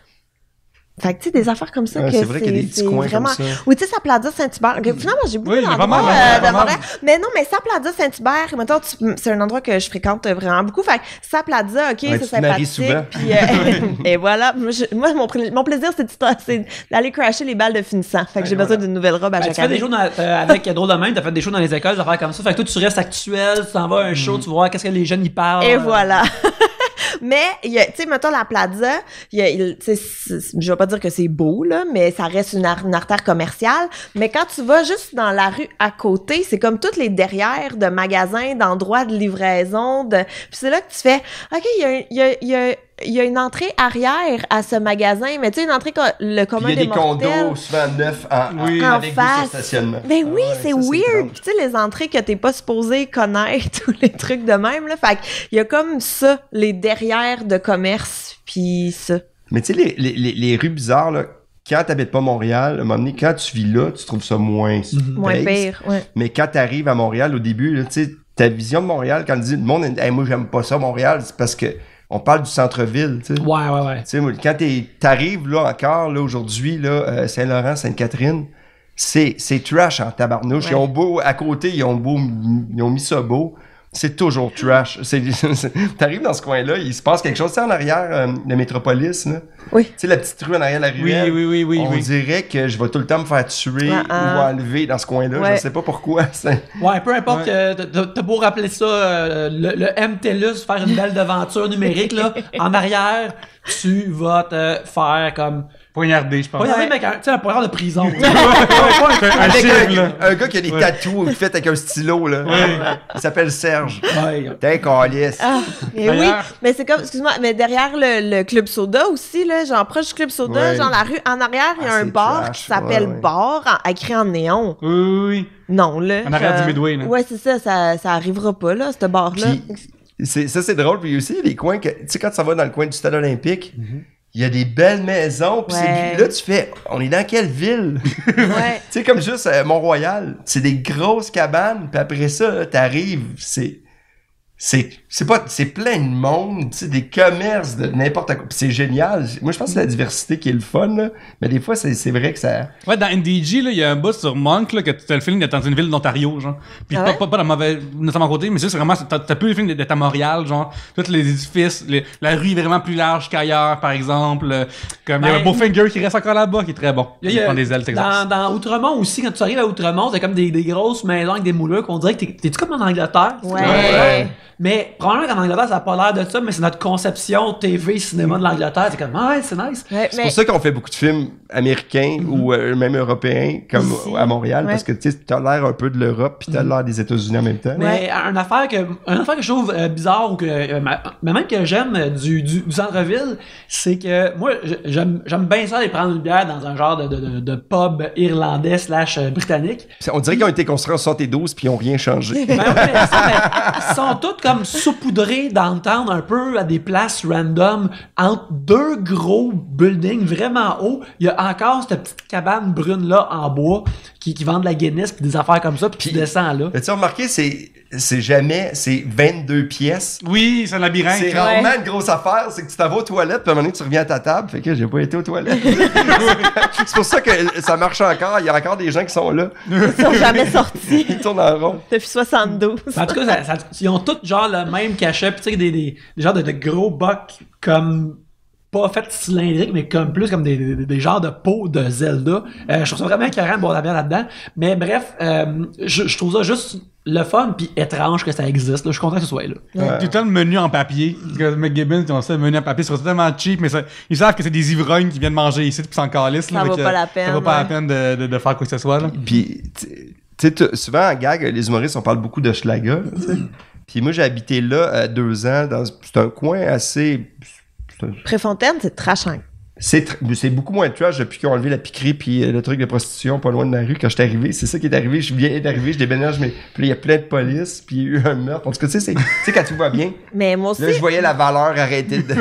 Fait que, tu sais, des affaires comme ça Ouais, que c'est vrai qu'il y a des petits coins vraiment... comme ça. Oui, tu sais, ça Plaza Saint-Hubert. Finalement, j'ai beaucoup Oui, il y a pas d'endroits mal, hein, pas de mal. Montréal. Mais non, mais ça Plaza Saint-Hubert, mettons, c'est un endroit que je fréquente vraiment beaucoup. Fait que ça Plaza, OK, Ouais, c'est tu te maries sympathique. souvent. Puis, et voilà. Moi, mon plaisir, c'est d'aller crasher les balles de finissant. Fait que j'ai besoin d'une nouvelle robe à Ben, chaque tu fais des année. shows avec Drôle de même, t'as fait des shows dans les écoles, des affaires comme ça. Fait que toi, tu restes actuel, tu t'en vas à un show, tu vas voir qu'est-ce que les jeunes y parlent. Et voilà. Mais, tu sais, mettons, la Plaza, tu sais, je vais pas dire que c'est beau, là, mais ça reste une artère commerciale. Mais quand tu vas juste dans la rue à côté, c'est comme toutes les derrières de magasins, d'endroits de livraison, puis c'est là que tu fais, OK, il y a une entrée arrière à ce magasin, mais tu sais, une entrée le Puis commun il y a des des mortels. condos souvent neufs Oui. En avec face. des stationnements. Ben oui, Ah ouais, c'est ça, weird. étrange. Tu sais, les entrées que t'es pas supposé connaître, tous les trucs de même, là. Fait qu'il y a comme ça, les derrière de commerce, puis ça. Mais tu sais, les rues bizarres, là, quand t'habites pas Montréal, à un moment donné, quand tu vis là, tu trouves ça moins Moins space. pire, ouais. Mais quand t'arrives à Montréal, au début, là, tu sais, ta vision de Montréal, quand le monde dit hey, moi, j'aime pas ça, Montréal, c'est parce que on parle du centre-ville, tu sais. Ouais. Tu sais, moi, quand t'arrives là encore, là, aujourd'hui, là, Saint-Laurent, Sainte-Catherine, c'est trash en tabarnouche. Ouais. Ils ont beau, à côté, ils ont mis ça beau. c'est toujours trash. T'arrives dans ce coin-là, il se passe quelque chose. Tu sais, en arrière de Métropolis, là. Oui. Tu sais, la petite rue en arrière de la ruelle. Oui. On dirait que je vais tout le temps me faire tuer ou enlever dans ce coin-là. Ouais. Je sais pas pourquoi. Ouais, peu importe, t'as beau rappeler ça, le MTLUS, faire une belle devanture numérique, là, en arrière, tu vas te faire comme... Poignardé, je pense. Poignardé, mec, tu sais, un poignard de prison. Un Avec chiffre, là. un gars qui a des tatous faits avec un stylo, là. Il s'appelle Serge. Ouais. T'es calice. Ah, mais oui, mais c'est comme, excuse-moi, mais derrière le Club Soda aussi, là, genre proche du Club Soda, Ouais. genre la rue, en arrière, il y a un c'est bar trash, qui s'appelle ouais. Bar, écrit en néon. Oui. Non, là. En arrière du Midway, là. Ouais, c'est ça arrivera pas, là, ce bar-là. Puis, c'est drôle. Puis aussi, les coins que, tu sais, quand tu vas dans le coin du stade olympique, il y a des belles maisons. Puis Ouais. là, tu fais, on est dans quelle ville? Ouais. Tu sais, comme juste Mont-Royal, c'est des grosses cabanes, puis après ça, là, t'arrives, c'est plein de monde, tu sais, des commerces de n'importe quoi. Puis c'est génial. Moi, je pense que c'est la diversité qui est le fun, là. Mais des fois, c'est vrai que ça... Ouais, dans NDG, là, il y a un bout sur Monk, là, que tu as le feeling d'être dans une ville d'Ontario, genre. Puis Ah ouais? pas dans le mauvais, notamment côté, mais c'est vraiment, t'as plus le feeling d'être à Montréal, genre. Tous les édifices, la rue est vraiment plus large qu'ailleurs, par exemple. Comme, il y a un Beaufinger qui reste encore là-bas, qui est très bon. Il y a- prend des ailes, Texas. dans Outremont aussi, quand tu arrives à Outremont, c'est comme des grosses maisons avec des moulures qu'on dirait que t'es-tu comme en Angleterre? Ouais. Mais probablement qu'en Angleterre, ça n'a pas l'air de ça, mais c'est notre conception TV, cinéma de l'Angleterre. C'est comme, ah ouais, c'est nice. Ouais, C'est pour ça qu'on fait beaucoup de films américains ou même européens, comme Ici. à Montréal, Ouais. parce que, tu sais, t'as l'air un peu de l'Europe, puis t'as l'air des États-Unis en même temps. Mais une affaire que je trouve bizarre ou que mais même que j'aime du centre-ville, c'est que moi j'aime bien ça aller prendre une bière dans un genre de pub irlandais / britannique. Puis on dirait qu'ils ont été construits en 72 puis ils ont rien changé. Ben ouais, mais ils sont tous comme saupoudrés downtown un peu à des places random entre deux gros buildings vraiment hauts. Il y a encore cette petite cabane brune là en bois qui vend de la Guinness puis des affaires comme ça puis tu descends là. As-tu remarqué, c'est 22 pièces. Oui, c'est un labyrinthe. C'est rarement une grosse affaire, c'est que tu t'en vas aux toilettes, puis à un moment donné, tu reviens à ta table, fait que j'ai pas été aux toilettes. C'est pour ça que ça marche encore, il y a encore des gens qui sont là. Ils sont jamais sortis Ils tournent en rond. depuis 72. En tout cas, ils ont tous genre le même cachet, pis tu sais, des genres de gros bocs comme pas fait cylindriques, mais comme plus comme des genres de pots de Zelda. Je trouve ça vraiment écœurant de boire de la bière là-dedans. Mais bref, je trouve ça juste le fun puis étrange que ça existe. Là. Je suis content que ce soit là. Tout le temps le menu en papier. Parce que McGibbon, ils ont ça, le menu en papier, c'est tellement cheap, mais ils savent que c'est des ivrognes qui viennent manger ici, puis s'en calissent. Ça vaut pas la peine, Ça vaut pas la ouais. peine de faire quoi que ce soit, là. Puis, tu sais, souvent en gag, les humoristes, on parle beaucoup de Schlaga, tu sais. Puis moi, j'ai habité là 2 ans, c'est un coin assez... Préfontaine, c'est trashant. C'est beaucoup moins trash depuis qu'ils ont enlevé la piquerie puis le truc de prostitution pas loin de la rue quand j'étais arrivé. C'est ça qui est arrivé. Je viens d'arriver, je déménage, mais puis là, il y a plein de police, puis il y a eu un meurtre. En tout cas, tu sais, quand tout va bien, Mais moi aussi. là, je voyais la valeur arrêter de...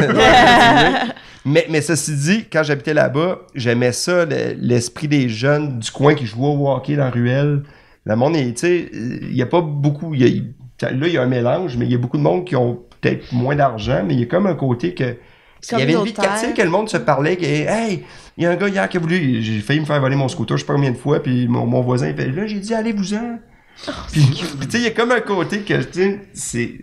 mais ceci dit, quand j'habitais là-bas, j'aimais ça, l'esprit des jeunes du coin qui jouaient au hockey dans la ruelle. Le monde, tu sais, il y a pas beaucoup... là, il y a un mélange, mais il y a beaucoup de monde qui ont peut-être moins d'argent, mais il y a comme un côté que... Il y avait une vie de quartier que le monde se parlait, que, hey, il y a un gars hier qui a voulu, j'ai failli me faire voler mon scooter, je sais pas combien de fois, puis mon voisin, il fait, là, j'ai dit, allez-vous-en. Puis, tu sais, il y a comme un côté que, tu sais,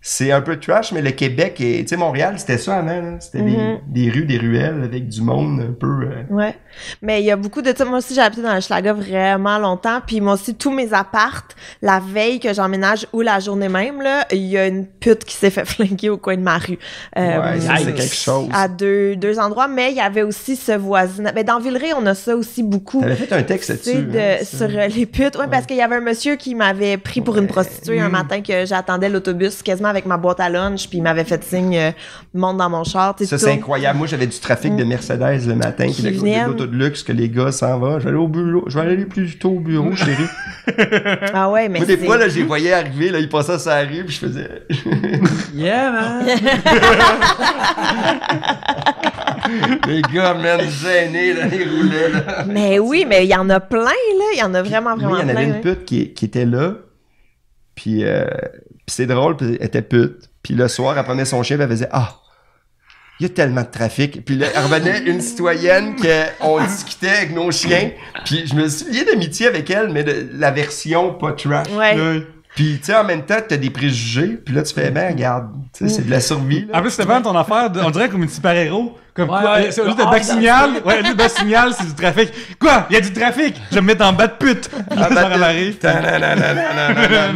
c'est un peu trash, mais le Québec, tu sais, Montréal, c'était ça avant, là. C'était des rues, des ruelles avec du monde un peu... Ouais. Mais il y a beaucoup de... Moi aussi, j'ai habité dans le Schlaga vraiment longtemps. Puis moi aussi, tous mes appartes, la veille que j'emménage ou la journée même, là, il y a une pute qui s'est fait flinguer au coin de ma rue. Ouais, ça, c'est quelque chose. À deux endroits. Mais il y avait aussi ce voisinage. Mais dans Villeray, on a ça aussi beaucoup. T'avais fait un texte là-dessus. Sur les putes. Ouais, parce qu'il y avait un monsieur qui m'avait pris pour une prostituée un matin que j'attendais l'autobus quasiment avec ma boîte à lunch, puis il m'avait fait signe monte dans mon char. Ça, c'est incroyable. Moi, j'avais du trafic de Mercedes le matin, qui est de l'auto de luxe, que les gars s'en vont. Je vais aller au bureau. Je vais aller plus tôt au bureau, chérie. Ah ouais, mais moi, des fois, là, j'ai voyais arriver, là, il passait sur la rue, puis je faisais... Yeah, man! Les gars, man, gênés, là, ils roulaient, là. Mais oui, mais il y en a plein, là. Il y en a vraiment Moi, il y en plein. avait une pute qui était là, puis c'est drôle, puis elle était pute. Puis le soir, elle prenait son chien, puis elle faisait « Ah, il y a tellement de trafic. » Puis là, elle revenait une citoyenne qu'on discutait avec nos chiens. Puis je me suis lié d'amitié avec elle, mais de la version pas trash. Ouais. Puis, tu sais, en même temps, t'as des préjugés. Puis là, tu fais, ben, regarde, tu sais, c'est de la survie. Là. En plus, c'était vraiment ton affaire, on dirait comme une super-héros. Comme Ouais, quoi, ouais. au lieu de bac signal, au lieu de bac signal, c'est du trafic. Quoi? Il y a du trafic! Je vais me mettre en bas de pute! Puis là, ça arrive.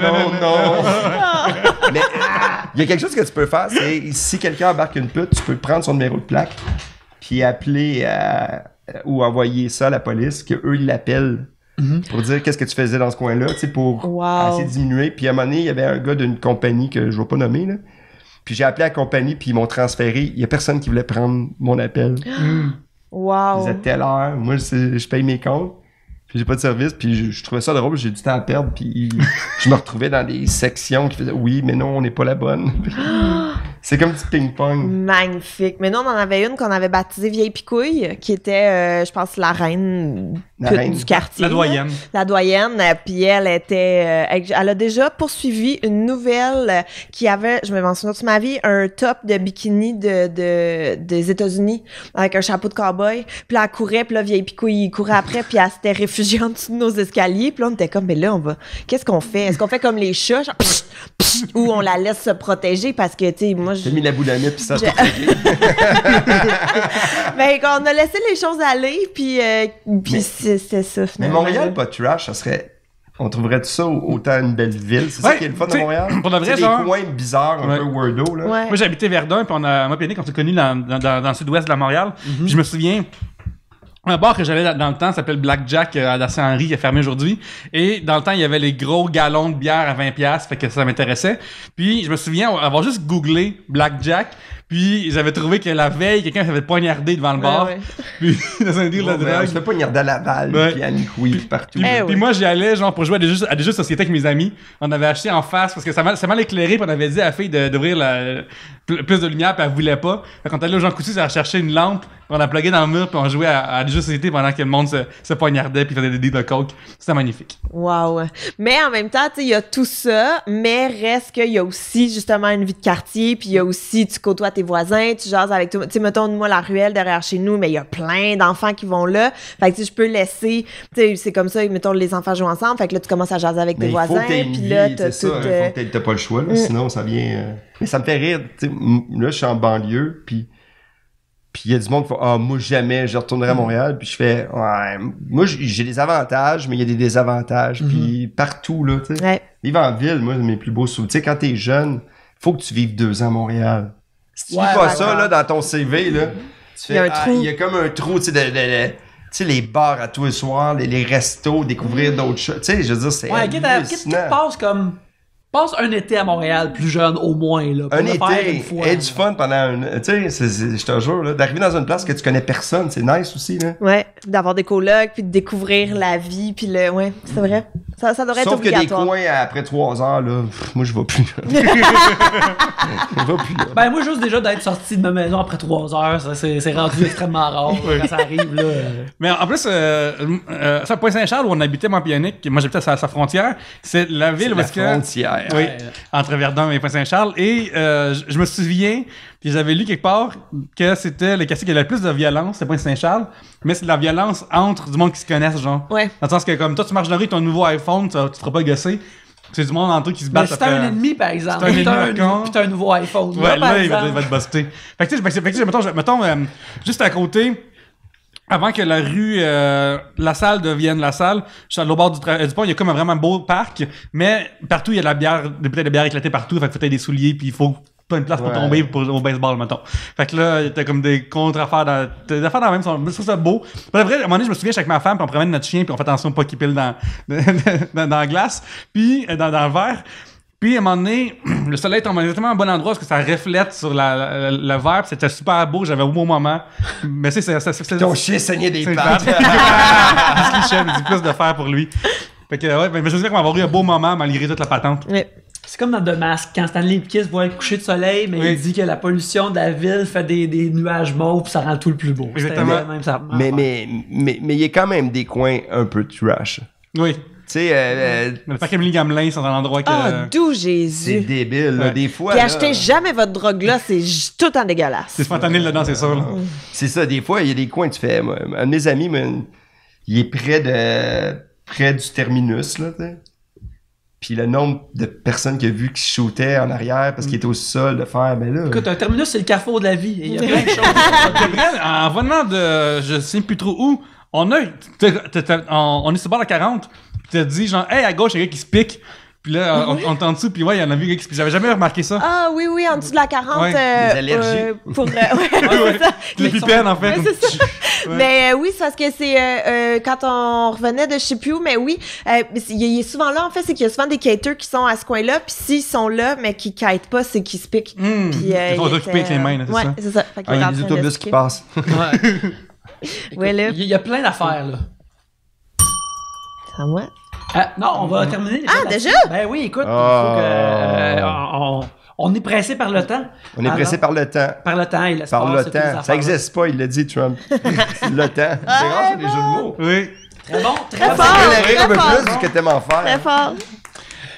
Non. Mais il y a quelque chose que tu peux faire, c'est si quelqu'un embarque une pute, tu peux prendre son numéro de plaque, puis appeler ou envoyer ça à la police, qu'eux, ils l'appellent. Pour dire qu'est-ce que tu faisais dans ce coin-là, tu sais, pour essayer de diminuer. Puis à un moment donné, il y avait un gars d'une compagnie que je vais pas nommer, là. Puis j'ai appelé la compagnie, puis ils m'ont transféré. Il y a personne qui voulait prendre mon appel. Wow. Ils disaient telle heure, moi je paye mes comptes, puis j'ai pas de service, puis je trouvais ça drôle, j'ai du temps à perdre, puis je me retrouvais dans des sections qui faisaient oui, mais non, on n'est pas la bonne. C'est comme du ping-pong. Magnifique. Mais nous, on en avait une qu'on avait baptisée Vieille Picouille, qui était, je pense, la reine du quartier. La doyenne. La doyenne. Puis elle était... elle a déjà poursuivi une nouvelle qui avait, je me m'en souviens toute ma vie, un top de bikini des États-Unis avec un chapeau de cow-boy. Puis là, elle courait, puis là, Vieille Picouille, il courait après, puis elle s'était réfugiée en dessous de nos escaliers. Puis là, on était comme, mais là, qu'est-ce qu'on fait? Est-ce qu'on fait comme les chats, genre, ou on la laisse se protéger? Parce que, tu sais, moi, J'ai mis la boulamite, puis ça Ben, on a laissé les choses aller, puis c'est ça, Mais finalement. Montréal, pas trash, ça serait... On trouverait ça autant une belle ville. C'est ça Ouais, qui est le fun de t'sais, Montréal. pour de vrai, des genre- coins bizarres, un peu weirdo, là. Ouais. Moi, j'ai habité Verdun, puis moi et Nick, on s'est connus dans le sud-ouest de la Montréal. Puis je me souviens, un bar que j'allais dans le temps s'appelle Black Jack à la Saint-Henri, qui est fermé aujourd'hui. Et dans le temps, il y avait les gros galons de bière à 20$, fait que ça m'intéressait. Puis je me souviens avoir juste googlé Black Jack, puis j'avais trouvé que la veille, quelqu'un s'avait poignardé devant le bar. Ouais. Puis dans un deal de On drogue. se fait pas garder à Laval, Ouais. puis à Nicouille, puis partout. Puis, Eh puis oui. moi, j'y allais genre pour jouer à des jeux de société avec mes amis. On avait acheté en face parce que ça mal éclairé, puis on avait dit à la fille d'ouvrir plus de lumière, puis elle voulait pas. Fait qu'on est allé au Jean Coutu, ça a cherché une lampe, puis on a plugué dans le mur, puis on jouait à des jeux de société pendant que le monde se poignardait, puis faisait des deals de coke. C'était magnifique. Wow. Mais en même temps, tu sais, il y a tout ça, mais reste qu'il y a aussi justement une vie de quartier, puis il y a aussi, tu côtoies tes voisins, tu jases avec tout. Tu sais, mettons, moi, la ruelle derrière chez nous, mais il y a plein d'enfants qui vont là. Fait que, tu sais, je peux laisser, tu sais, c'est comme ça, mettons, les enfants jouent ensemble, fait que là, tu commences à jaser avec Mais tes il faut voisins, que t'aies une puis vie, là, c'est t'as ça, tout... il faut que t'as pas le choix, là, sinon ça vient... Mais ça me fait rire, tu sais, là, je suis en banlieue, puis il y a du monde qui fait « Ah, moi, jamais, je retournerai à Montréal. » Puis je fais « Ouais, moi, j'ai des avantages, mais il y a des désavantages. Puis partout, là, tu sais. Ouais. Vivre en ville, moi, c'est mes plus beaux souvenirs. Tu sais, quand t'es jeune, faut que tu vives 2 ans à Montréal. Si tu Ouais, vis pas ouais, ça, ouais. là, dans ton CV, là, tu fais Il y a un Ah, trou. il y a comme un trou, tu sais, tu sais, les bars à tous les soirs, les restos, découvrir d'autres choses. Tu sais, je veux dire, c'est Ouais, qu'est-ce hallucinant. que passe comme... Passe un été à Montréal, plus jeune au moins, là. Pour Un le faire été, une fois, et là. du fun pendant tu sais, je te jure, là, d'arriver dans une place que tu connais personne, c'est nice aussi, là. Ouais, d'avoir des colocs, puis de découvrir la vie, puis le... Ouais, c'est vrai. Ça devrait être Sauf que des obligatoire. coins après 3 heures, là, moi, je vais plus. Je vais plus, là. Ben, moi, juste déjà d'être sorti de ma maison après 3 heures, ça, c'est rendu extrêmement rare quand ça arrive, là. Mais en plus, ça, Pointe-Saint-Charles, où on habitait, moi et Yannick, moi j'habitais à sa frontière, c'est la ville C'est où la est-ce que... frontière. Oui, Ouais. entre Verdun et Pointe-Saint-Charles. Et je me souviens, puis j'avais lu quelque part que c'était le quartier qui avait le plus de violence, c'est Pointe-Saint-Charles, mais c'est de la violence entre du monde qui se connaissent, genre. Ouais. Dans le sens que comme toi, tu marches dans la rue, ton nouveau iPhone, tu te feras pas gosser. C'est du monde entre eux qui se battent. Mais c'est un ennemi, par exemple. C'est un ennemi, T'as d'accord. puis t'as un nouveau iPhone. Ouais, par là, il va exemple. te buster. Fait que tu sais, mettons, juste à côté, avant que la rue, la salle devienne la salle, je suis au bord du pont, il y a comme un vraiment beau parc, mais partout, il y a de la bière, des bouteilles de bière éclatées partout, fait que faut avoir des souliers, puis il faut pas une place pour Ouais. tomber au baseball, mettons. Fait que là, t'as comme des contre-affaires des affaires dans la même sens. Je trouve ça beau. Pour vrai, à un moment donné, je me souviens, j'étais avec ma femme, puis on promène notre chien, puis on fait attention de pas qu'il pile dans la glace, puis dans le verre. Puis, à un moment donné, le soleil tombe exactement au bon endroit parce que ça reflète sur le verre. Puis c'était super beau. J'avais un beau moment. Mais c'est ça. Ton chien saignait des C'est pattes. il dit plus de faire pour lui. Fait que, ouais, mais je me souviens qu'on va avoir eu un beau moment malgré toute la patente. Ouais. C'est comme dans The Mask, quand Stanley Ipkiss voit le coucher de soleil, mais Oui. il dit que la pollution de la ville fait des nuages mauves, puis ça rend tout le plus beau. Exactement. C'était même ça. mais il y a quand même des coins un peu trash. Oui. Tu sais, Le parc Emily Gamelin, c'est un endroit que. Ah, d'où c'est Jésus. débile, là, Ouais. des fois. Puis là, achetez jamais votre drogue là, c'est tout en dégueulasse. c'est spontané dedans, c'est sûr. Là. C'est ça, des fois, il y a des coins, tu fais. Moi, un de mes amis, il est près du terminus, là, tu sais. Puis le nombre de personnes qu'il a vu qui shootaient en arrière parce qu'il était au sol de faire, ben là... Écoute, un terminus, c'est le carrefour de la vie. Il y a plein de choses. En venant de je sais plus trop où, on est sur le bord de 40, puis t'as dit genre, hey, à gauche, il y a quelqu'un qui se pique. Puis là, on est en dessous, puis ouais, il y en a vu quelqu'un qui se pique. J'avais jamais remarqué ça. Ah oui, en dessous de la 40. Ouais, des allergies. Pour, Ouais, ouais. Les pipènes, en fait. Ouais, c'est ça. Ouais. Mais oui, c'est parce que c'est quand on revenait de je sais plus où, mais oui, il est souvent là, en fait, c'est qu'il y a souvent des skaters qui sont à ce coin-là, puis s'ils sont là, mais qui kitent pas, c'est qu'ils se piquent. Puis, Ils sont occupés avec les mains, là, c'est ouais, ça? c'est ça. Fait qu'il Il y est a en des train de autobus se qui piquer. passent. Ouais, là. Il y a plein d'affaires, là. C'est à moi. Non, on va terminer. les Ah, choses déjà? là-dessus. Ben oui, écoute, il faut que... Oh. on est pressé par le temps. On est pressé par le temps. Par le temps et l'espace. Par le et toutes les temps. affaires-là. Ça existe pas, il l'a dit, Trump. Le temps. C'est grave, c'est des jeux de mots. Oui. Très bon, très Très bon. fort. Je vais rire un peu fort. plus du que t'aimes en Très faire. fort.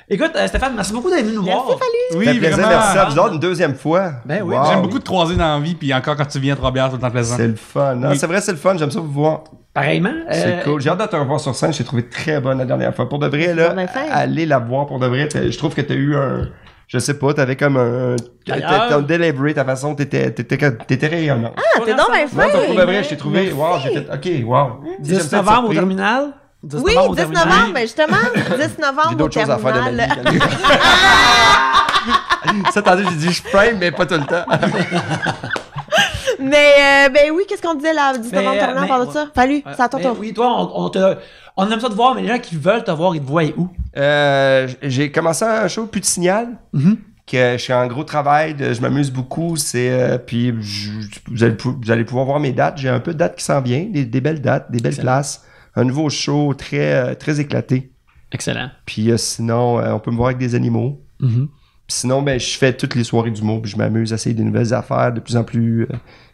Écoute, Stéphane, merci beaucoup d'être venu nous voir. Merci, Fallu. Oui, Ça fait plaisir, vraiment. merci à vous autres une deuxième fois. Ben oui, Wow. J'aime beaucoup te croiser dans la vie, puis encore quand tu viens à Trois-Bières, c'est tout le temps plaisant. C'est le fun. Non, Oui. c'est vrai, c'est le fun. J'aime ça vous voir. Pareillement. C'est cool. J'ai hâte de te revoir sur scène. Je t'ai trouvé très bonne la dernière fois. Pour de vrai, là, Bon, ben, fin. aller la voir pour de vrai, je trouve que t'as eu un... Je sais pas, t'avais comme un... T'as deliberé ta façon, t'étais rayonnant. Ah, t'es donc bien Non, fin. pour de vrai, je t'ai trouvé... Wow, j'ai fait... OK, wow. 10 novembre au terminal. 10 Oui, novembre au 10 terminal. novembre, ben justement, 10 novembre J'ai au d'autres choses à faire de ma terminal. vie. Ça, attendez, j'ai dit je frame, mais pas tout le temps. Mais, ben oui, qu'est-ce qu'on disait là, 10 novembre, terminal, mais- parle de ça. Fallu, c'est à ton Ben tour. oui, toi, on aime ça te voir, mais les gens qui veulent te voir, ils te voient où? J'ai commencé un show Plus de signal. Que je suis en gros travail, je m'amuse beaucoup, puis vous allez pouvoir voir mes dates. J'ai un peu de dates qui s'en viennent, des belles dates, des belles places. Un nouveau show très éclaté. Excellent. Puis sinon, on peut me voir avec des animaux. Puis sinon, ben je fais toutes les soirées d'humour, puis je m'amuse à essayer des nouvelles affaires de plus en plus.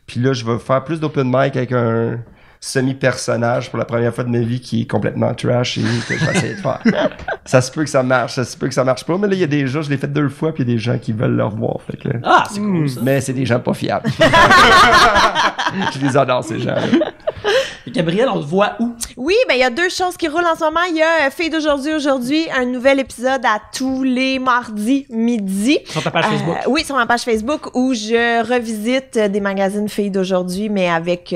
Puis là, je vais faire plus d'open mic avec un semi-personnage pour la première fois de ma vie qui est complètement trash et que je vais essayer de faire. Ça se peut que ça marche, ça se peut que ça marche pas, mais là, il y a des gens, je l'ai fait 2 fois, puis il y a des gens qui veulent le revoir. Fait que, Ah, c'est cool, ça. mais c'est des gens pas fiables. Je les adore, ces gens-là. Et Gabriel, on te voit où? Oui, ben il y a 2 choses qui roulent en ce moment. Il y a Filles d'aujourd'hui, un nouvel épisode à tous les mardis midi. Sur ta page Facebook. Oui, sur ma page Facebook où je revisite des magazines Filles d'aujourd'hui, mais avec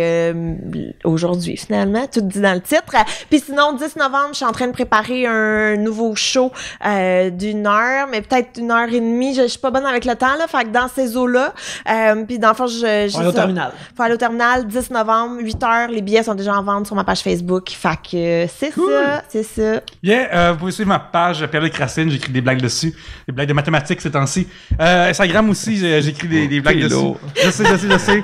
aujourd'hui finalement, tout dit dans le titre. Puis sinon, 10 novembre, je suis en train de préparer un nouveau show d'1 heure, mais peut-être 1h30. Je suis pas bonne avec le temps, là, fait que dans ces eaux-là. Puis dans le fond, On est au terminal. Faut aller au terminal, 10 novembre, 8h. Les billets sont déjà en vente sur ma page Facebook. Fait que c'est ça, c'est ça. Yeah, vous pouvez suivre ma page Pierre-Luc Racine, j'écris des blagues dessus. Des blagues de mathématiques ces temps-ci. Instagram aussi, j'écris des blagues dessus. lourd. Je sais.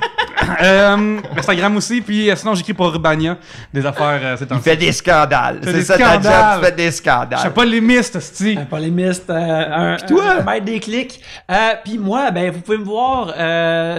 Instagram aussi, puis sinon j'écris pour Urbania, des affaires ces Il temps-ci. fait des scandales. Fait C'est des ça ta job, scandales. tu fais des Je suis scandales. pas lémiste, c'ti. Un polémiste, un maître des clics. Puis moi, ben, vous pouvez me voir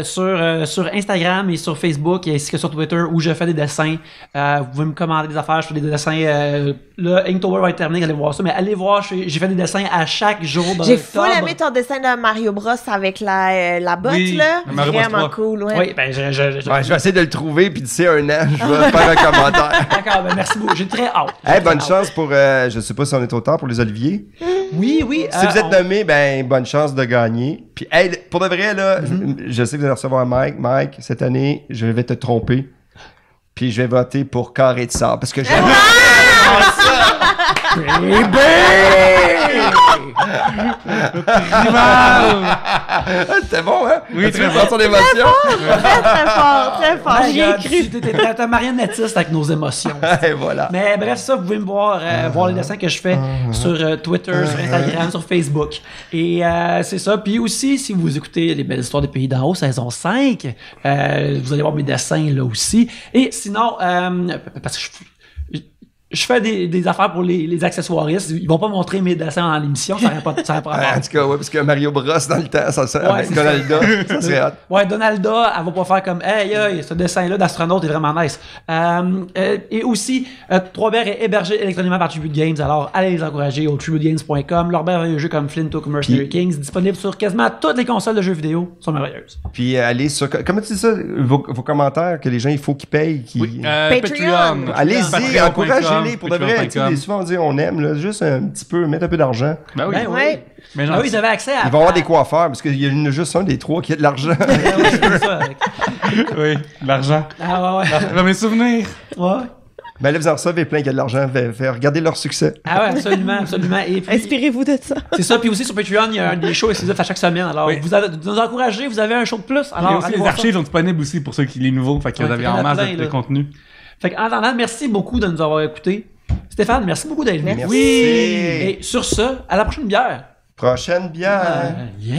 sur Instagram et sur Facebook ainsi que sur Twitter où je fais des dessins. Vous pouvez me commander des affaires, je fais des dessins. Là, Inktober va être terminé, allez voir ça. Mais allez voir, j'ai fait des dessins à chaque jour dans J'ai octobre. full aimé ton dessin de Mario Bros avec la botte, Oui, là. le Mario Bros Vraiment 3. cool, ouais. Oui, ben, Ouais, je vais essayer de le trouver, puis d'ici 1 an, je vais faire un commentaire. D'accord, ben, merci beaucoup. J'ai très hâte. Hey, J'ai bonne très hâte. chance pour, je sais pas si on est au temps pour les Oliviers. Oui, oui. Si vous êtes nommé, ben, bonne chance de gagner. Puis, hey, pour de vrai, là, je sais que vous allez recevoir Mike. Mike, cette année, je vais te tromper. Puis, je vais voter pour Carré de Sable, parce que j'aime C'était bon, hein? Oui, As-tu très vu son émotion? Très fort, très fort. My J'y ai God, cru. T'es marionnettiste avec nos émotions. Et voilà. Mais bref, ça, vous pouvez me voir, voir les dessins que je fais sur Twitter, sur Instagram, sur Facebook. Et c'est ça. Puis aussi, si vous écoutez Les Belles Histoires des Pays d'en haut, saison 5, vous allez voir mes dessins là aussi. Et sinon, parce que je fais des affaires pour les accessoiristes. Ils vont pas montrer mes dessins dans l'émission, ça n'aurait pas En tout cas, ouais, parce que Mario Bros dans le temps, ça serait, Ouais, avec c'est Donalda, ça serait hot. Ouais, Donalda, elle va pas faire comme hey, ce dessin-là d'astronaute est vraiment nice. Et aussi, Trois-Bières est hébergé électroniquement par Tribute Games, alors allez les encourager au tributegames.com. Leurs merveilleux jeux comme Flintook ou Mercenary Kings, disponibles sur quasiment toutes les consoles de jeux vidéo, sont merveilleuses. Puis allez sur, comment tu dis ça, vos commentaires, que les gens, il faut qu'ils payent, Oui, Patreon. Allez-y, Patreon.com. encouragez. aller, pour de vrai. Tu sais, souvent on dit on aime, là, juste un petit peu, mettre un peu d'argent. Ben oui. Ben oui. Ouais. Mais Ah oui, ils avaient accès à... Ils vont avoir des coiffeurs, parce qu'il y en a juste un des trois qui a de l'argent. Ben oui, c'est ça. Oui, l'argent. Ah ouais, Mes souvenirs. ouais. Mais là, vous en recevez plein qui a de l'argent. Regardez leur succès. Ah ouais, absolument, absolument. Et puis, Inspirez-vous de ça. c'est ça. Puis aussi sur Patreon, il y a des shows exclusifs à chaque semaine. Alors, Oui. vous nous encouragez, vous avez un show de plus. Il y a Alors, aussi allez les voir archives sont disponibles aussi pour ceux qui les nouveaux. Fait que vous Ouais, avez il y en en a masse plein, de là. contenu. ça. Fait qu'en attendant, merci beaucoup de nous avoir écoutés. Stéphane, merci beaucoup d'être venu. Merci. Oui! Et sur ce, à la prochaine bière. Prochaine bière. Yeah!